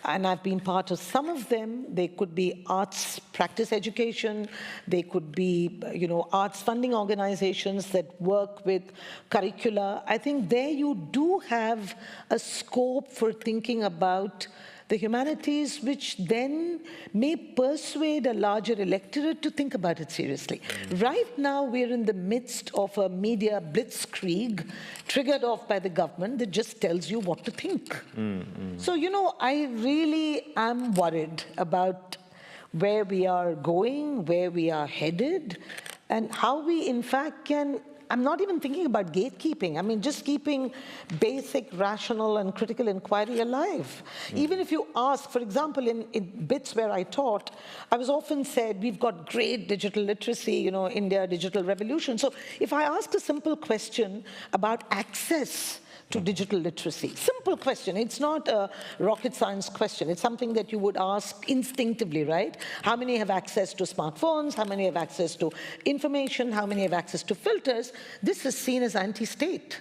F: and I've been part of some of them. They could be arts practice education. They could be, arts funding organizations that work with curricula. I think there you do have a scope for thinking about the humanities, which then may persuade a larger electorate to think about it seriously. Right now, we're in the midst of a media blitzkrieg triggered off by the government that just tells you what to think. So, I really am worried about where we are going, where we are headed, and how we, in fact, can... I'm not even thinking about gatekeeping. I mean, just keeping basic rational and critical inquiry alive. Even if you ask, for example, in bits where I taught, I was often said, we've got great digital literacy, India, digital revolution. So if I ask a simple question about access to digital literacy. Simple question. It's not a rocket science question. It's something that you would ask instinctively, right? How many have access to smartphones? How many have access to information? How many have access to filters? This is seen as anti-state.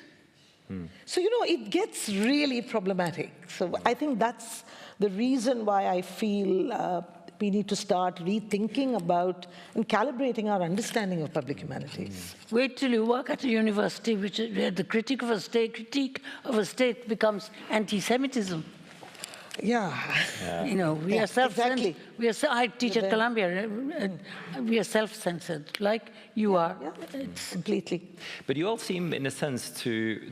F: So, it gets really problematic. So I think that's the reason why I feel we need to start rethinking about and calibrating our understanding of public humanities.
C: Wait till you work at a university where the critique of a state becomes anti-Semitism.
F: Yeah.
C: We are self-censored.
F: Exactly.
C: I teach at Columbia. We are self-censored, like you are.
F: Yeah, completely.
B: But you all seem, in a sense, to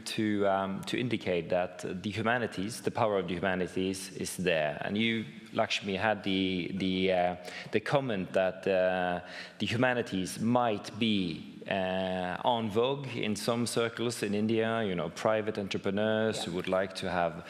B: indicate that the humanities, the power of the humanities, is there. And you, Lakshmi, had the comment that the humanities might be en vogue in some circles in India, private entrepreneurs who would like to have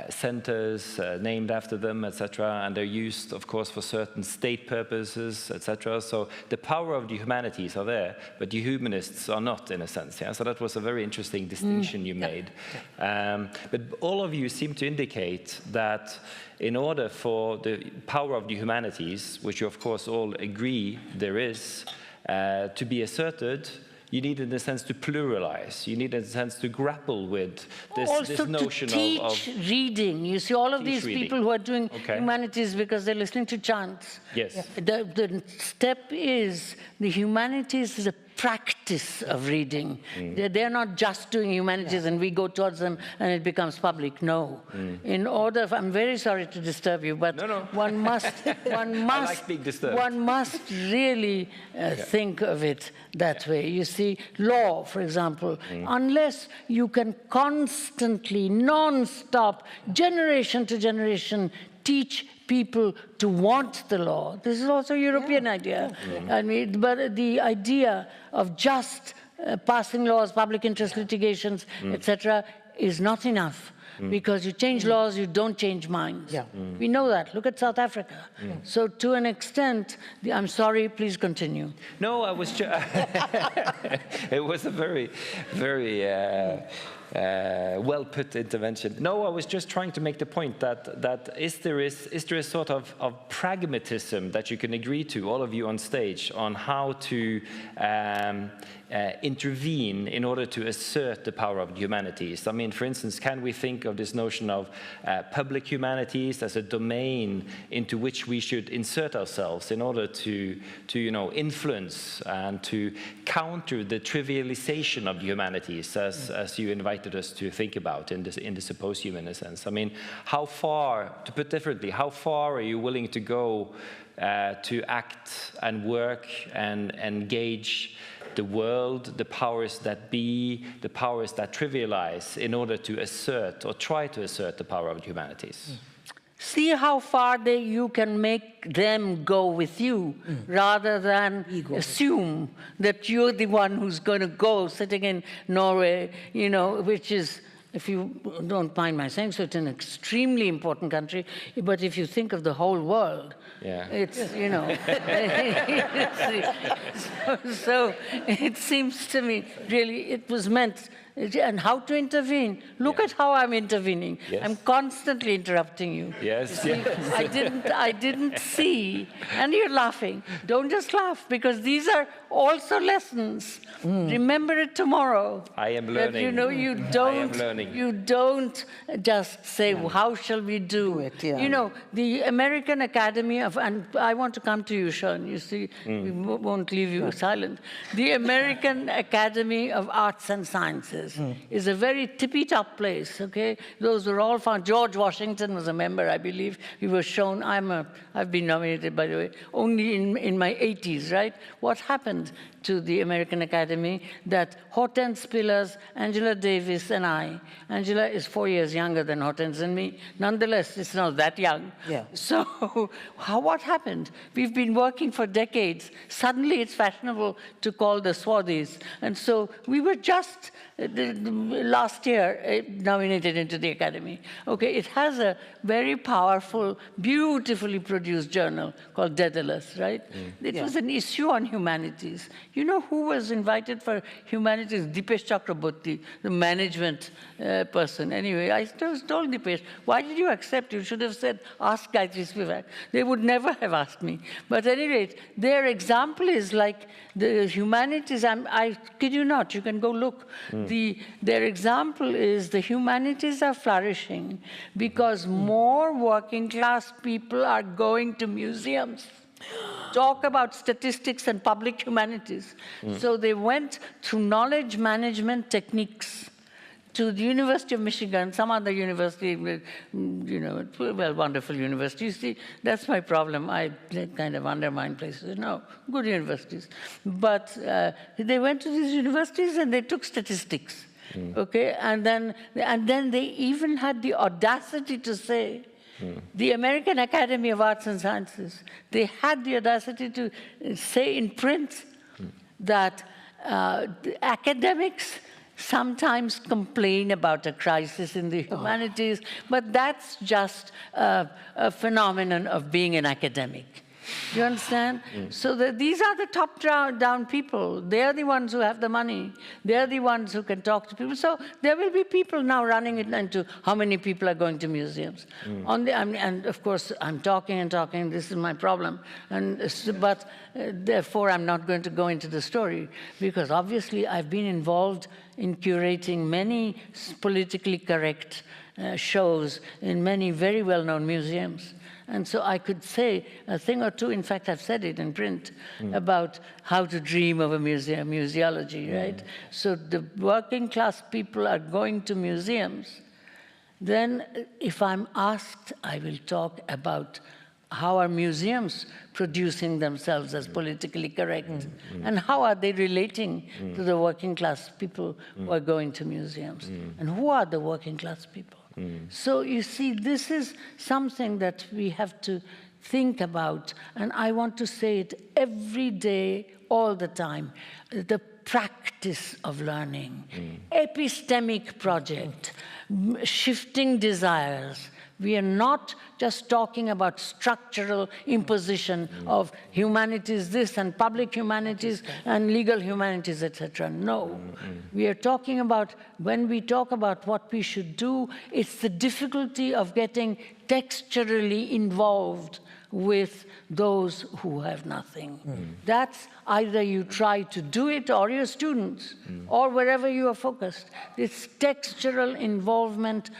B: centers named after them, etc. And they're used, of course, for certain state purposes, etc. So the power of the humanities are there, but the humanists are not, in a sense. Yeah? So that was a very interesting distinction you made. But all of you seem to indicate that in order for the power of the humanities, which you, of course, all agree there is, to be asserted, you need, in a sense, to pluralize. You need, in a sense, to grapple with this notion
C: to teach reading. You see, all of these people who are doing humanities because they're listening to chants.
B: Yes.
C: The step is the humanities is a practice of reading. They're not just doing humanities and we go towards them and it becomes public. No. In order, I'm very sorry to disturb you, but one must, I like being disturbed. One must really think of it that way. You see, law, for example, unless you can constantly, non-stop, generation to generation, teach people to want the law. This is also a European idea. I mean, but the idea of just passing laws, public interest litigations, etc., is not enough. Because you change laws, you don't change minds. We know that. Look at South Africa. So to an extent, I'm sorry, please continue.
B: No, I was just... It was a very, very... well-put intervention. No, I was just trying to make the point that is there a sort of pragmatism that you can agree to, all of you on stage, on how to intervene in order to assert the power of the humanities? I mean, for instance, can we think of this notion of public humanities as a domain into which we should insert ourselves in order to influence and to counter the trivialization of the humanities, as you invited us to think about in the symposium, in a sense? I mean, how far, to put differently, how far are you willing to go to act and work and engage the world, the powers that be, the powers that trivialize, in order to assert or try to assert the power of the humanities.
C: See how far you can make them go with you, rather than assume that you're the one who's going to go, sitting in Norway, you know, which is, if you don't mind my saying so, it's an extremely important country, but if you think of the whole world, it's, you know, so it seems to me, really, it was meant. And how to intervene. Look at how I'm intervening.
B: Yes.
C: I'm constantly interrupting you.
B: Yes,
C: You see, I didn't see, and you're laughing. Don't just laugh, because these are also lessons. Remember it tomorrow.
B: I am
C: That,
B: learning.
C: you know, you don't just say, well, how shall we do
F: it? Yeah.
C: You know, the American Academy of, and I want to come to you, Sean, you see, we won't leave you silent. The American Academy of Arts and Sciences is a very tippy-top place, okay? Those were all found. George Washington was a member, I believe. We were shown, I've been nominated, by the way, only in my 80s, right? What happened to the American Academy? That Hortense Pillars, Angela Davis, and I, Angela is 4 years younger than Hortense and me. Nonetheless, it's not that young.
F: Yeah.
C: So what happened? We've been working for decades. Suddenly it's fashionable to call the swarthies. And so we were just last year nominated into the Academy. Okay, it has a very powerful, beautifully produced journal called Daedalus, right? It was an issue on humanities. You know who was invited for humanities? Dipesh Chakraborty, the management person. Anyway, I told Dipesh, why did you accept? You should have said, ask Gayatri Spivak. They would never have asked me. But at any rate, their example is like the humanities. I kid you not, you can go look. Their example is the humanities are flourishing because more working class people are going to museums. Talk about statistics and public humanities. So they went through knowledge management techniques to the University of Michigan, some other university, you know, well, wonderful university. You see, that's my problem. I kind of undermine places. No, good universities. But they went to these universities and they took statistics, okay? And then they even had the audacity to say, the American Academy of Arts and Sciences, they had the audacity to say in print that the academics sometimes complain about a crisis in the humanities, but that's just a phenomenon of being an academic. You understand? So these are the top-down people. They're the ones who have the money. They're the ones who can talk to people. So there will be people now running it into how many people are going to museums. And of course, I'm talking and talking. This is my problem. But therefore, I'm not going to go into the story, because obviously I've been involved in curating many politically correct shows in many very well-known museums. And so I could say a thing or two, in fact, I've said it in print, about how to dream of a museum, museology, right? So the working class people are going to museums. Then if I'm asked, I will talk about how are museums producing themselves as politically correct? And how are they relating to the working class people who are going to museums? And who are the working class people? So you see, this is something that we have to think about, and I want to say it every day, all the time. The practice of learning, epistemic project, shifting desires. We are not just talking about structural imposition of humanities this and public humanities and legal humanities, etc. No. We are talking about, when we talk about what we should do, it's the difficulty of getting texturally involved with those who have nothing. That's either you try to do it or your students, or wherever you are focused. It's textural involvement.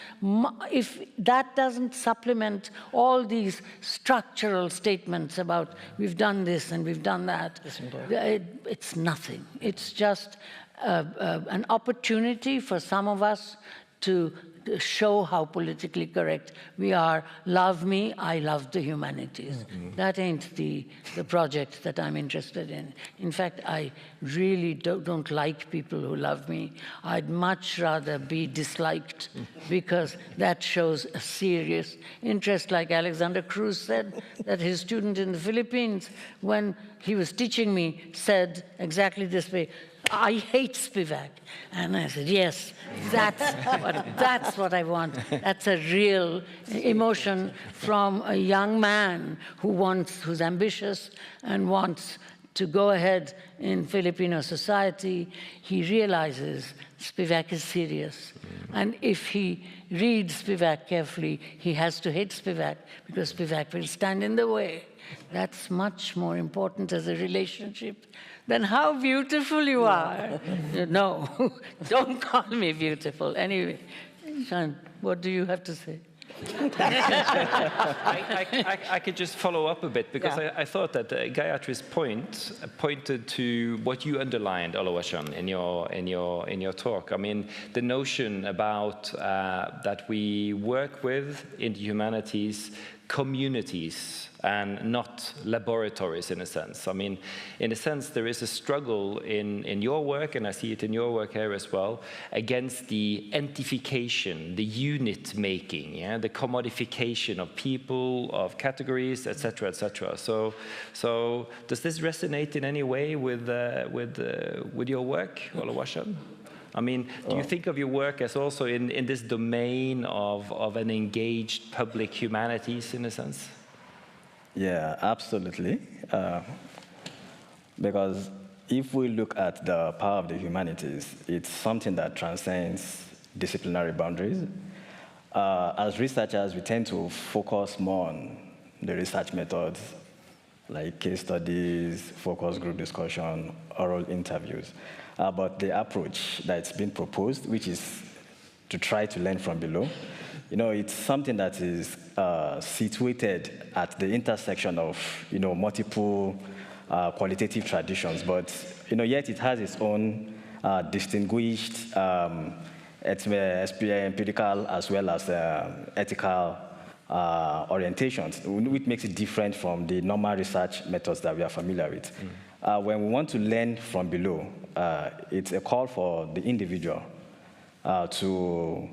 C: If that doesn't supplement all these structural statements about we've done this and we've done that, it's nothing. It's just an opportunity for some of us to show how politically correct we are. Love me, I love the humanities. That ain't the project that I'm interested in. In fact, I really don't like people who love me. I'd much rather be disliked because that shows a serious interest, like Alexander Cruz said, that his student in the Philippines, when he was teaching me, said exactly this way, I hate Spivak. And I said, yes, that's what I want. That's a real emotion from a young man who's ambitious and wants to go ahead in Filipino society. He realizes Spivak is serious. And if he reads Spivak carefully, he has to hate Spivak because Spivak will stand in the way. That's much more important as a relationship than how beautiful you are. No, don't call me beautiful. Anyway, Sean, what do you have to say?
B: I could just follow up a bit, because I thought that Gayatri's point pointed to what you underlined, Oluwaseun, in your talk. I mean, the notion about that we work with in the humanities communities and not laboratories, in a sense. I mean, in a sense, there is a struggle in your work, and I see it in your work here as well, against the entification, the unit making, the commodification of people, of categories, etc., etc. So does this resonate in any way with your work, Oluwaseun? I mean, do you think of your work as also in this domain of an engaged public humanities, in a sense?
E: Yeah, absolutely. Because if we look at the power of the humanities, it's something that transcends disciplinary boundaries. As researchers, we tend to focus more on the research methods, like case studies, focus group discussion, oral interviews. But the approach that's been proposed, which is to try to learn from below, it's something that is situated at the intersection of, multiple qualitative traditions, but, yet it has its own distinguished empirical as well as ethical orientations, which makes it different from the normal research methods that we are familiar with. When we want to learn from below, it's a call for the individual to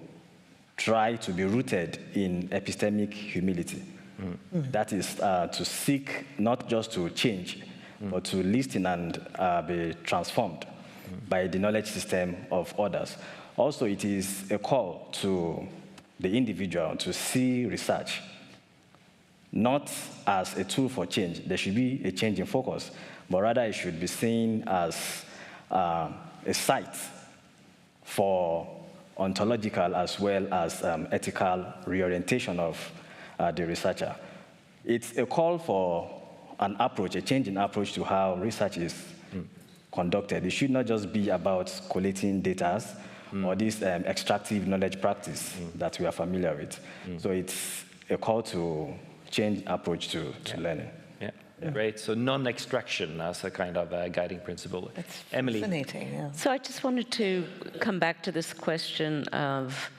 E: try to be rooted in epistemic humility. That is to seek not just to change, but to listen and be transformed by the knowledge system of others. Also, it is a call to the individual to see research not as a tool for change. There should be a change in focus, but rather it should be seen as a site for ontological as well as ethical reorientation of the researcher. It's a call for an approach, a change in approach to how research is conducted. It should not just be about collating data or this extractive knowledge practice that we are familiar with. So it's a call to change approach to learning.
B: Yeah. Great. So non-extraction as a kind of guiding principle.
F: That's
B: Emily.
F: fascinating. Yeah.
D: So I just wanted to come back to this question of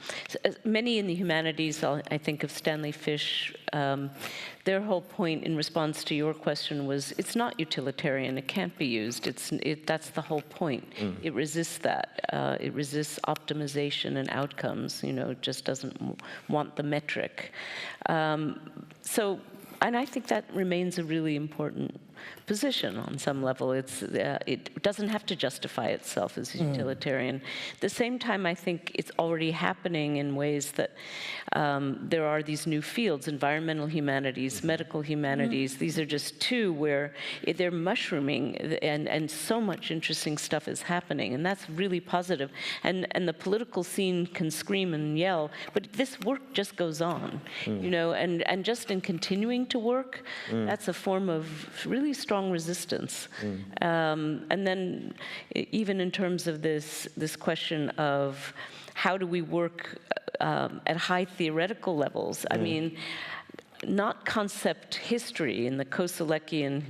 D: many in the humanities. I think of Stanley Fish. Their whole point in response to your question was, it's not utilitarian. It can't be used. That's the whole point. It resists that. It resists optimization and outcomes. It just doesn't want the metric. And I think that remains a really important position on some level. It doesn't have to justify itself as utilitarian. At the same time, I think it's already happening in ways that there are these new fields, environmental humanities, medical humanities. These are just two where they're mushrooming, and so much interesting stuff is happening, and that's really positive. And the political scene can scream and yell, but this work just goes on, and just in continuing to work, that's a form of really strong resistance. And then even in terms of this question of how do we work at high theoretical levels, I mean, not concept history in the Koselekian,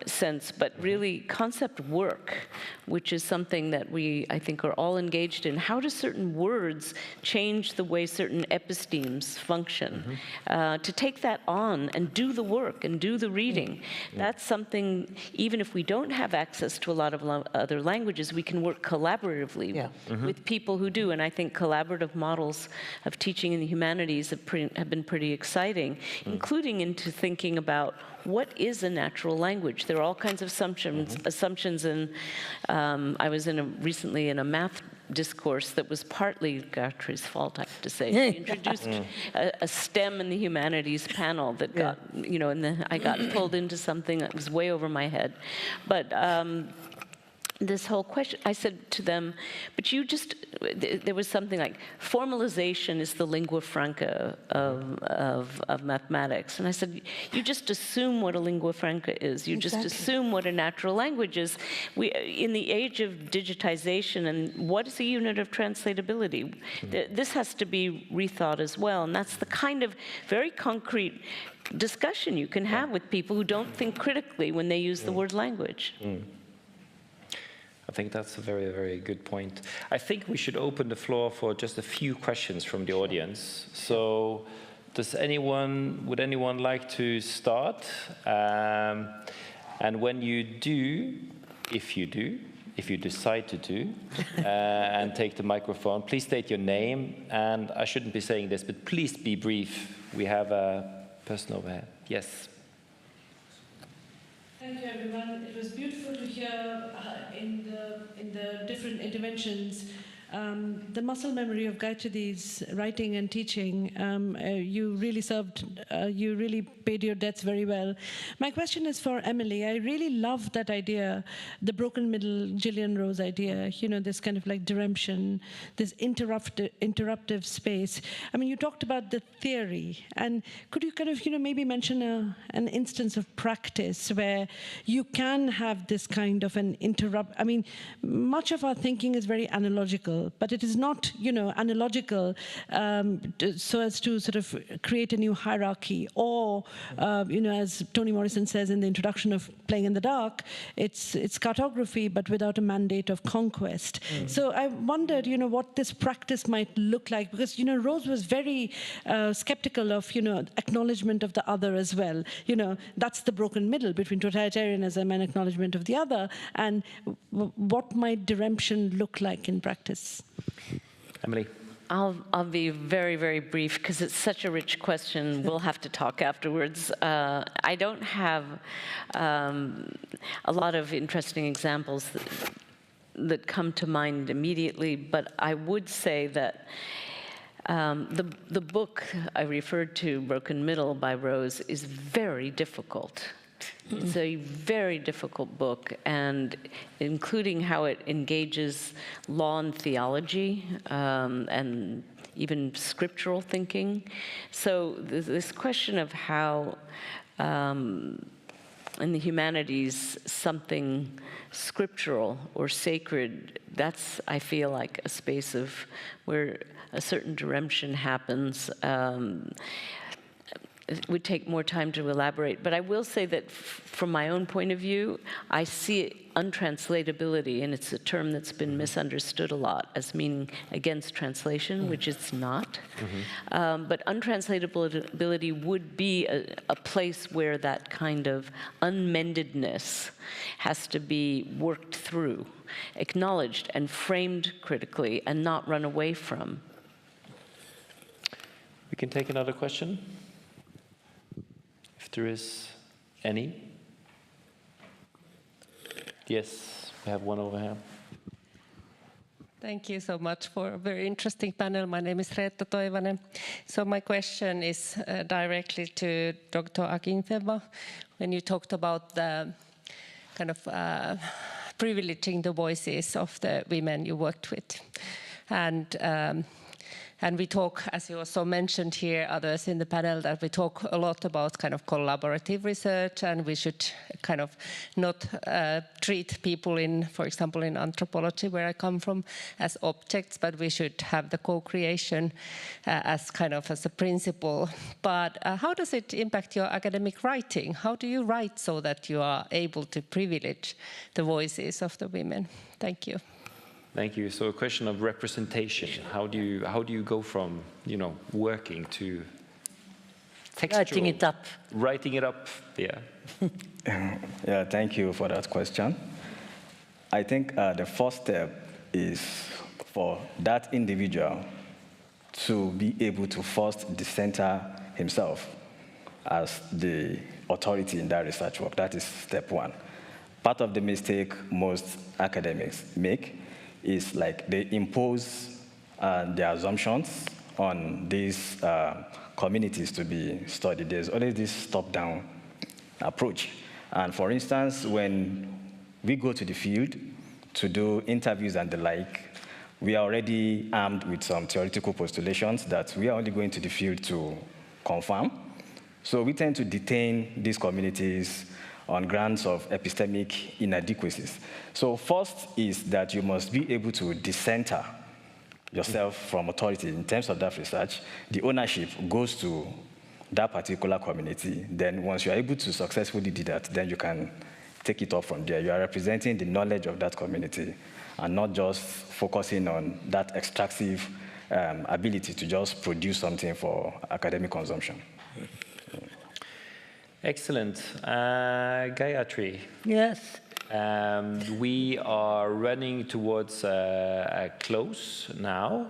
D: sense, but really concept work, which is something that we, I think, are all engaged in. How do certain words change the way certain epistemes function? To take that on and do the work and do the reading, that's something, even if we don't have access to a lot of other languages, we can work collaboratively with people who do. And I think collaborative models of teaching in the humanities have been pretty exciting, including into thinking about what is a natural language. There are all kinds of assumptions, and I was recently in a math discourse that was partly Gayatri's fault, I have to say. She introduced a STEM in the humanities panel that got, and I got pulled into something that was way over my head. But this whole question, I said to them, but there was something like, formalization is the lingua franca of mathematics. And I said, you just assume what a lingua franca is. You just assume what a natural language is. In the age of digitization, and what is a unit of translatability? This has to be rethought as well. And that's the kind of very concrete discussion you can have with people who don't think critically when they use the word language.
B: I think that's a very, very good point. I think we should open the floor for just a few questions from the audience. So, would anyone like to start? And when you do, if you decide to do, and take the microphone, please state your name. And I shouldn't be saying this, but please be brief. We have a person over here. Yes.
G: Thank you, everyone. It was beautiful to hear in the different interventions the muscle memory of Gayatri's writing and teaching. You really paid your debts very well. My question is for Emily. I really love that idea, the broken middle, Gillian Rose idea, this kind of like deremption, this interruptive space. I mean, you talked about the theory, and could you kind of, maybe mention an instance of practice where you can have this kind of an interrupt? I mean, much of our thinking is very analogical, but it is not, analogical so as to sort of create a new hierarchy, or, as Toni Morrison says in the introduction of Playing in the Dark, it's cartography, but without a mandate of conquest. So I wondered, what this practice might look like, because, Rose was very skeptical of, acknowledgement of the other as well. That's the broken middle between totalitarianism and acknowledgement of the other, and what might deremption look like in practice?
B: Emily.
D: I'll be very, very brief because it's such a rich question. We'll have to talk afterwards. I don't have a lot of interesting examples that come to mind immediately, but I would say that the book I referred to, Broken Middle by Rose, is very difficult. It's a very difficult book, and including how it engages law and theology, and even scriptural thinking. So this question of how, in the humanities, something scriptural or sacred, that's, I feel like, a space of where a certain deremption happens. It would take more time to elaborate, but I will say that from my own point of view, I see untranslatability, and it's a term that's been misunderstood a lot as meaning against translation, which it's not. But untranslatability would be a place where that kind of unmendedness has to be worked through, acknowledged and framed critically, and not run away from.
B: We can take another question. If there is any. Yes, we have one over here.
H: Thank you so much for a very interesting panel. My name is Reetta Toivonen. So my question is directly to Dr. Akinfenwa. When you talked about the kind of privileging the voices of the women you worked with, and And we talk, as you also mentioned here, others in the panel, that we talk a lot about kind of collaborative research, and we should kind of not treat people in, for example, in anthropology, where I come from, as objects, but we should have the co-creation as kind of as a principle. But how does it impact your academic writing? How do you write so that you are able to privilege the voices of the women? Thank you.
B: Thank you. So a question of representation. How do you go from, you know, working to textual?
C: Writing it up.
B: Writing it up, yeah.
E: Yeah, thank you for that question. I think the first step is for that individual to be able to first decenter himself as the authority in that research work. That is step one. Part of the mistake most academics make is like they impose their assumptions on these communities to be studied. There's always this top-down approach. And for instance, when we go to the field to do interviews and the like, we are already armed with some theoretical postulations that we are only going to the field to confirm. So we tend to detain these communities on grounds of epistemic inadequacies. So first is that you must be able to decenter yourself from authority in terms of that research. The ownership goes to that particular community. Then once you are able to successfully do that, then you can take it up from there. You are representing the knowledge of that community and not just focusing on that extractive ability to just produce something for academic consumption.
B: Excellent. Gayatri.
C: Yes.
B: We are running towards a close now.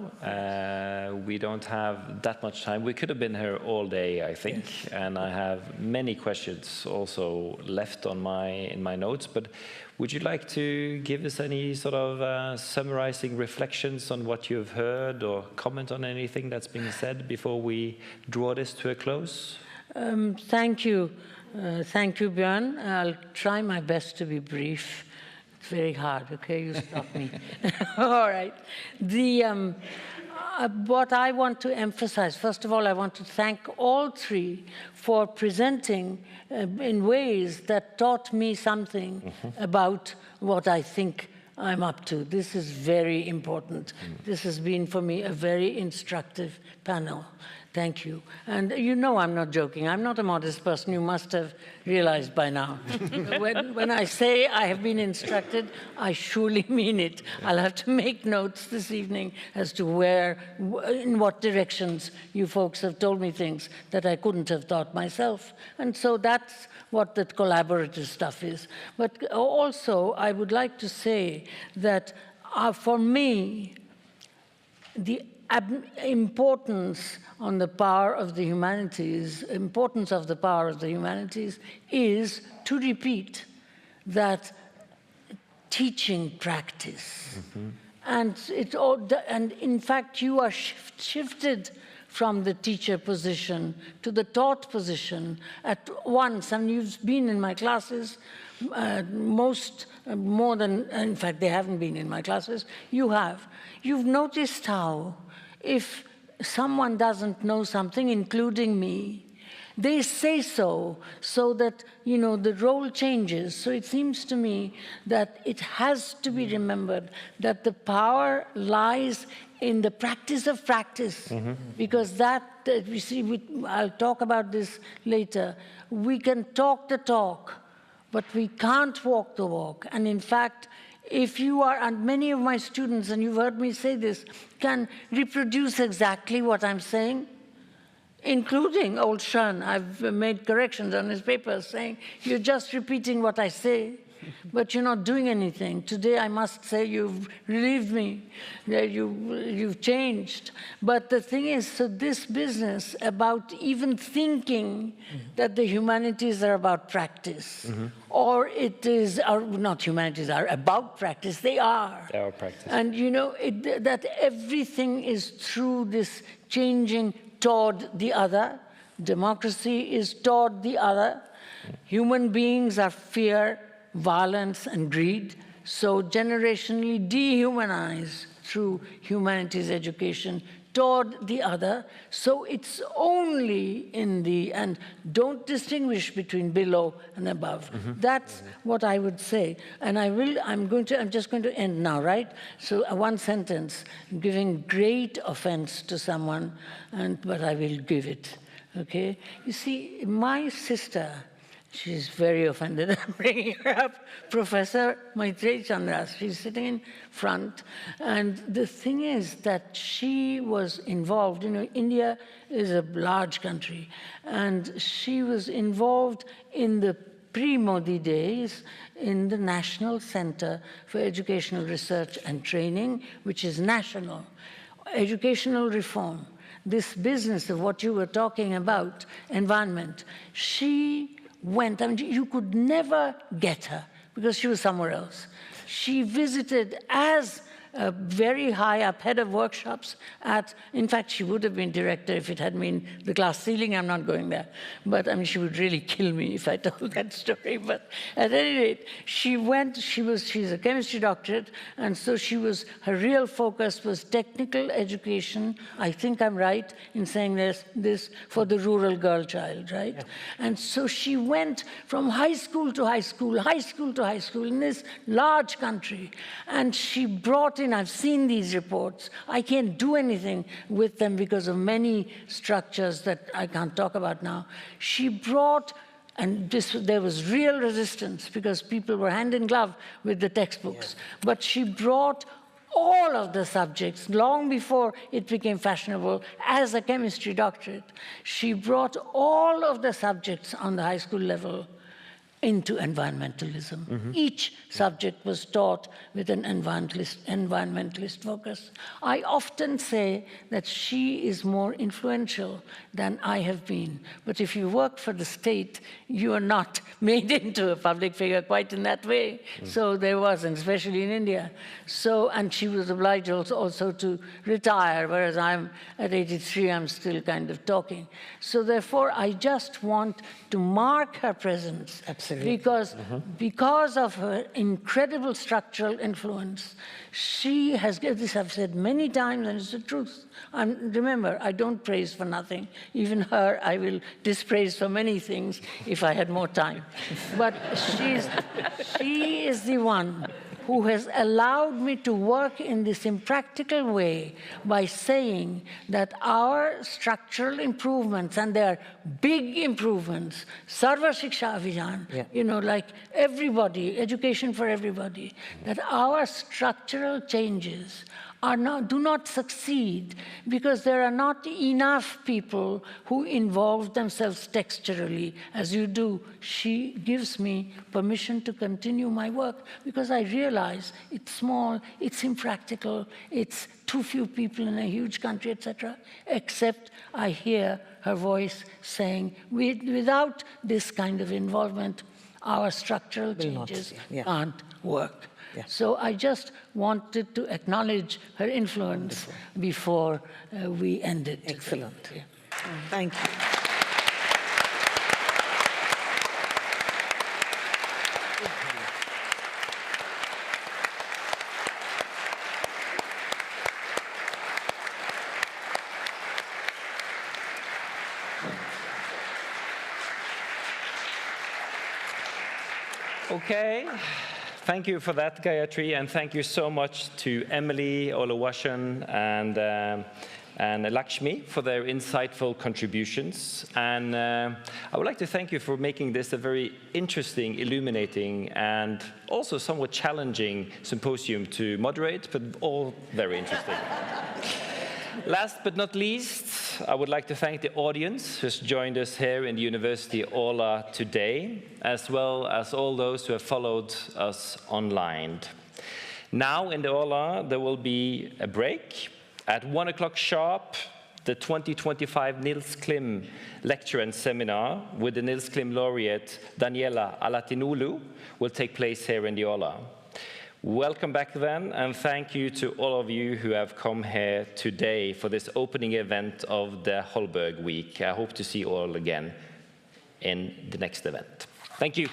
B: We don't have that much time. We could have been here all day, I think, and I have many questions also left on in my notes. But would you like to give us any sort of summarizing reflections on what you've heard, or comment on anything that's been said before we draw this to a close?
C: Thank you. Thank you, Björn. I'll try my best to be brief. It's very hard, okay? You stop me. All right. What I want to emphasize, first of all, I want to thank all three for presenting in ways that taught me something about what I think I'm up to. This is very important. This has been, for me, a very instructive panel. Thank you. And you know I'm not joking. I'm not a modest person. You must have realized by now. When I say I have been instructed, I surely mean it. I'll have to make notes this evening as to in what directions you folks have told me things that I couldn't have thought myself. And so that's what the collaborative stuff is. But also, I would like to say that for me, the importance of the power of the humanities is to repeat that teaching practice. And in fact, you are shifted from the teacher position to the taught position at once. And you've been in my classes, more than, in fact, they haven't been in my classes. You have. You've noticed how if someone doesn't know something, including me, they say so that, you know, the role changes. So it seems to me that it has to be remembered that the power lies in the practice of practice, because we see, I'll talk about this later, we can talk the talk, but we can't walk the walk. And in fact, if you are, and many of my students, and you've heard me say this, can reproduce exactly what I'm saying, including old Sean. I've made corrections on his papers saying, you're just repeating what I say, but you're not doing anything. Today, I must say, you've relieved me, you've changed. But the thing is, so this business about even thinking that the humanities are about practice, or not humanities are about practice, they are.
B: They are practice.
C: And you know, that everything is through this changing toward the other. Democracy is toward the other. Human beings are fear, violence, and greed, so generationally dehumanize through humanities education toward the other. So it's only in the, and don't distinguish between below and above. That's what I would say. And I'm just going to end now, right? So one sentence, giving great offense to someone, but I will give it, okay? You see, my sister, she's very offended I'm bringing her up, Professor Maitreyi Chandras. She's sitting in front. And the thing is that she was involved, India is a large country, and she was involved in the pre-Modi days in the National Center for Educational Research and Training, which is national. Educational reform, this business of what you were talking about, environment, she went, you could never get her because she was somewhere else. She visited as a very high up head of workshops in fact, she would have been director if it had been the glass ceiling. I'm not going there. But she would really kill me if I told that story. But at any rate, she went, she's a chemistry doctorate, and so her real focus was technical education. I think I'm right in saying this for the rural girl child, right? Yeah. And so she went from high school to high school, high school to high school in this large country. And she brought in, I've seen these reports. I can't do anything with them because of many structures that I can't talk about now. She brought, and there was real resistance because people were hand in glove with the textbooks. Yeah. But she brought all of the subjects, long before it became fashionable, as a chemistry doctorate. She brought all of the subjects on the high school level into environmentalism. Each subject was taught with an environmentalist focus. I often say that she is more influential than I have been. But if you work for the state, you are not made into a public figure quite in that way. So there wasn't, especially in India. And she was obliged also to retire, whereas I'm at 83, I'm still kind of talking. So therefore, I just want to mark her presence. Absolutely. Because of her incredible structural influence, she has, this I've said many times, and it's the truth. Remember, I don't praise for nothing. Even her, I will dispraise for many things if I had more time. But she is the one who has allowed me to work in this impractical way by saying that our structural improvements, and they are big improvements, Sarva Shiksha Abhiyan, like everybody, education for everybody, that our structural changes do not succeed because there are not enough people who involve themselves texturally as you do. She gives me permission to continue my work because I realize it's small, it's impractical, it's too few people in a huge country, etc. Except I hear her voice saying, without this kind of involvement, our structural changes can't work. Yeah. So I just wanted to acknowledge her influence before we ended.
F: Excellent. Yeah. Thank you.
B: Okay. Thank you for that, Gayatri, and thank you so much to Emily, Oluwaseun, and Lakshmi for their insightful contributions. And I would like to thank you for making this a very interesting, illuminating, and also somewhat challenging symposium to moderate, but all very interesting. Last but not least, I would like to thank the audience who's joined us here in the University Aula today, as well as all those who have followed us online. Now in the Aula, there will be a break. At 1 o'clock sharp, the 2025 Nils Klim Lecture and Seminar with the Nils Klim Laureate Daniela Alatinulu will take place here in the Aula. Welcome back then, and thank you to all of you who have come here today for this opening event of the Holberg Week. I hope to see you all again in the next event. Thank you.